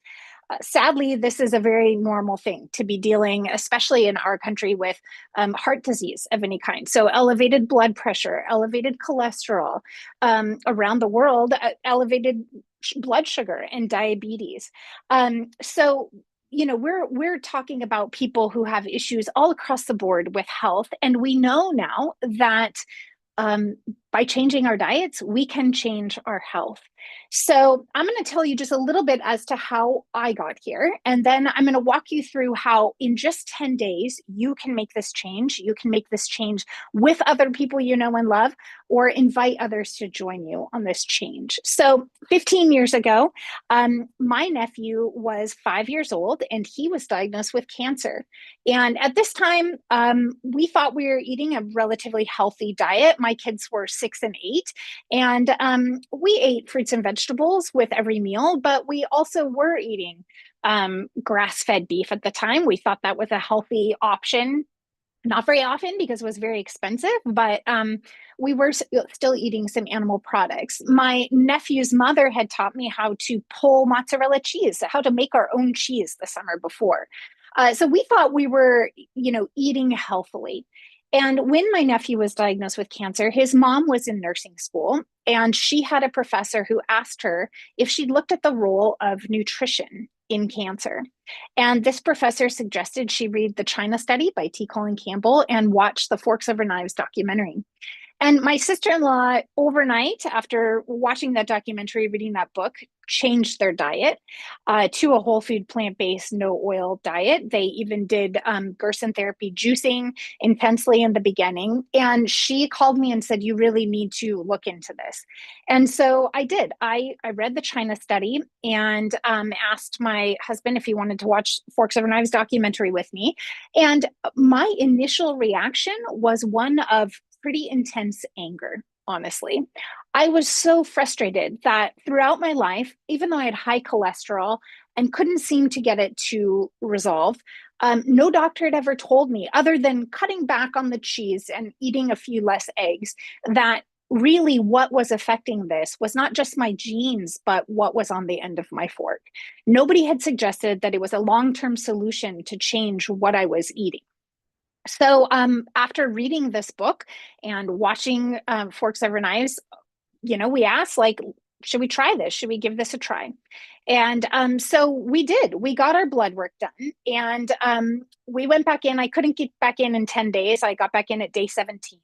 Sadly, this is a very normal thing to be dealing, especially in our country, with heart disease of any kind. So elevated blood pressure, elevated cholesterol, around the world, elevated blood sugar and diabetes. So we're talking about people who have issues all across the board with health. And we know now that by changing our diets, we can change our health. So I'm going to tell you just a little bit as to how I got here. And then I'm going to walk you through how in just 10 days, you can make this change. You can make this change with other people you know and love, or invite others to join you on this change. So 15 years ago, my nephew was 5 years old and he was diagnosed with cancer. And at this time, we thought we were eating a relatively healthy diet. My kids were 6 and 8, and we ate fruits and vegetables with every meal, but we also were eating grass-fed beef at the time. We thought that was a healthy option. Not very often because it was very expensive, but we were still eating some animal products. My nephew's mother had taught me how to pull mozzarella cheese, how to make our own cheese the summer before. So we thought we were, eating healthily. And when my nephew was diagnosed with cancer, his mom was in nursing school, and she had a professor who asked her if she'd looked at the role of nutrition in cancer. And this professor suggested she read The China Study by T. Colin Campbell and watch the Forks Over Knives documentary. And my sister-in-law, overnight, after watching that documentary, reading that book, changed their diet to a whole food, plant-based, no oil diet. They even did Gerson therapy juicing intensely in the beginning. And she called me and said, you really need to look into this. And so I did. I read the China Study and asked my husband if he wanted to watch Forks Over Knives documentary with me. And my initial reaction was one of pretty intense anger, honestly. I was so frustrated that throughout my life, even though I had high cholesterol and couldn't seem to get it to resolve, no doctor had ever told me, other than cutting back on the cheese and eating a few less eggs, that really what was affecting this was not just my genes, but what was on the end of my fork. Nobody had suggested that it was a long-term solution to change what I was eating. So after reading this book and watching Forks Over Knives, we asked, should we try this? Should we give this a try? And so we did. We got our blood work done, and we went back in. I couldn't get back in 10 days. I got back in at day 17.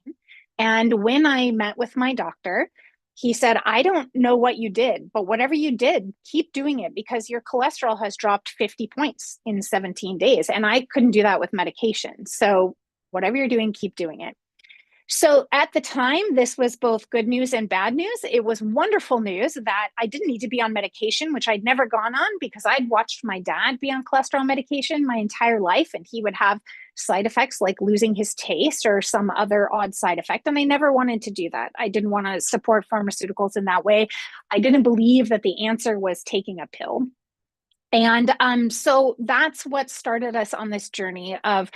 And when I met with my doctor, he said, I don't know what you did, but whatever you did, keep doing it, because your cholesterol has dropped 50 points in 17 days. And I couldn't do that with medication. So whatever you're doing, keep doing it. So at the time, this was both good news and bad news. It was wonderful news that I didn't need to be on medication, which I'd never gone on, because I'd watched my dad be on cholesterol medication my entire life, and he would have side effects like losing his taste or some other odd side effect. And I never wanted to do that. I didn't want to support pharmaceuticals in that way. I didn't believe that the answer was taking a pill. And so that's what started us on this journey of,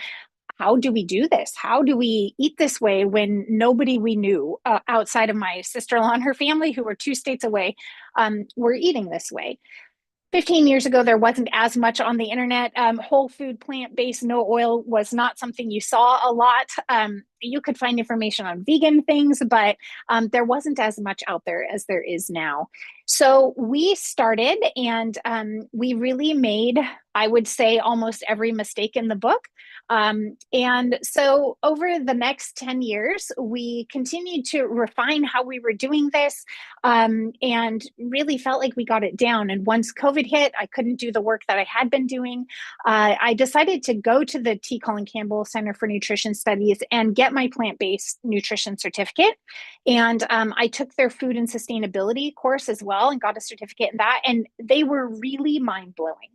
how do we do this? How do we eat this way when nobody we knew outside of my sister-in-law and her family, who were 2 states away, were eating this way? 15 years ago, there wasn't as much on the internet. Whole food, plant-based, no oil was not something you saw a lot. you could find information on vegan things, but there wasn't as much out there as there is now. So we started, and we really made, I would say, almost every mistake in the book. And so over the next 10 years, we continued to refine how we were doing this, and really felt like we got it down. And once COVID hit, I couldn't do the work that I had been doing. I decided to go to the T. Colin Campbell Center for Nutrition Studies and get my plant-based nutrition certificate. And I took their food and sustainability course as well and got a certificate in that. And they were really mind-blowing.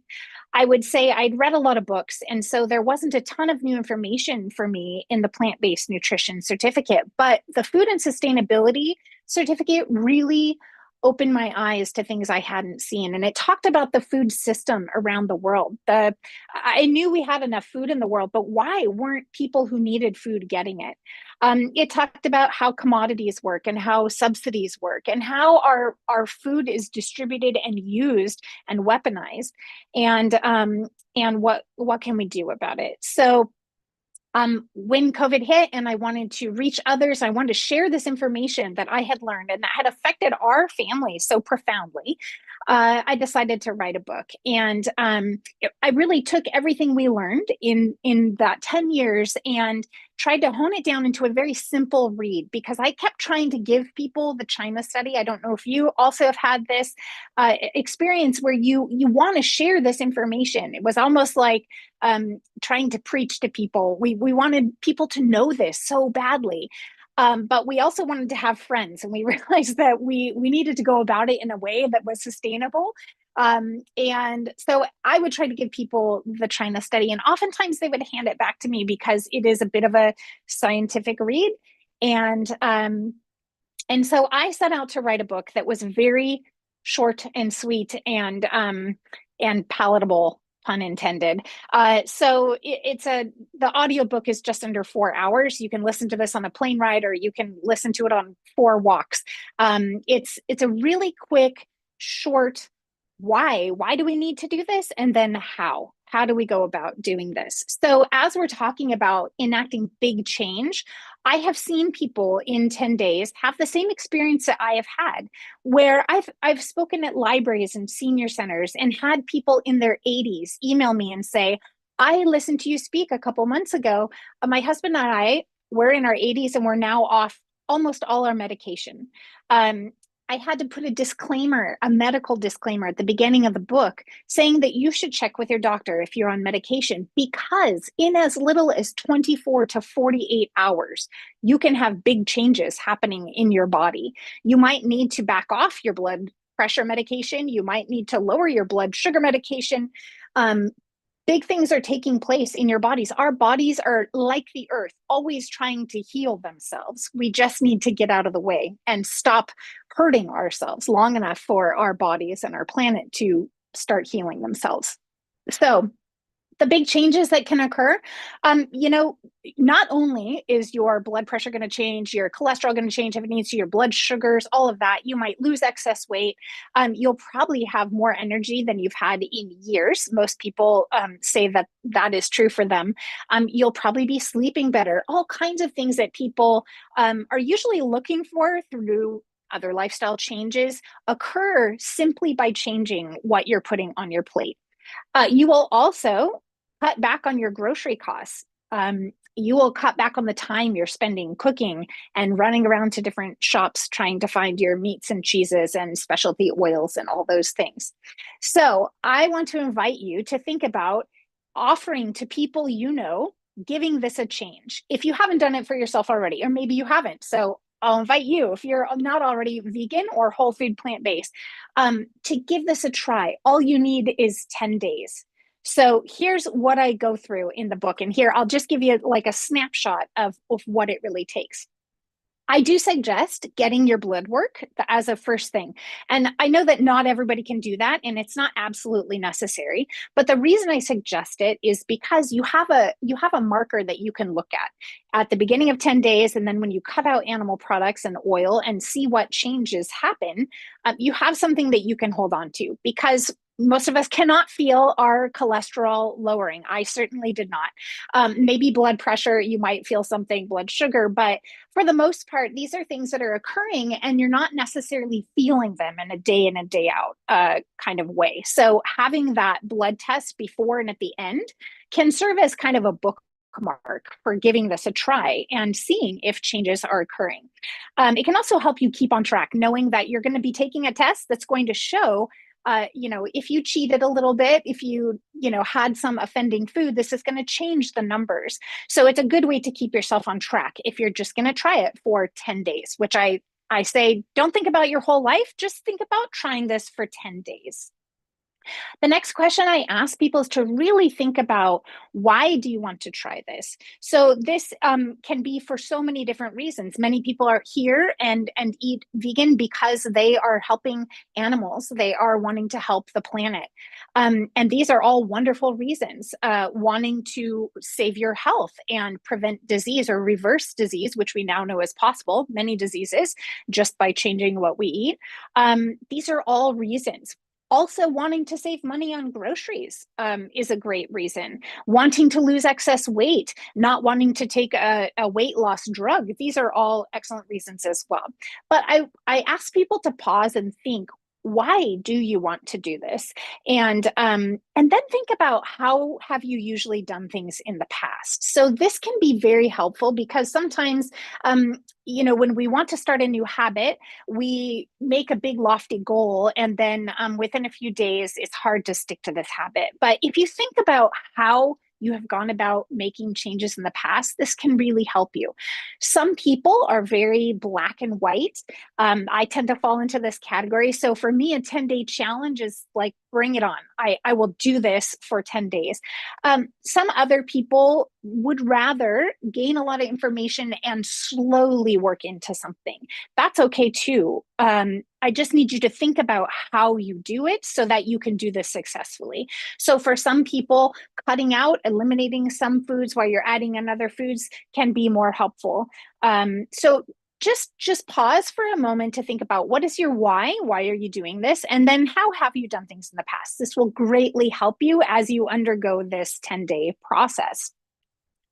I would say I'd read a lot of books, and so there wasn't a ton of new information for me in the plant-based nutrition certificate, but the food and sustainability certificate really opened my eyes to things I hadn't seen. And it talked about the food system around the world. I knew we had enough food in the world, but why weren't people who needed food getting it? It talked about how commodities work and how subsidies work and how our food is distributed and used and weaponized, and what can we do about it? So when COVID hit and I wanted to reach others, I wanted to share this information that I had learned and that had affected our family so profoundly. I decided to write a book, and I really took everything we learned in that 10 years and tried to hone it down into a very simple read, because I kept trying to give people the China study. I don't know if you also have had this experience where you want to share this information. It was almost like trying to preach to people. We wanted people to know this so badly. But we also wanted to have friends, and we realized that we needed to go about it in a way that was sustainable. And so I would try to give people the China study, and oftentimes they would hand it back to me because it is a bit of a scientific read. And so I set out to write a book that was very short and sweet and palatable, pun intended. So the audiobook is just under 4 hours. You can listen to this on a plane ride, or you can listen to it on 4 walks. It's a really quick, short, why do we need to do this? And then how do we go about doing this? So as we're talking about enacting big change, I have seen people in 10 days have the same experience that I have had, where I've spoken at libraries and senior centers and had people in their 80s email me and say, I listened to you speak a couple months ago. My husband and I, we're in our 80s and we're now off almost all our medication. I had to put a medical disclaimer at the beginning of the book saying that you should check with your doctor if you're on medication, because in as little as 24 to 48 hours, you can have big changes happening in your body. You might need to back off your blood pressure medication. You might need to lower your blood sugar medication. Big things are taking place in your bodies. Our bodies are like the earth, always trying to heal themselves. We just need to get out of the way and stop hurting ourselves long enough for our bodies and our planet to start healing themselves. So the big changes that can occur, not only is your blood pressure going to change, your cholesterol going to change if it needs to, your blood sugars, all of that. You might lose excess weight. You'll probably have more energy than you've had in years. Most people say that is true for them. You'll probably be sleeping better. All kinds of things that people are usually looking for through other lifestyle changes occur simply by changing what you're putting on your plate. You will also cut back on your grocery costs. You will cut back on the time you're spending cooking and running around to different shops trying to find your meats and cheeses and specialty oils and all those things. So I want to invite you to think about offering to people giving this a change. If you haven't done it for yourself already, or maybe you haven't, so I'll invite you, if you're not already vegan or whole food plant-based, to give this a try. All you need is 10 days. So here's what I go through in the book. And here, I'll just give you like a snapshot of what it really takes. I do suggest getting your blood work as a first thing. And I know that not everybody can do that, and it's not absolutely necessary. But the reason I suggest it is because you have a marker that you can look at the beginning of 10 days. And then when you cut out animal products and oil and see what changes happen, you have something that you can hold on to. Because most of us cannot feel our cholesterol lowering. I certainly did not. Maybe blood pressure, you might feel something, blood sugar, but for the most part, these are things that are occurring and you're not necessarily feeling them in a day out kind of way. So having that blood test before and at the end can serve as kind of a bookmark for giving this a try and seeing if changes are occurring. It can also help you keep on track, knowing that you're going to be taking a test that's going to show if you cheated a little bit, if you had some offending food, this is going to change the numbers. So it's a good way to keep yourself on track if you're just going to try it for 10 days, which I say, don't think about your whole life, just think about trying this for 10 days. The next question I ask people is to really think about, why do you want to try this? So this can be for so many different reasons. Many people are here and eat vegan because they are helping animals. They are wanting to help the planet. And these are all wonderful reasons. Wanting to save your health and prevent disease or reverse disease, which we now know is possible, many diseases, just by changing what we eat. These are all reasons. Also, wanting to save money on groceries is a great reason. Wanting to lose excess weight, not wanting to take a weight loss drug. These are all excellent reasons as well. But I ask people to pause and think, why do you want to do this? And then think about, how have you usually done things in the past? So this can be very helpful because sometimes, when we want to start a new habit, we make a big lofty goal, and then within a few days, it's hard to stick to this habit. But if you think about how you have gone about making changes in the past, this can really help you. Some people are very black and white. I tend to fall into this category. So for me, a 10-day challenge is like, bring it on. I will do this for 10 days. Some other people would rather gain a lot of information and slowly work into something. That's okay too. I just need you to think about how you do it so that you can do this successfully. So for some people, cutting out, eliminating some foods while you're adding in other foods can be more helpful. So just pause for a moment to think about, what is your why? Why are you doing this? And then, how have you done things in the past? This will greatly help you as you undergo this 10-day process.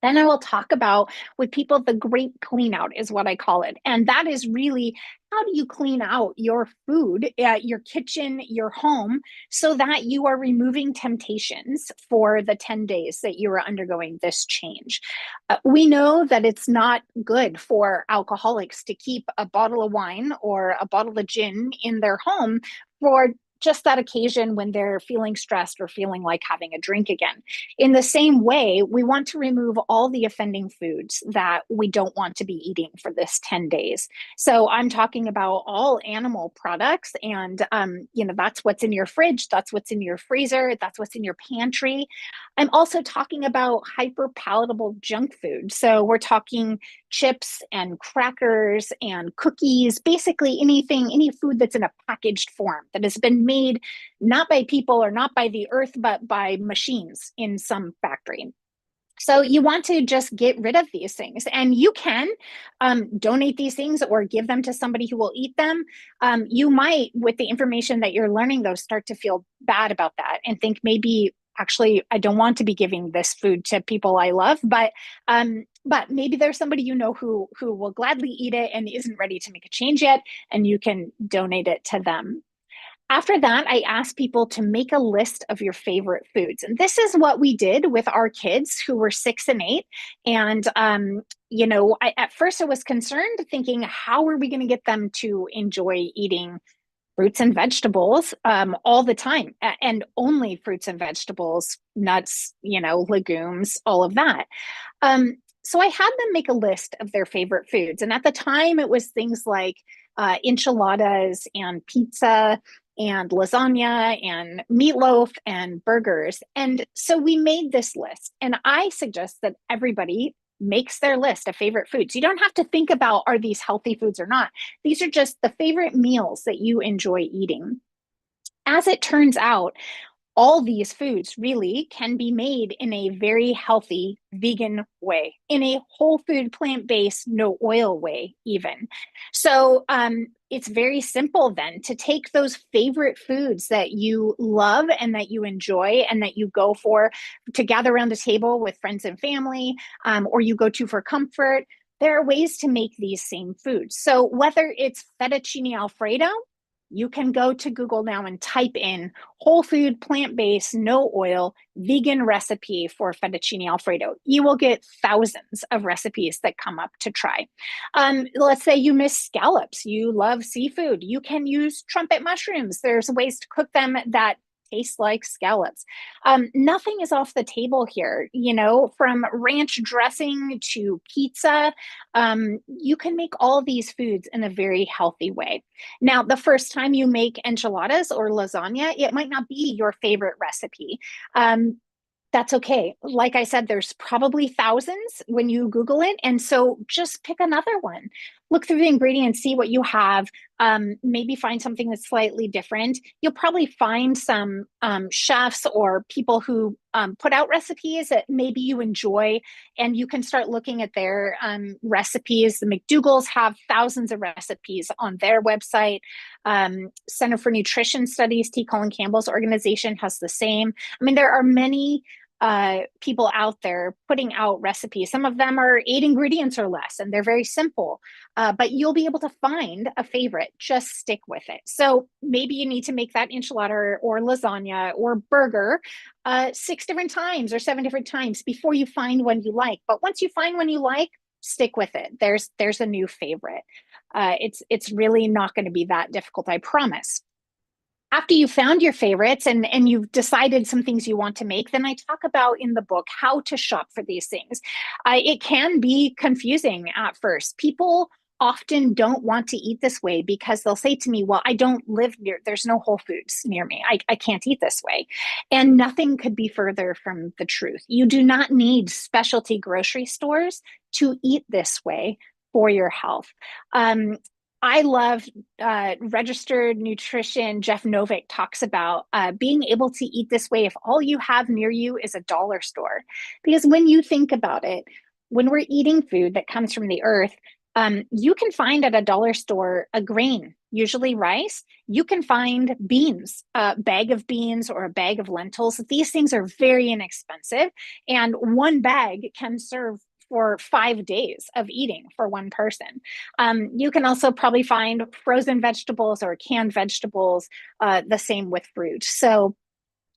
Then I will talk about with people the great clean out is what I call it. And that is really, how do you clean out your food, your kitchen, your home, so that you are removing temptations for the 10 days that you are undergoing this change. We know that it's not good for alcoholics to keep a bottle of wine or a bottle of gin in their home for just that occasion when they're feeling stressed or feeling like having a drink again. In the same way, we want to remove all the offending foods that we don't want to be eating for this 10 days. So I'm talking about all animal products, and that's what's in your fridge, that's what's in your freezer, that's what's in your pantry. I'm also talking about hyper palatable junk food. So we're talking chips and crackers and cookies, basically anything, any food that's in a packaged form that has been made not by people or not by the earth, but by machines in some factory. So you want to just get rid of these things, and you can donate these things or give them to somebody who will eat them. You might, with the information that you're learning, though, start to feel bad about that and think, maybe actually I don't want to be giving this food to people I love, but maybe there's somebody who will gladly eat it and isn't ready to make a change yet, and you can donate it to them. After that, I asked people to make a list of your favorite foods. And this is what we did with our kids who were 6 and 8. And, at first I was concerned, thinking, how are we going to get them to enjoy eating fruits and vegetables all the time, and only fruits and vegetables, nuts, legumes, all of that. So I had them make a list of their favorite foods. And at the time, it was things like enchiladas and pizza and lasagna and meatloaf and burgers. And so we made this list. And I suggest that everybody makes their list of favorite foods. You don't have to think about, are these healthy foods or not? These are just the favorite meals that you enjoy eating. As it turns out, all these foods really can be made in a very healthy vegan way, in a whole food, plant-based, no oil way even. So it's very simple then to take those favorite foods that you love and that you enjoy and that you go for to gather around a table with friends and family, or you go to for comfort. There are ways to make these same foods. So whether it's fettuccine Alfredo, you can go to Google now and type in whole food, plant-based, no oil, vegan recipe for fettuccine Alfredo. You will get thousands of recipes that come up to try. Let's say you miss scallops. You love seafood. You can use trumpet mushrooms. There's ways to cook them that taste like scallops. Nothing is off the table here, you know, from ranch dressing to pizza. You can make all these foods in a very healthy way. Now, the first time you make enchiladas or lasagna, it might not be your favorite recipe. That's okay. Like I said, there's probably thousands when you Google it. And so just pick another one. Look through the ingredients, see what you have, maybe find something that's slightly different. You'll probably find some chefs or people who put out recipes that maybe you enjoy, and you can start looking at their recipes. The McDougalls have thousands of recipes on their website. Center for Nutrition Studies, T. Colin Campbell's organization, has the same. I mean, there are many people out there putting out recipes. Some of them are 8 ingredients or less, and they're very simple, but you'll be able to find a favorite. Just stick with it. So maybe you need to make that enchilada or lasagna or burger 6 different times or 7 different times before you find one you like. But once you find one you like, stick with it. There's a new favorite. It's really not going to be that difficult, I promise. After you found your favorites and you've decided some things you want to make, then I talk about in the book how to shop for these things. It can be confusing at first. People often don't want to eat this way because they'll say to me, well, I don't live near, there's no Whole Foods near me. I can't eat this way. And nothing could be further from the truth. You do not need specialty grocery stores to eat this way for your health. I love registered nutrition. Jeff Novick talks about being able to eat this way if all you have near you is a dollar store. Because when you think about it, when we're eating food that comes from the earth, you can find at a dollar store a grain, usually rice. You can find beans, a bag of beans or a bag of lentils. These things are very inexpensive, and one bag can serve for 5 days of eating for one person. You can also probably find frozen vegetables or canned vegetables, the same with fruit. So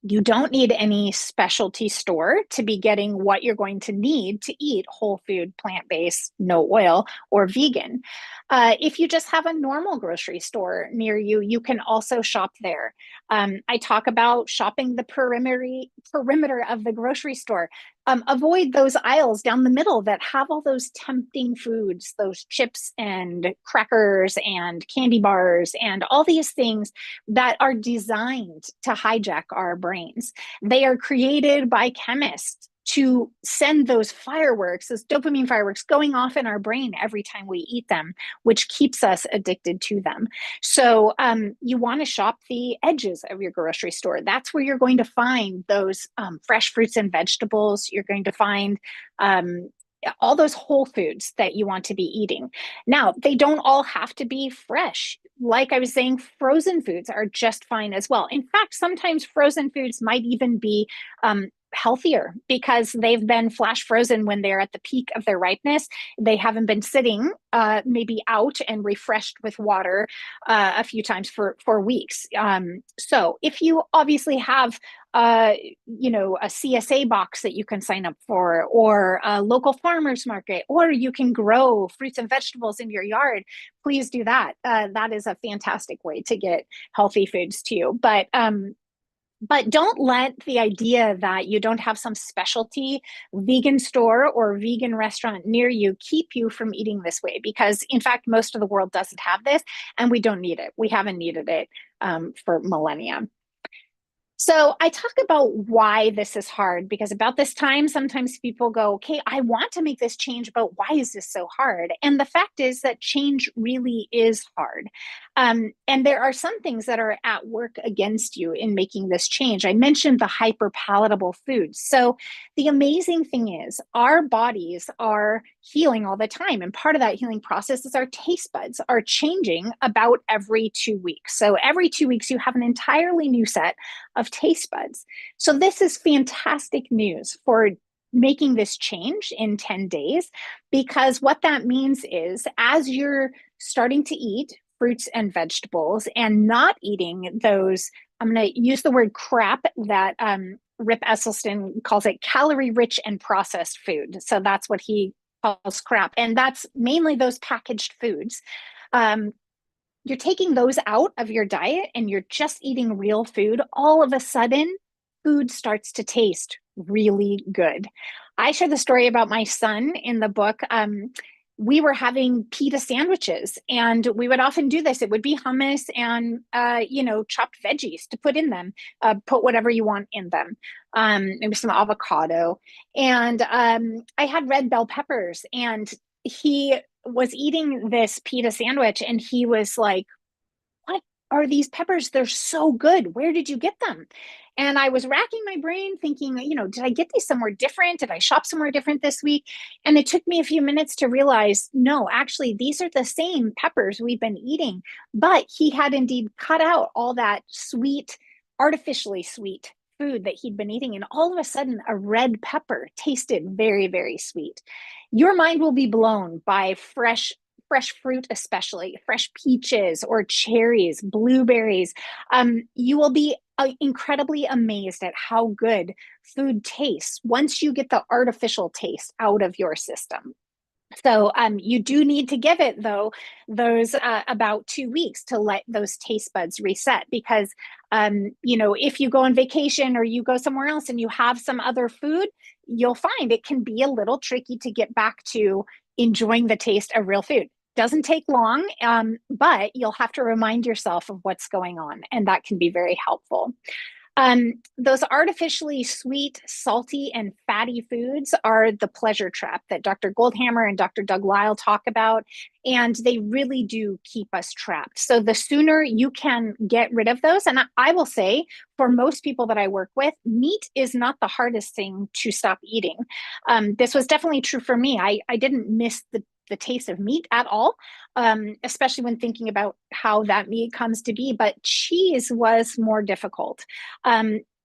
you don't need any specialty store to be getting what you're going to need to eat whole food, plant-based, no oil, or vegan. If you just have a normal grocery store near you, you can also shop there. I talk about shopping the perimeter of the grocery store. Avoid those aisles down the middle that have all those tempting foods, those chips and crackers and candy bars and all these things that are designed to hijack our brains. They are created by chemists to send those fireworks, those dopamine fireworks going off in our brain every time we eat them, which keeps us addicted to them. So you want to shop the edges of your grocery store. That's where you're going to find those fresh fruits and vegetables. You're going to find all those whole foods that you want to be eating. Now, they don't all have to be fresh. Like I was saying, frozen foods are just fine as well. In fact, sometimes frozen foods might even be healthier because they've been flash frozen when they're at the peak of their ripeness. They haven't been sitting maybe out and refreshed with water a few times for weeks. So if you obviously have a CSA box that you can sign up for, or a local farmers market, or you can grow fruits and vegetables in your yard, please do that. That is a fantastic way to get healthy foods to you. But don't let the idea that you don't have some specialty vegan store or vegan restaurant near you keep you from eating this way, because in fact, most of the world doesn't have this, and we don't need it. We haven't needed it for millennia. So I talk about why this is hard, because about this time, sometimes people go, okay, I want to make this change, but why is this so hard? And the fact is that change really is hard. And there are some things that are at work against you in making this change. I mentioned the hyperpalatable foods. So the amazing thing is our bodies are healing all the time. And part of that healing process is our taste buds are changing about every 2 weeks. So every 2 weeks, you have an entirely new set of taste buds. So this is fantastic news for making this change in 10 days, because what that means is as you're starting to eat fruits and vegetables and not eating those, I'm going to use the word crap that Rip Esselstyn calls it, calorie rich and processed food. So that's what he calls crap. And that's mainly those packaged foods. You're taking those out of your diet and you're just eating real food. All of a sudden, food starts to taste really good. I share the story about my son in the book. We were having pita sandwiches, and we would often do this. It would be hummus and, chopped veggies to put in them, put whatever you want in them. Maybe some avocado. And I had red bell peppers, and he was eating this pita sandwich and he was like, what are these peppers? They're so good. Where did you get them? And I was racking my brain thinking, did I get these somewhere different? Did I shop somewhere different this week? And it took me a few minutes to realize, no, actually, these are the same peppers we've been eating. But he had indeed cut out all that sweet, artificially sweet food that he'd been eating. And all of a sudden, a red pepper tasted very, very sweet. Your mind will be blown by fresh fruit, especially fresh peaches or cherries, blueberries. You will be incredibly amazed at how good food tastes once you get the artificial taste out of your system. So you do need to give it, though, those about 2 weeks to let those taste buds reset, because, if you go on vacation or you go somewhere else and you have some other food, you'll find it can be a little tricky to get back to enjoying the taste of real food. Doesn't take long, but you'll have to remind yourself of what's going on, and that can be very helpful. Those artificially sweet, salty, and fatty foods are the pleasure trap that Dr. Goldhammer and Dr. Doug Lisle talk about, and they really do keep us trapped. So the sooner you can get rid of those, and I will say, for most people that I work with, meat is not the hardest thing to stop eating. This was definitely true for me. I didn't miss the taste of meat at all, especially when thinking about how that meat comes to be. But cheese was more difficult.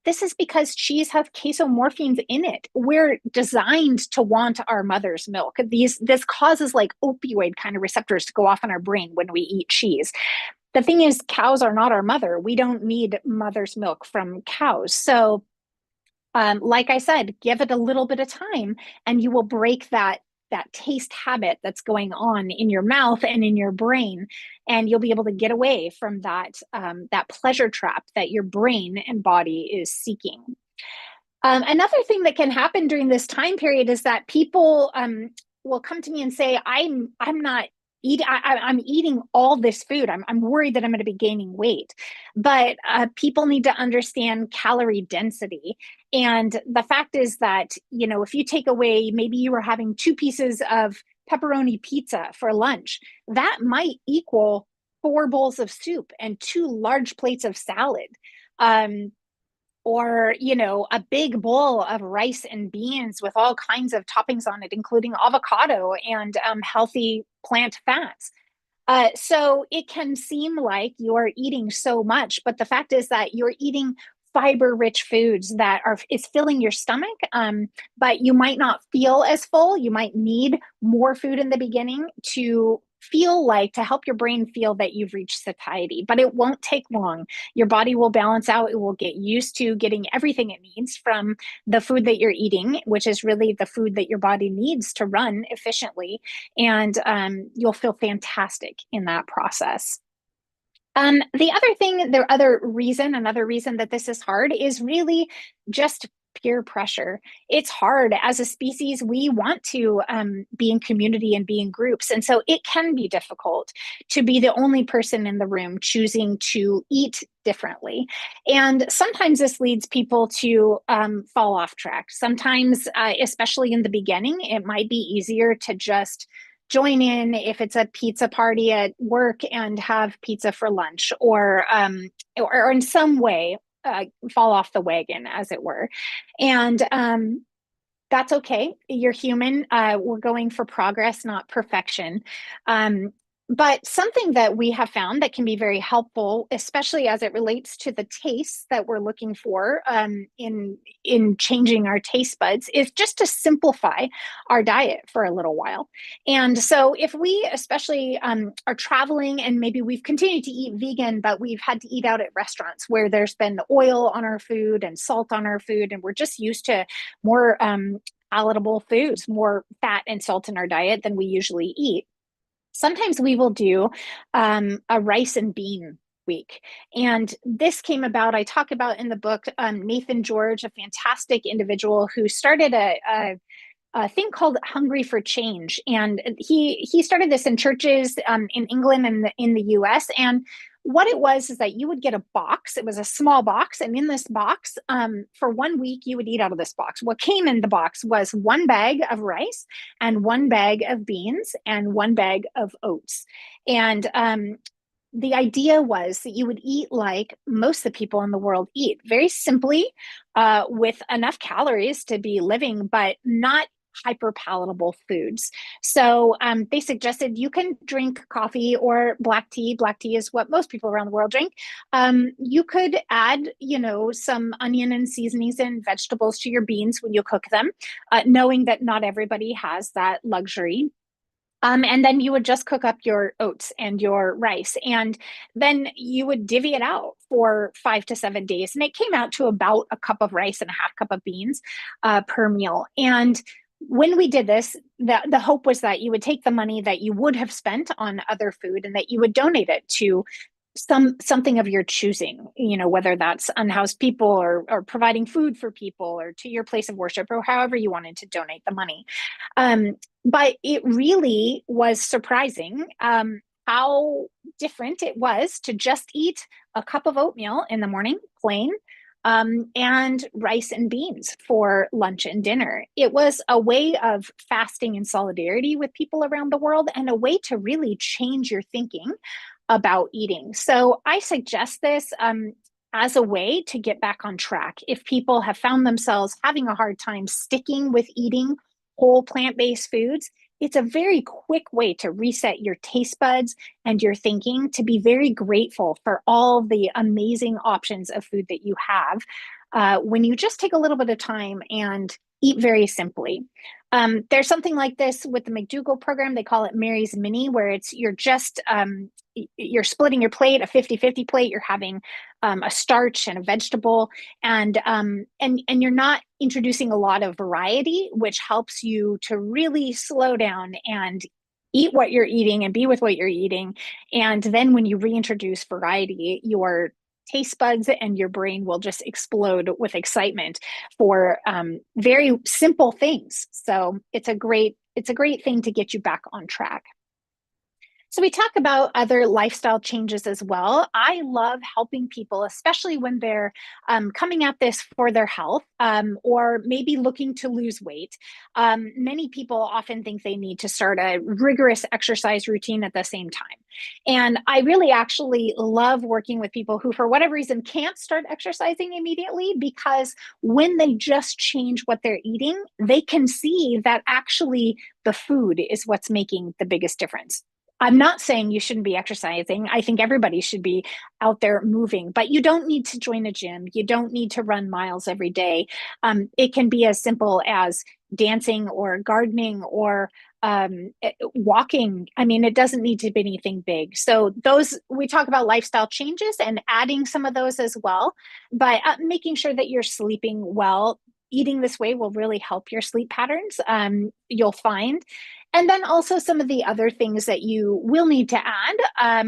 This is because cheese has casomorphines in it. We're designed to want our mother's milk. This causes like opioid kind of receptors to go off in our brain when we eat cheese. The thing is, cows are not our mother. We don't need mother's milk from cows. So like I said, give it a little bit of time and you will break that taste habit that's going on in your mouth and in your brain, and you'll be able to get away from that pleasure trap that your brain and body is seeking. Another thing that can happen during this time period is that people will come to me and say, I'm eating all this food. I'm worried that I'm going to be gaining weight. But people need to understand calorie density. And the fact is that, if you take away, maybe you were having 2 pieces of pepperoni pizza for lunch, that might equal 4 bowls of soup and 2 large plates of salad. Or, a big bowl of rice and beans with all kinds of toppings on it, including avocado and healthy plant fats. So it can seem like you're eating so much, but the fact is that you're eating fiber-rich foods that is filling your stomach, but you might not feel as full. You might need more food in the beginning to help your brain feel that you've reached satiety, but it won't take long. Your body will balance out. It will get used to getting everything it needs from the food that you're eating, which is really the food that your body needs to run efficiently. And you'll feel fantastic in that process. Another reason that this is hard is really just peer pressure. It's hard. As a species, we want to be in community and be in groups. And so it can be difficult to be the only person in the room choosing to eat differently. And sometimes this leads people to fall off track. Sometimes, especially in the beginning, it might be easier to just join in if it's a pizza party at work and have pizza for lunch, or in some way fall off the wagon, as it were. And that's okay. You're human. We're going for progress, not perfection. But something that we have found that can be very helpful, especially as it relates to the tastes that we're looking for in changing our taste buds, is just to simplify our diet for a little while. And so if we especially are traveling and maybe we've continued to eat vegan, but we've had to eat out at restaurants where there's been oil on our food and salt on our food, and we're just used to more palatable foods, more fat and salt in our diet than we usually eat. Sometimes we will do a rice and bean week. And this came about, I talk about in the book, Nathan George, a fantastic individual who started a thing called Hungry for Change. And he started this in churches in England and in the US. And what it was is that you would get a box. It was a small box. And in this box, for 1 week, you would eat out of this box. What came in the box was 1 bag of rice and 1 bag of beans and 1 bag of oats. And the idea was that you would eat like most of the people in the world eat, very simply, with enough calories to be living, but not hyper palatable foods. So they suggested you can drink coffee or black tea. Black tea is what most people around the world drink. You could add, some onion and seasonings and vegetables to your beans when you cook them, knowing that not everybody has that luxury. And then you would just cook up your oats and your rice, and then you would divvy it out for 5 to 7 days. And it came out to about a cup of rice and a half cup of beans per meal. And when we did this, the hope was that you would take the money that you would have spent on other food and that you would donate it to something of your choosing, whether that's unhoused people or providing food for people or to your place of worship or however you wanted to donate the money. But it really was surprising how different it was to just eat a cup of oatmeal in the morning, plain, and rice and beans for lunch and dinner. It was a way of fasting in solidarity with people around the world and a way to really change your thinking about eating. So I suggest this as a way to get back on track. If people have found themselves having a hard time sticking with eating whole plant-based foods, it's a very quick way to reset your taste buds and your thinking, to be very grateful for all the amazing options of food that you have when you just take a little bit of time and eat very simply. There's something like this with the McDougall program. They call it Mary's Mini, where you're splitting your plate, a 50-50 plate. You're having a starch and a vegetable, and you're not introducing a lot of variety, which helps you to really slow down and eat what you're eating and be with what you're eating. And then when you reintroduce variety, your taste buds and your brain will just explode with excitement for very simple things. So it's a great thing to get you back on track. So we talk about other lifestyle changes as well. I love helping people, especially when they're coming at this for their health or maybe looking to lose weight. Many people often think they need to start a rigorous exercise routine at the same time. And I really actually love working with people who, for whatever reason, can't start exercising immediately, because when they just change what they're eating, they can see that actually the food is what's making the biggest difference. I'm not saying you shouldn't be exercising. I think everybody should be out there moving, but you don't need to join a gym. You don't need to run miles every day. It can be as simple as dancing or gardening or walking. I mean, it doesn't need to be anything big. So we talk about lifestyle changes and adding some of those as well, but making sure that you're sleeping well. Eating this way will really help your sleep patterns, you'll find. And then also some of the other things that you will need to add,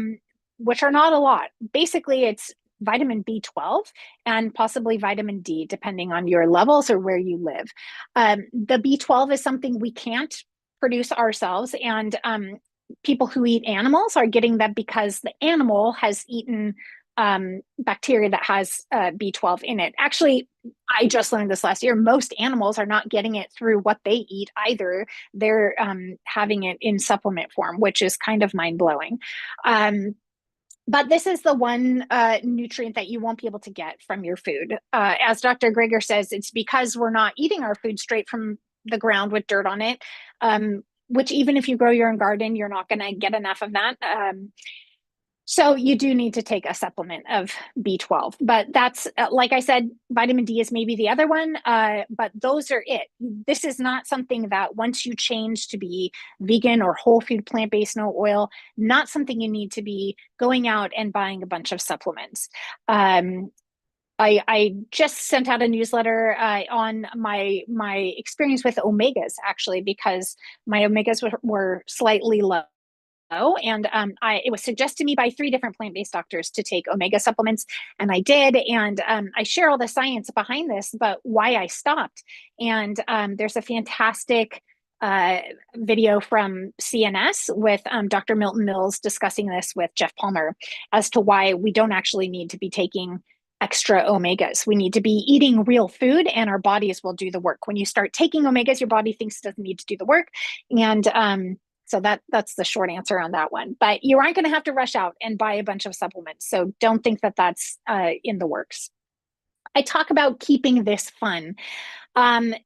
which are not a lot. Basically, it's vitamin B12 and possibly vitamin D, depending on your levels or where you live. The B12 is something we can't produce ourselves, and people who eat animals are getting that because the animal has eaten bacteria that has B12 in it. Actually, I just learned this last year. Most animals are not getting it through what they eat either. They're having it in supplement form, which is kind of mind-blowing. But this is the one nutrient that you won't be able to get from your food. As Dr. Greger says, it's because we're not eating our food straight from the ground with dirt on it, which even if you grow your own garden, you're not going to get enough of that. So you do need to take a supplement of B12, but that's, like I said, vitamin D is maybe the other one, but those are it. This is not something that once you change to be vegan or whole food, plant-based, no oil, not something you need to be going out and buying a bunch of supplements. I just sent out a newsletter on my experience with omegas, actually, because my omegas were slightly low. And it was suggested to me by 3 different plant-based doctors to take omega supplements, and I did. And I share all the science behind this, but why I stopped. And there's a fantastic video from CNS with Dr. Milton Mills discussing this with Jeff Palmer as to why we don't actually need to be taking extra omegas. We need to be eating real food, and our bodies will do the work. When you start taking omegas, your body thinks it doesn't need to do the work. And so that's the short answer on that one. But you aren't going to have to rush out and buy a bunch of supplements. So don't think that that's in the works. I talk about keeping this fun.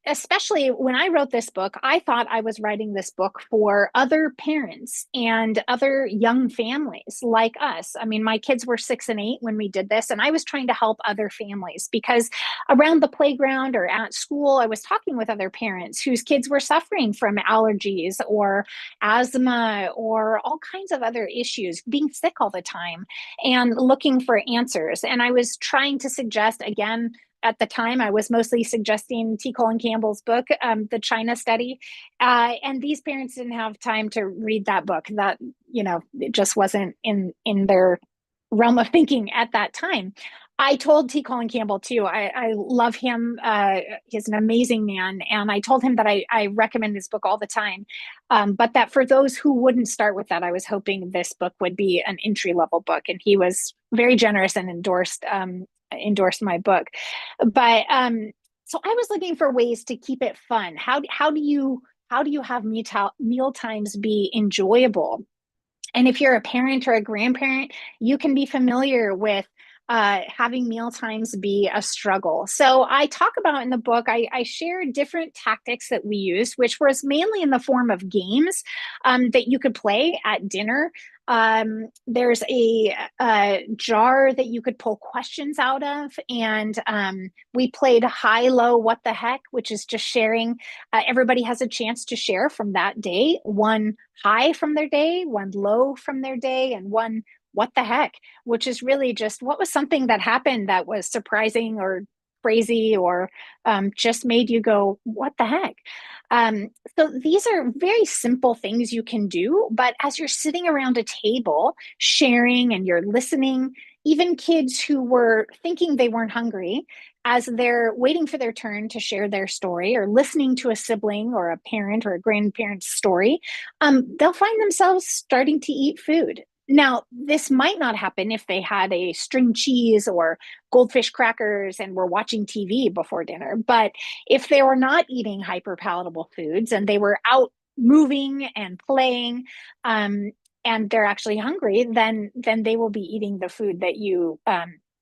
Especially when I wrote this book, I thought I was writing this book for other parents and other young families like us. I mean, my kids were 6 and 8 when we did this, and I was trying to help other families because around the playground or at school, I was talking with other parents whose kids were suffering from allergies or asthma or all kinds of other issues, being sick all the time and looking for answers. And I was trying to suggest, again, at the time, I was mostly suggesting T. Colin Campbell's book, The China Study. And these parents didn't have time to read that book. That, it just wasn't in their realm of thinking at that time. I told T. Colin Campbell too, I love him. He's an amazing man. And I told him that I recommend this book all the time. But that for those who wouldn't start with that, I was hoping this book would be an entry-level book. And he was very generous and endorsed my book. But so I was looking for ways to keep it fun. How do you have meal times be enjoyable? And if you're a parent or a grandparent, you can be familiar with having meal times be a struggle. So I talk about in the book, I share different tactics that we used, which was mainly in the form of games that you could play at dinner. There's a jar that you could pull questions out of, and we played high, low, what the heck, which is just sharing. Everybody has a chance to share from that day, one high from their day, one low from their day, and one what the heck, which is really just what was something that happened that was surprising or crazy or just made you go, what the heck? So these are very simple things you can do, but as you're sitting around a table sharing and you're listening, even kids who were thinking they weren't hungry, as they're waiting for their turn to share their story or listening to a sibling or a parent or a grandparent's story, they'll find themselves starting to eat food. Now, this might not happen if they had a string cheese or goldfish crackers and were watching TV before dinner. But if they were not eating hyperpalatable foods and they were out moving and playing, and they're actually hungry, then they will be eating the food that you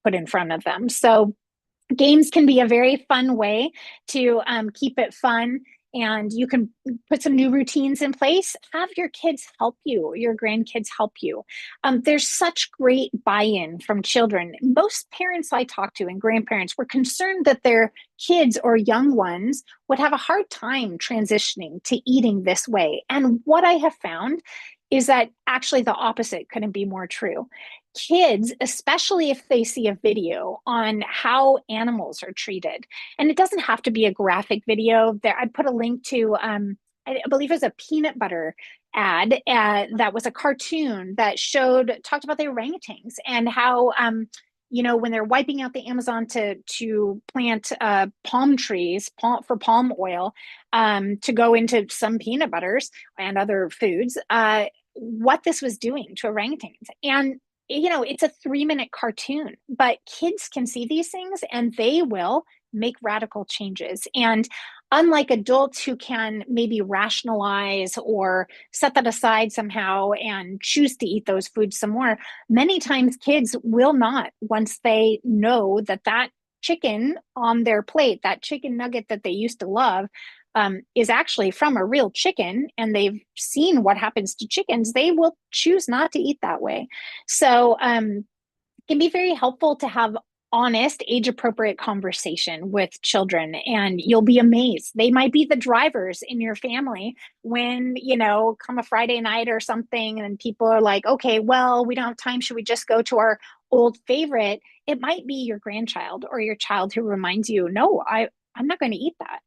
put in front of them. So games can be a very fun way to keep it fun. And you can put some new routines in place. Have your kids help you, your grandkids help you. There's such great buy-in from children. Most parents I talk to and grandparents were concerned that their kids or young ones would have a hard time transitioning to eating this way. And what I have found is that actually the opposite couldn't be more true. Kids, especially if they see a video on how animals are treated, and it doesn't have to be a graphic video. There, I put a link to, I believe it was a peanut butter ad that was a cartoon that talked about the orangutans and how when they're wiping out the Amazon to plant palm trees for palm oil, to go into some peanut butters and other foods, what this was doing to orangutans. And it's a 3-minute cartoon, but kids can see these things and they will make radical changes. And unlike adults who can maybe rationalize or set that aside somehow and choose to eat those foods some more, many times kids will not, once they know that chicken on their plate, that chicken nugget that they used to love, is actually from a real chicken, and they've seen what happens to chickens, they will choose not to eat that way. So it can be very helpful to have honest, age-appropriate conversation with children, and you'll be amazed. They might be the drivers in your family when, come a Friday night or something, and people are like, okay, well, we don't have time. Should we just go to our old favorite? It might be your grandchild or your child who reminds you, no, I'm not going to eat that.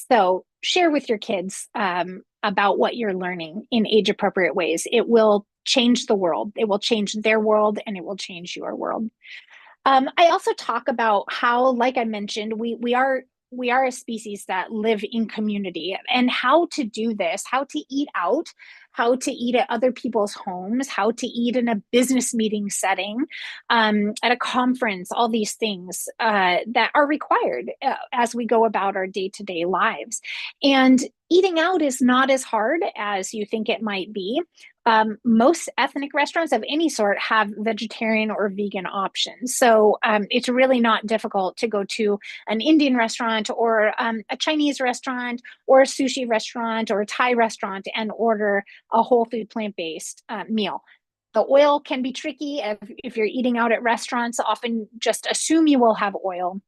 So share with your kids about what you're learning in age-appropriate ways. It will change the world. It will change their world, and it will change your world. I also talk about how, like I mentioned, we are a species that live in community, and how to do this, how to eat out, how to eat at other people's homes, how to eat in a business meeting setting, at a conference, all these things that are required as we go about our day-to-day lives. And eating out is not as hard as you think it might be. Most ethnic restaurants of any sort have vegetarian or vegan options. So it's really not difficult to go to an Indian restaurant or a Chinese restaurant or a sushi restaurant or a Thai restaurant and order a whole food plant-based meal. The oil can be tricky. If you're eating out at restaurants, often just assume you will have oil.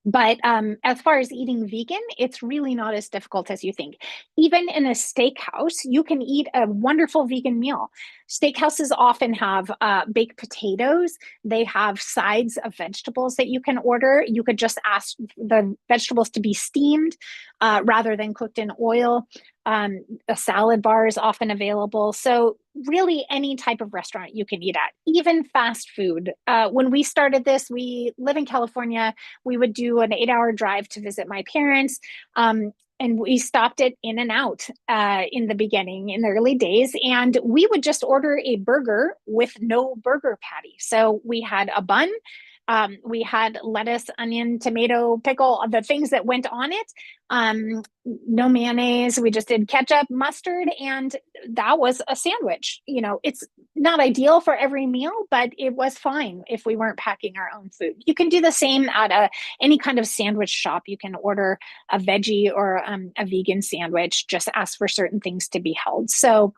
But as far as eating vegan, it's really not as difficult as you think. Even in a steakhouse, you can eat a wonderful vegan meal. Steakhouses often have baked potatoes. They have sides of vegetables that you can order. You could just ask the vegetables to be steamed rather than cooked in oil. A salad bar is often available. So really any type of restaurant you can eat at, even fast food. When we started this, we live in California. We would do an 8-hour drive to visit my parents. And we stopped at In-N-Out in the beginning, in the early days, and we would just order a burger with no burger patty. So we had a bun, we had lettuce, onion, tomato, pickle, the things that went on it. No mayonnaise. We just did ketchup, mustard, and that was a sandwich. It's not ideal for every meal, but it was fine if we weren't packing our own food. You can do the same at any kind of sandwich shop. You can order a veggie or a vegan sandwich. Just ask for certain things to be held. So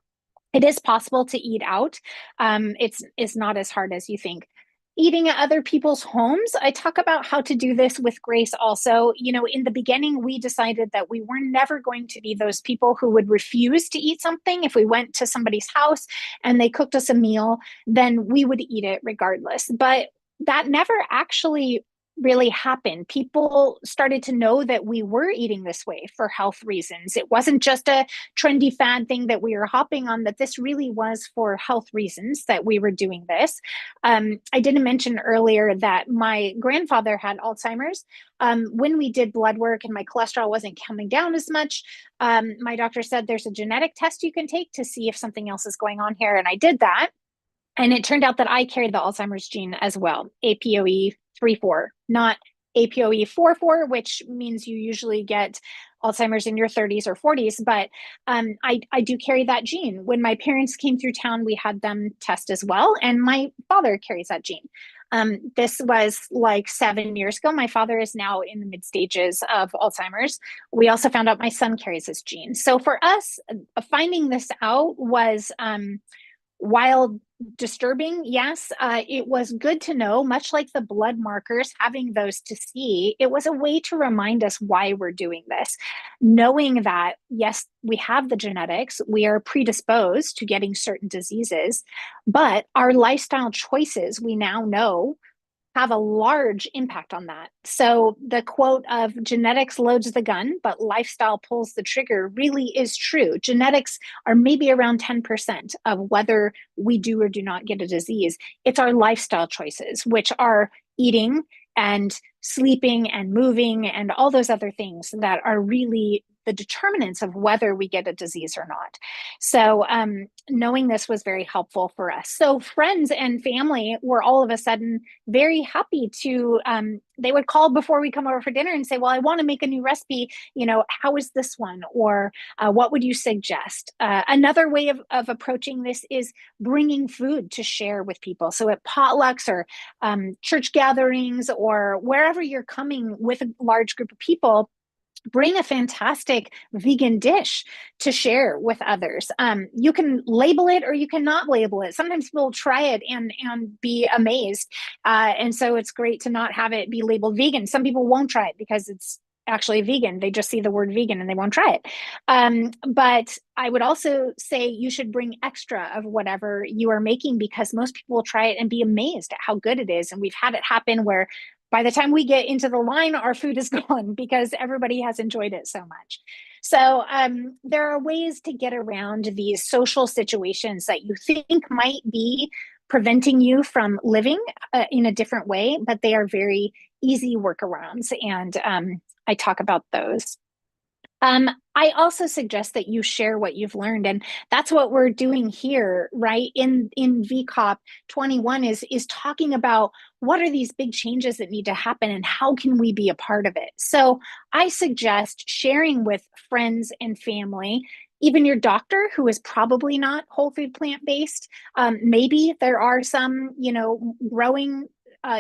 it is possible to eat out. It's not as hard as you think. Eating at other people's homes, I talk about how to do this with grace also. In the beginning, we decided that we were never going to be those people who would refuse to eat something. If we went to somebody's house and they cooked us a meal, then we would eat it regardless. But that never actually really happened. People started to know that we were eating this way for health reasons. It wasn't just a trendy fad thing that we were hopping on, that this really was for health reasons that we were doing this. I didn't mention earlier that my grandfather had Alzheimer's. When we did blood work and my cholesterol wasn't coming down as much, my doctor said there's a genetic test you can take to see if something else is going on here. And I did that. And it turned out that I carried the Alzheimer's gene as well, APOE 3/4, not APOE 4/4, which means you usually get Alzheimer's in your 30s or 40s, but I do carry that gene. When my parents came through town, we had them test as well, and my father carries that gene. This was like 7 years ago. My father is now in the mid stages of Alzheimer's. We also found out my son carries this gene. So for us, finding this out was, while disturbing, yes, it was good to know, much like the blood markers, having those to see, it was a way to remind us why we're doing this. Knowing that, yes, we have the genetics, we are predisposed to getting certain diseases, but our lifestyle choices, we now know, have a large impact on that. So the quote of genetics loads the gun, but lifestyle pulls the trigger really is true. Genetics are maybe around 10% of whether we do or do not get a disease. It's our lifestyle choices, which are eating and sleeping and moving and all those other things that are really the determinants of whether we get a disease or not. So knowing this was very helpful for us. So friends and family were all of a sudden very happy to, they would call before we come over for dinner and say, well, I want to make a new recipe, you know, how is this one? Or what would you suggest? Another way of approaching this is bringing food to share with people. So at potlucks or church gatherings or wherever you're coming with a large group of people, bring a fantastic vegan dish to share with others. You can label it or you cannot label it. Sometimes people try it and be amazed. And so it's great to not have it be labeled vegan. Some people won't try it because it's actually vegan. They just see the word vegan and they won't try it. But I would also say you should bring extra of whatever you are making, because most people will try it and be amazed at how good it is. And we've had it happen where by the time we get into the line, our food is gone because everybody has enjoyed it so much. So there are ways to get around these social situations that you think might be preventing you from living in a different way, but they are very easy workarounds. And I talk about those. I also suggest that you share what you've learned, and that's what we're doing here, right? In VCOP 21 is talking about what are these big changes that need to happen and how can we be a part of it? So I suggest sharing with friends and family, even your doctor, who is probably not whole food plant-based. Maybe there are some, you know, growing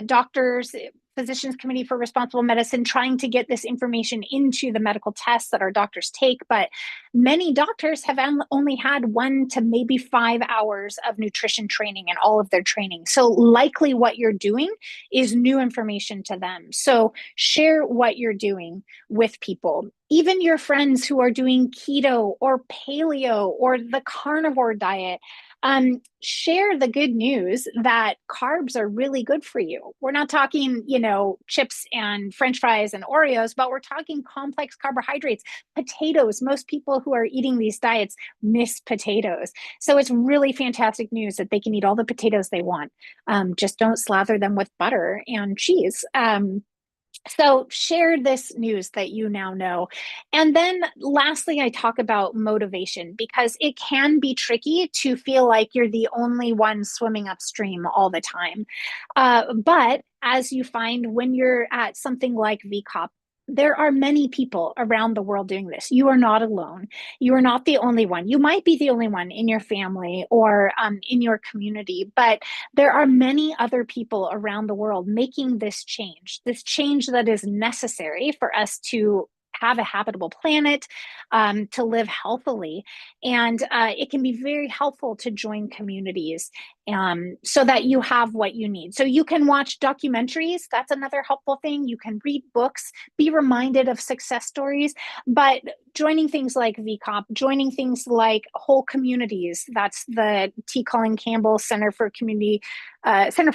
doctors, Physicians Committee for Responsible Medicine, trying to get this information into the medical tests that our doctors take. But many doctors have only had 1 to maybe 5 hours of nutrition training in all of their training. So likely what you're doing is new information to them. So share what you're doing with people. Even your friends who are doing keto or paleo or the carnivore diet, share the good news that carbs are really good for you. We're not talking, you know, chips and French fries and Oreos, but we're talking complex carbohydrates, potatoes. Most people who are eating these diets miss potatoes. So it's really fantastic news that they can eat all the potatoes they want. Just don't slather them with butter and cheese. So share this news that you now know. And then lastly, I talk about motivation, because it can be tricky to feel like you're the only one swimming upstream all the time. But as you find when you're at something like VCOP, there are many people around the world doing this. You are not alone. You are not the only one. You might be the only one in your family or in your community, but there are many other people around the world making this change that is necessary for us to have a habitable planet, to live healthily. And it can be very helpful to join communities so that you have what you need. So you can watch documentaries. That's another helpful thing. You can read books, be reminded of success stories, but joining things like VCOP, joining things like whole communities. That's the T. Colin Campbell Center for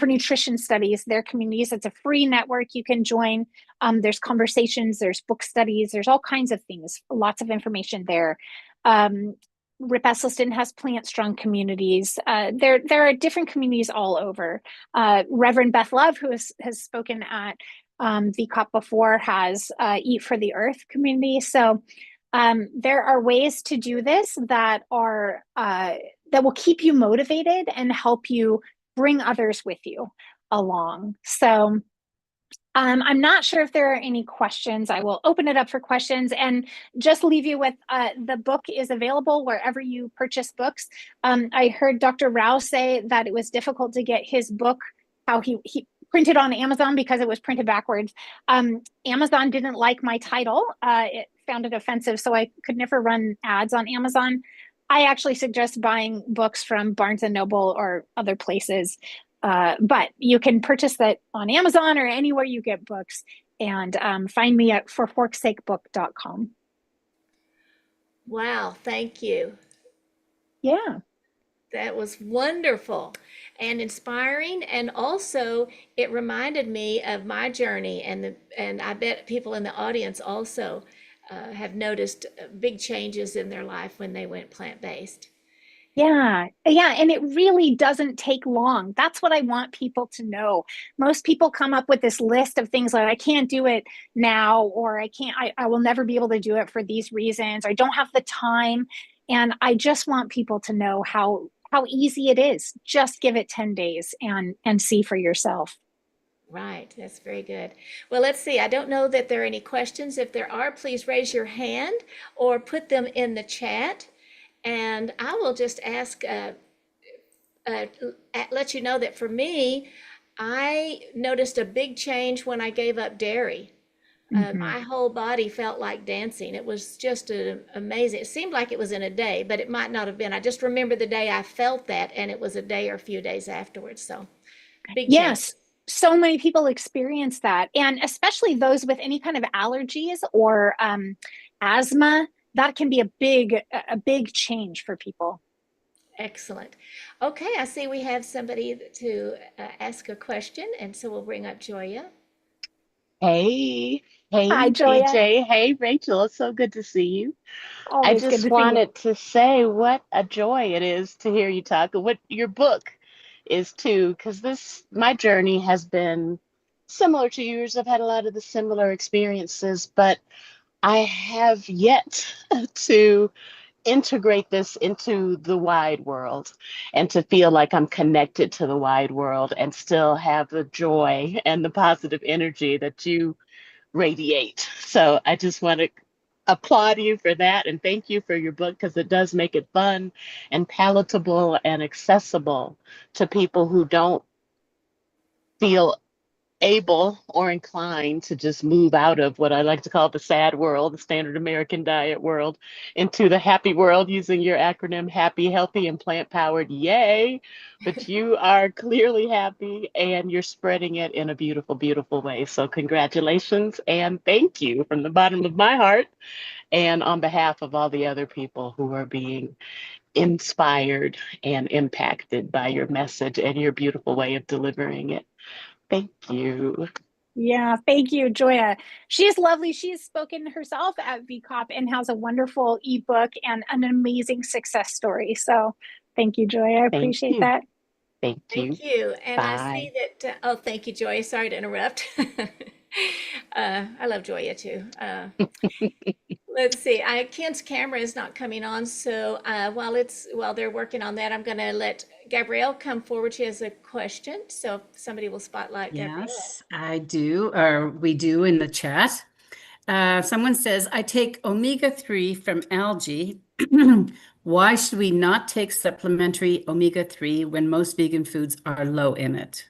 Nutrition Studies, their communities. It's a free network you can join. There's conversations, there's book studies, there's all kinds of things, lots of information there. Rip Esselstyn has Plant Strong communities. There are different communities all over. Reverend Beth Love, who has spoken at VCOP before, has Eat for the Earth community. So there are ways to do this that are that will keep you motivated and help you bring others with you along. So I'm not sure if there are any questions. I will open it up for questions and just leave you with the book is available wherever you purchase books. I heard Dr. Rao say that it was difficult to get his book, how he printed on Amazon because it was printed backwards. Amazon didn't like my title. It found it offensive, so I could never run ads on Amazon. I actually suggest buying books from Barnes & Noble or other places. But you can purchase that on Amazon or anywhere you get books, and find me at forforksakebook.com. Wow, thank you. Yeah. That was wonderful and inspiring, and also it reminded me of my journey, and I bet people in the audience also have noticed big changes in their life when they went plant-based. Yeah, yeah, and it really doesn't take long. That's what I want people to know. Most people come up with this list of things like, I can't do it now, or I will never be able to do it for these reasons, or I don't have the time. And I just want people to know how easy it is. Just give it 10 days and see for yourself. Right, that's very good. Well, let's see. I don't know that there are any questions. If there are, please raise your hand or put them in the chat. And I will just ask, let you know that for me, I noticed a big change when I gave up dairy. My whole body felt like dancing. It was just amazing. It seemed like it was in a day, but it might not have been. I just remember the day I felt that, and it was a day or a few days afterwards. So big Yes. change. So many people experience that, and especially those with any kind of allergies or asthma. That can be a big change for people. Excellent. Okay, I see we have somebody to ask a question, and so we'll bring up Joya. Hey, Hi, Joya. PJ. Hey, Rachel. It's so good to see you. I Always good just to see you. wanted to say what a joy it is to hear you talk, and what your book is too, because my journey has been similar to yours. I've had a lot of the similar experiences, but I have yet to integrate this into the wide world and to feel like I'm connected to the wide world and still have the joy and the positive energy that you radiate. So I just want to applaud you for that and thank you for your book, because it does make it fun and palatable and accessible to people who don't feel able or inclined to just move out of what I like to call the sad world, the standard American diet world, into the happy world, using your acronym HAPPY, healthy, and plant powered. Yay! But you are clearly happy and you're spreading it in a beautiful, beautiful way. So congratulations and thank you from the bottom of my heart, and on behalf of all the other people who are being inspired and impacted by your message and your beautiful way of delivering it. Thank you. Yeah, thank you, Joya. She's lovely. She's spoken herself at VCOP and has a wonderful ebook and an amazing success story. So thank you, Joya. I appreciate that. Thank you. Thank you. And Bye. I see that, oh, thank you, Joya. Sorry to interrupt. I love Joya too. Let's see. Ken's camera is not coming on, so while they're working on that, I'm going to let Gabrielle come forward. She has a question, so if somebody will spotlight Gabrielle. Yes, I do, or we do in the chat. Someone says, I take omega-3 from algae. Why should we not take supplementary omega-3 when most vegan foods are low in it?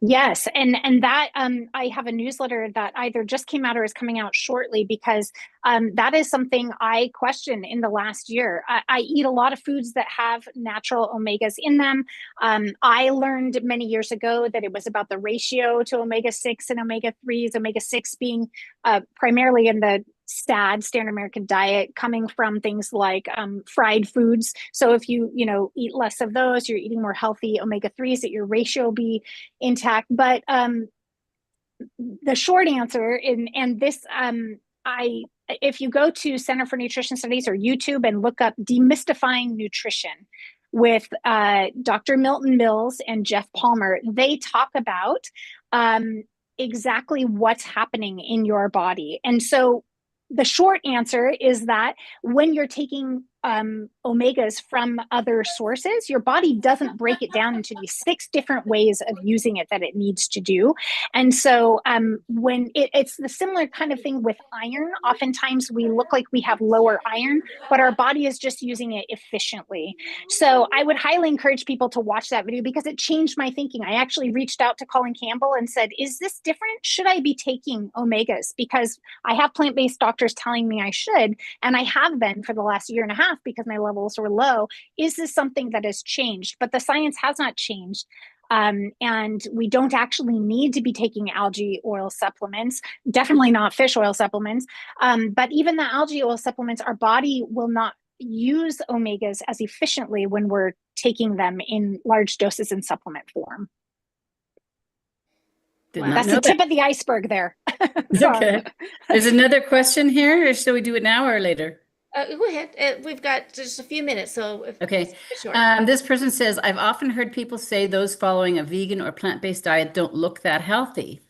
Yes, and that I have a newsletter that either just came out or is coming out shortly, because that is something I questioned in the last year. I eat a lot of foods that have natural omegas in them. I learned many years ago that it was about the ratio to omega-6 and omega-3s, omega-6 being primarily in the standard American diet, coming from things like fried foods. So if you eat less of those, you're eating more healthy omega-3s, that your ratio will be intact. But the short answer, and this, if you go to Center for Nutrition Studies or YouTube and look up Demystifying Nutrition with Dr. Milton Mills and Jeff Palmer, they talk about exactly what's happening in your body. And so the short answer is that when you're taking omegas from other sources, your body doesn't break it down into these 6 different ways of using it that it needs to do. And so when it's the similar kind of thing with iron, oftentimes we look like we have lower iron, but our body is just using it efficiently. So I would highly encourage people to watch that video, because it changed my thinking. I actually reached out to Colin Campbell and said, is this different? Should I be taking omegas? Because I have plant-based doctors telling me I should, and I have been for the last year and a half because my levels were low. Is this something that has changed? But the science has not changed. And we don't actually need to be taking algae oil supplements, definitely not fish oil supplements. But even the algae oil supplements, our body will not use omegas as efficiently when we're taking them in large doses in supplement form. That's the tip of the iceberg there. Okay. There's another question here, or shall we do it now or later? Go ahead. We've got just a few minutes, so Okay. Sure. This person says, I've often heard people say those following a vegan or plant-based diet don't look that healthy.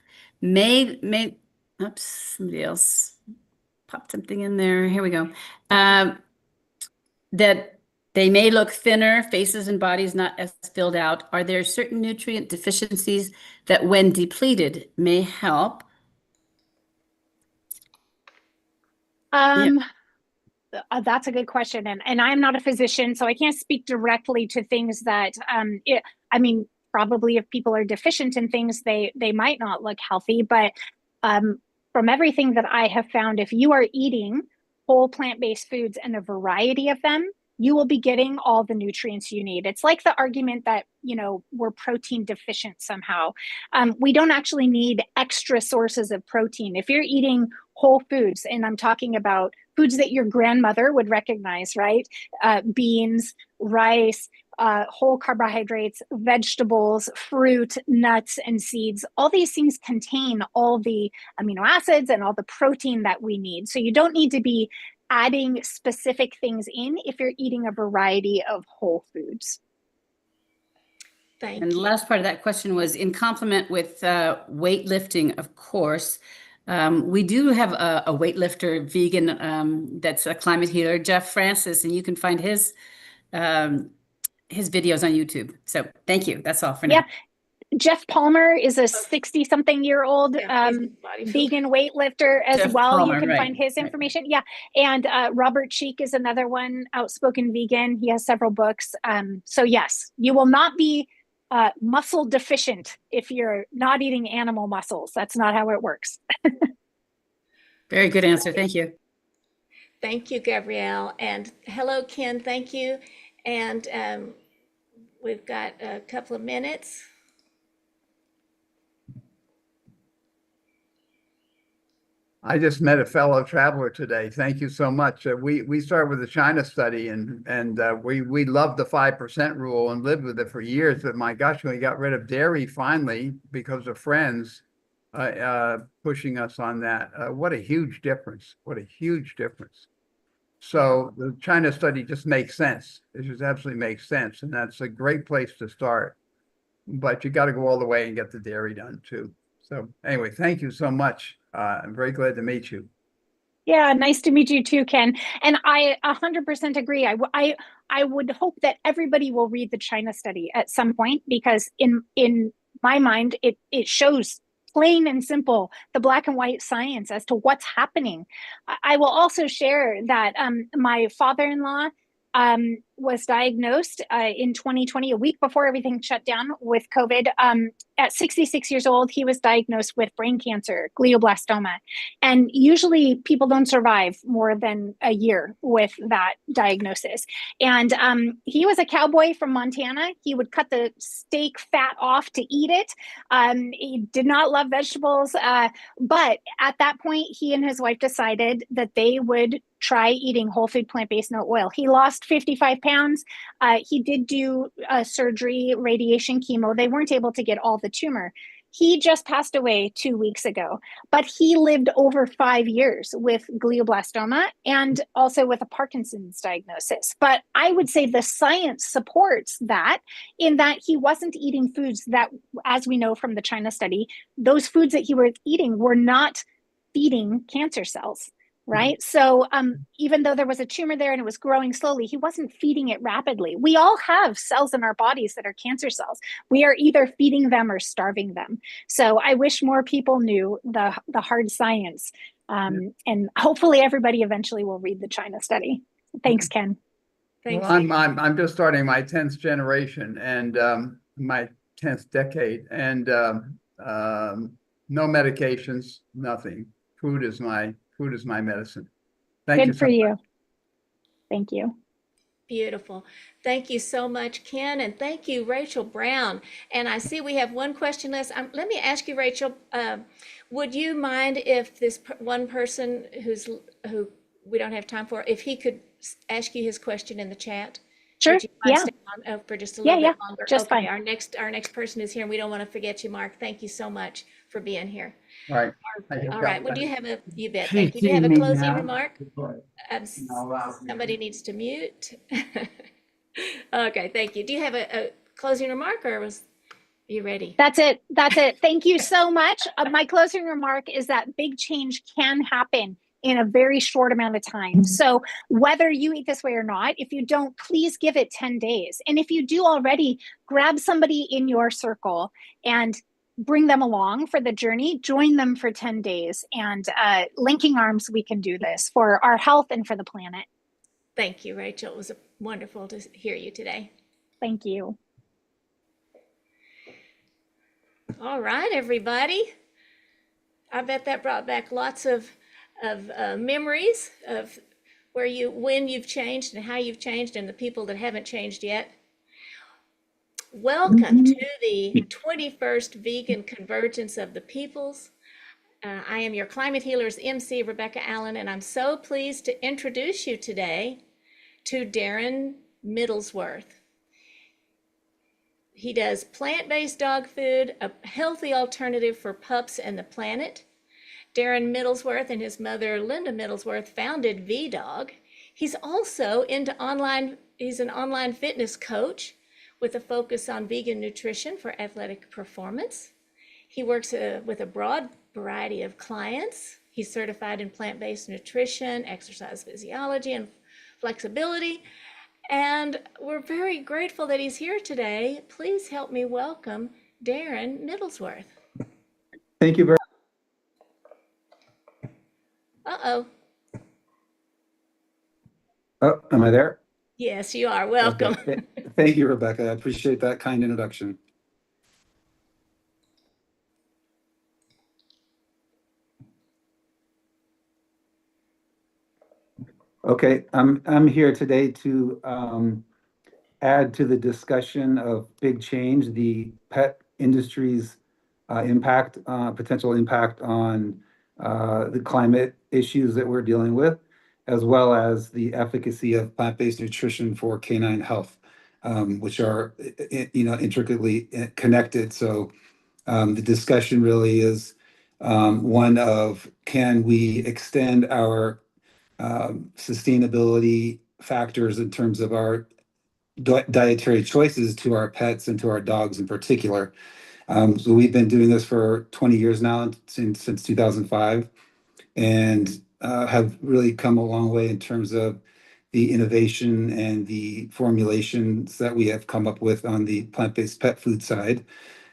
Oops, somebody else popped something in there. Here we go. That they may look thinner, faces and bodies not as filled out. Are there certain nutrient deficiencies that when depleted may help? That's a good question. And I'm not a physician, so I can't speak directly to things that, probably if people are deficient in things, they might not look healthy. But from everything that I have found, if you are eating whole plant-based foods and a variety of them, you will be getting all the nutrients you need. It's like the argument that, we're protein deficient somehow. We don't actually need extra sources of protein. If you're eating whole foods, and I'm talking about foods that your grandmother would recognize, right? Beans, rice, whole carbohydrates, vegetables, fruit, nuts, and seeds. All these things contain all the amino acids and all the protein that we need. So you don't need to be adding specific things in if you're eating a variety of whole foods. And the last part of that question was in complement with weightlifting, of course. We do have a weightlifter vegan that's a climate healer, Jeff Francis, and you can find his videos on YouTube. So thank you. That's all for now. Yeah. Jeff Palmer is a 60-something-year-old vegan weightlifter as Jeff well. Palmer, You can right, find his information. Yeah. And Robert Cheek is another one, outspoken vegan. He has several books. So yes, you will not be muscle deficient if you're not eating animal muscles. That's not how it works. Very good answer. Thank you. Thank you, Gabrielle. And hello, Ken. Thank you. And we've got a couple of minutes. I just met a fellow traveler today. Thank you so much. We started with the China study and we loved the 5% rule and lived with it for years. But my gosh, when we got rid of dairy finally because of friends pushing us on that, what a huge difference! What a huge difference. So the China study just makes sense. It just absolutely makes sense, and that's a great place to start. But you got to go all the way and get the dairy done too. So anyway, thank you so much. I'm very glad to meet you. Yeah, nice to meet you too, Ken. And I 100% agree. I would hope that everybody will read the China study at some point, because in my mind, it shows plain and simple the black and white science as to what's happening. I will also share that my father-in-law was diagnosed in 2020, a week before everything shut down with COVID. At 66 years old, he was diagnosed with brain cancer, glioblastoma. And usually people don't survive more than a year with that diagnosis. And he was a cowboy from Montana. He would cut the steak fat off to eat it. He did not love vegetables. But at that point, he and his wife decided that they would try eating whole food plant-based no oil. He lost 55 pounds. He did do surgery, radiation, chemo. They weren't able to get all the tumor. He just passed away 2 weeks ago, but he lived over 5 years with glioblastoma and also with a Parkinson's diagnosis. But I would say the science supports that, in that he wasn't eating foods that, as we know from the China study, those foods that he was eating were not feeding cancer cells. Right. So even though there was a tumor there and it was growing slowly, he wasn't feeding it rapidly. We all have cells in our bodies that are cancer cells. We are either feeding them or starving them. So I wish more people knew the hard science. And hopefully everybody eventually will read the China study. Thanks, Ken. Well, I'm just starting my 10th generation and my 10th decade, and no medications, nothing. Food is my medicine. Thank you. Good for you. Thank you. Beautiful. Thank you so much, Ken, and thank you, Rachael Brown. And I see we have one question list. Let me ask you, Rachael, would you mind if this one person who we don't have time for, if he could ask you his question in the chat? Sure. Would you mind Yeah. staying on for just a Yeah, little yeah. bit longer? Just Okay, fine. our next person is here, and we don't want to forget you, Mark. Thank you so much for being here. Right. All right. Well, do you have a, you bet, She thank you. Do you have a seen me closing now. remark? Somebody needs to mute. Okay, thank you. Do you have a closing remark, or was you ready? That's it. That's it. Thank you so much. My closing remark is that big change can happen in a very short amount of time. So whether you eat this way or not, if you don't, please give it 10 days. And if you do already, grab somebody in your circle and bring them along for the journey, join them for 10 days, and linking arms, we can do this for our health and for the planet. Thank you, Rachel. It was wonderful to hear you today. Thank you. All right, everybody. I bet that brought back lots of memories of when you've changed and how you've changed, and the people that haven't changed yet. Welcome to the 21st Vegan Convergence of the Peoples. I am your Climate Healers MC, Rebecca Allen, and I'm so pleased to introduce you today to Darren Middlesworth. He does plant-based dog food, a healthy alternative for pups and the planet. Darren Middlesworth and his mother, Linda Middlesworth, founded VDog. He's also he's an online fitness coach with a focus on vegan nutrition for athletic performance. He works with a broad variety of clients. He's certified in plant-based nutrition, exercise physiology, and flexibility. And we're very grateful that he's here today. Please help me welcome Darren Middlesworth. Thank you very much. Uh-oh. Oh, am I there? Yes, you are. Welcome. Okay. Thank you, Rebecca. I appreciate that kind introduction. Okay, I'm here today to add to the discussion of big change, the pet industry's potential impact on the climate issues that we're dealing with, as well as the efficacy of plant-based nutrition for canine health, which are intricately connected. So the discussion really is one of, can we extend our sustainability factors in terms of our dietary choices to our pets and to our dogs in particular. So we've been doing this for 20 years now, since 2005, and have really come a long way in terms of the innovation and the formulations that we have come up with on the plant-based pet food side.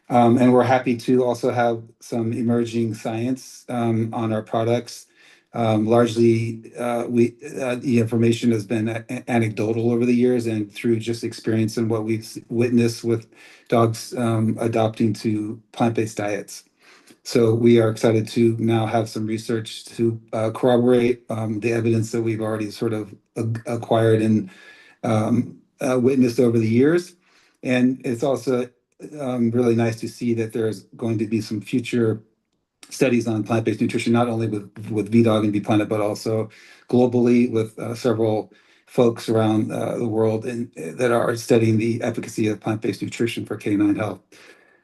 And we're happy to also have some emerging science on our products. Largely, the information has been anecdotal over the years, and through just experience and what we've witnessed with dogs adopting to plant-based diets. So we are excited to now have some research to corroborate the evidence that we've already sort of acquired and witnessed over the years. And it's also really nice to see that there's going to be some future studies on plant-based nutrition, not only with VDog and VPlanet, but also globally with several folks around the world that are studying the efficacy of plant-based nutrition for canine health.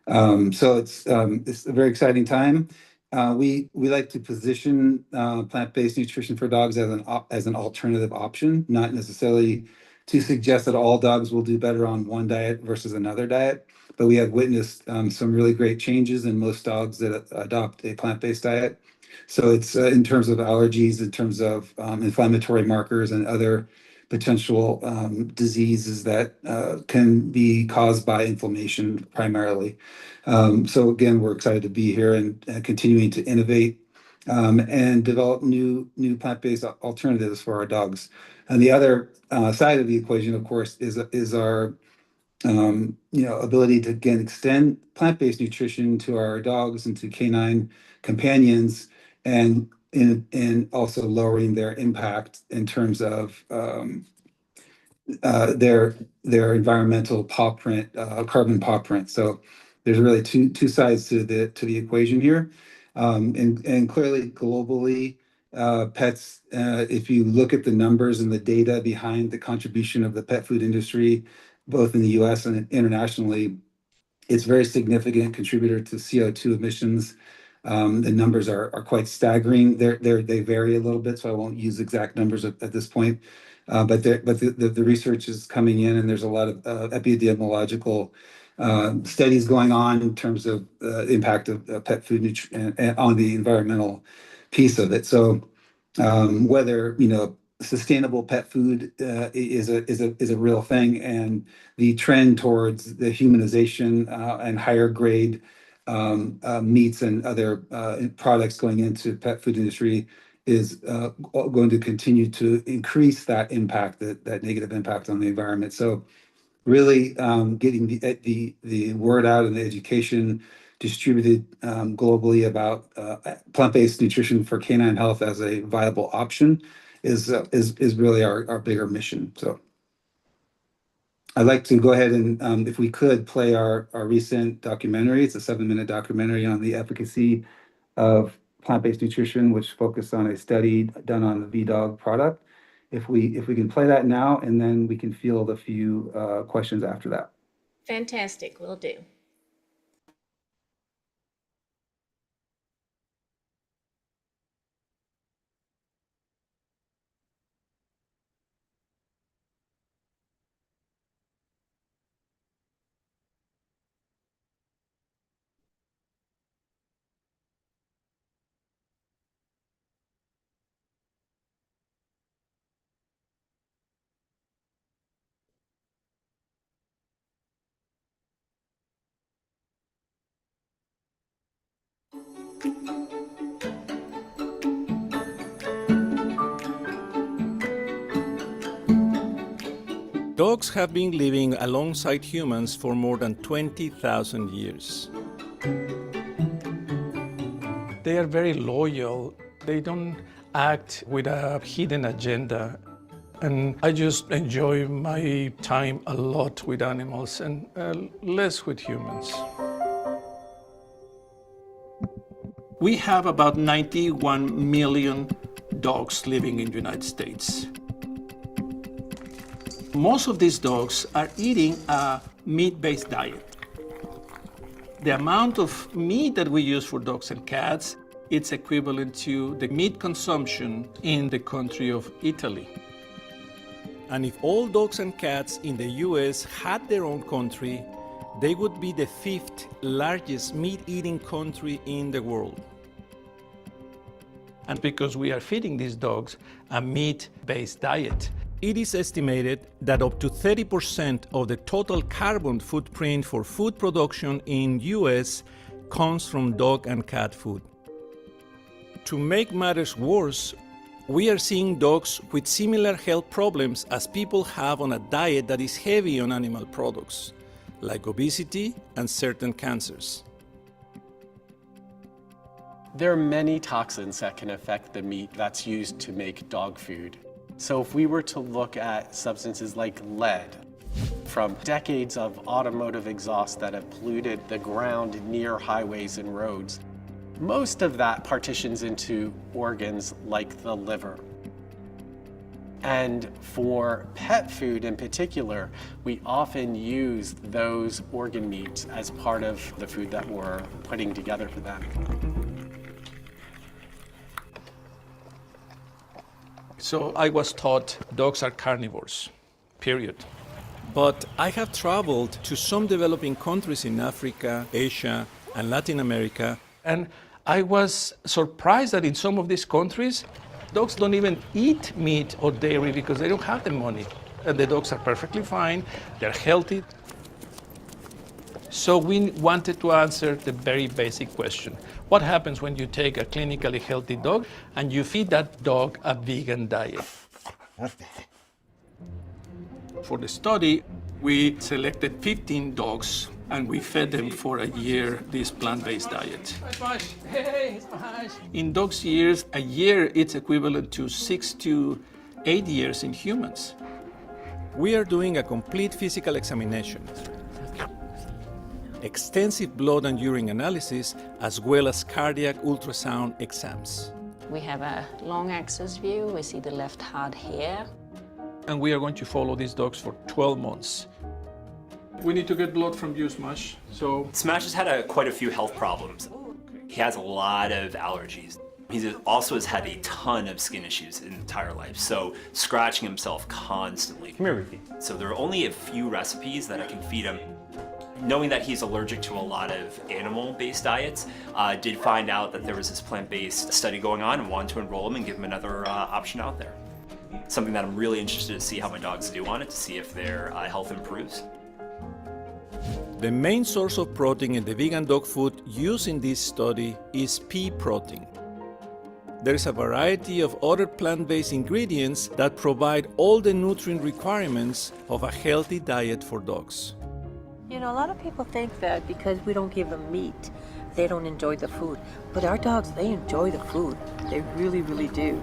So it's a very exciting time. We like to position plant-based nutrition for dogs as an alternative option, not necessarily to suggest that all dogs will do better on one diet versus another diet. But we have witnessed some really great changes in most dogs that adopt a plant-based diet. So it's in terms of allergies, in terms of inflammatory markers and other potential diseases that can be caused by inflammation primarily. So again, we're excited to be here and continuing to innovate and develop new plant-based alternatives for our dogs. And the other side of the equation, of course, is our ability to again extend plant-based nutrition to our dogs and to canine companions, and also lowering their impact in terms of their environmental paw print, carbon paw print. So there's really two sides to the equation here, and clearly globally pets, if you look at the numbers and the data behind the contribution of the pet food industry, both in the US and internationally, it's a very significant contributor to CO2 emissions. The numbers are quite staggering. They vary a little bit, so I won't use exact numbers at this point. But the research is coming in, and there's a lot of epidemiological studies going on in terms of impact of pet food and on the environmental piece of it. So whether sustainable pet food is a real thing, and the trend towards the humanization and higher grade meats and other products going into pet food industry is going to continue to increase that impact, that negative impact on the environment. So really getting the word out and the education distributed globally about plant-based nutrition for canine health as a viable option is really our bigger mission. So I'd like to go ahead and, if we could, play our recent documentary. It's a 7-minute documentary on the efficacy of plant-based nutrition, which focused on a study done on the V-Dog product. If we can play that now, and then we can field a few questions after that. Fantastic, will do. Dogs have been living alongside humans for more than 20,000 years. They are very loyal. They don't act with a hidden agenda. And I just enjoy my time a lot with animals and less with humans. We have about 91 million dogs living in the United States. Most of these dogs are eating a meat-based diet. The amount of meat that we use for dogs and cats, it's equivalent to the meat consumption in the country of Italy. And if all dogs and cats in the US had their own country, they would be the 5th largest meat-eating country in the world. And because we are feeding these dogs a meat-based diet, it is estimated that up to 30% of the total carbon footprint for food production in US comes from dog and cat food. To make matters worse, we are seeing dogs with similar health problems as people have on a diet that is heavy on animal products, like obesity and certain cancers. There are many toxins that can affect the meat that's used to make dog food. So if we were to look at substances like lead from decades of automotive exhaust that have polluted the ground near highways and roads, most of that partitions into organs like the liver. And for pet food in particular, we often use those organ meats as part of the food that we're putting together for them. So I was taught dogs are carnivores, period. But I have traveled to some developing countries in Africa, Asia, and Latin America. And I was surprised that in some of these countries, dogs don't even eat meat or dairy because they don't have the money. And the dogs are perfectly fine, they're healthy. So we wanted to answer the very basic question. What happens when you take a clinically healthy dog and you feed that dog a vegan diet? For the study, we selected 15 dogs and we fed them for a year this plant-based diet. In dogs' years, a year it's equivalent to 6 to 8 years in humans. We are doing a complete physical examination, extensive blood and urine analysis, as well as cardiac ultrasound exams. We have a long axis view. We see the left hard here. And we are going to follow these dogs for 12 months. We need to get blood from you, Smash. So Smash has had quite a few health problems. He has a lot of allergies. He also has had a ton of skin issues in his entire life, so scratching himself constantly. Come here, Ricky. So there are only a few recipes that I can feed him. Knowing that he's allergic to a lot of animal-based diets, did find out that there was this plant-based study going on and wanted to enroll him and give him another option out there. Something that I'm really interested to see how my dogs do on it, to see if their health improves. The main source of protein in the vegan dog food used in this study is pea protein. There is a variety of other plant-based ingredients that provide all the nutrient requirements of a healthy diet for dogs. You know, a lot of people think that because we don't give them meat, they don't enjoy the food. But our dogs, they enjoy the food. They really, really do.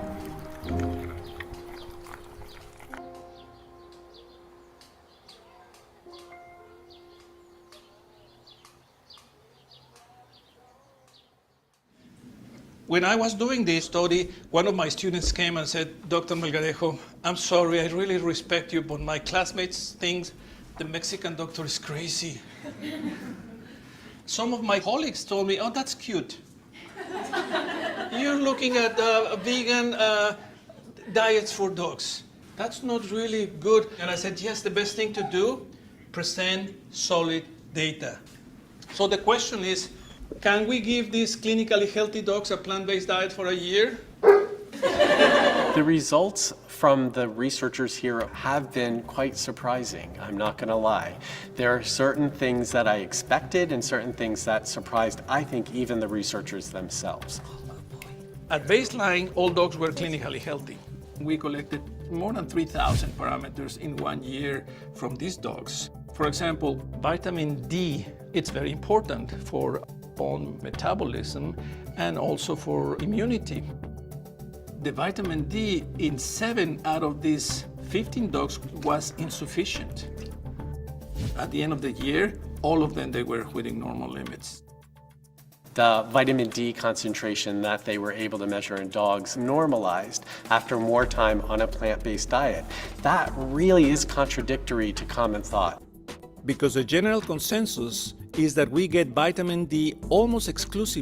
when I was doing this study, one of my students came and said, Dr. Melgarejo, I'm sorry, I really respect you, but my classmates think the Mexican doctor is crazy. Some of my colleagues told me, oh, that's cute. You're looking at vegan diets for dogs. That's not really good. And I said, yes, the best thing to do, present solid data. So the question is, can we give these clinically healthy dogs a plant-based diet for a year? The results from the researchers here have been quite surprising, I'm not going to lie. There are certain things that I expected and certain things that surprised, I think, even the researchers themselves. At baseline, all dogs were clinically healthy. We collected more than 3,000 parameters in 1 year from these dogs. For example, vitamin D, it's very important for bone metabolism and also for immunity. The vitamin D in 7 out of these 15 dogs was insufficient. At the end of the year, all of them, they were within normal limits. The vitamin D concentration that they were able to measure in dogs normalized after more time on a plant-based diet. That really is contradictory to common thought. Because the general consensus is that we get vitamin D almost exclusively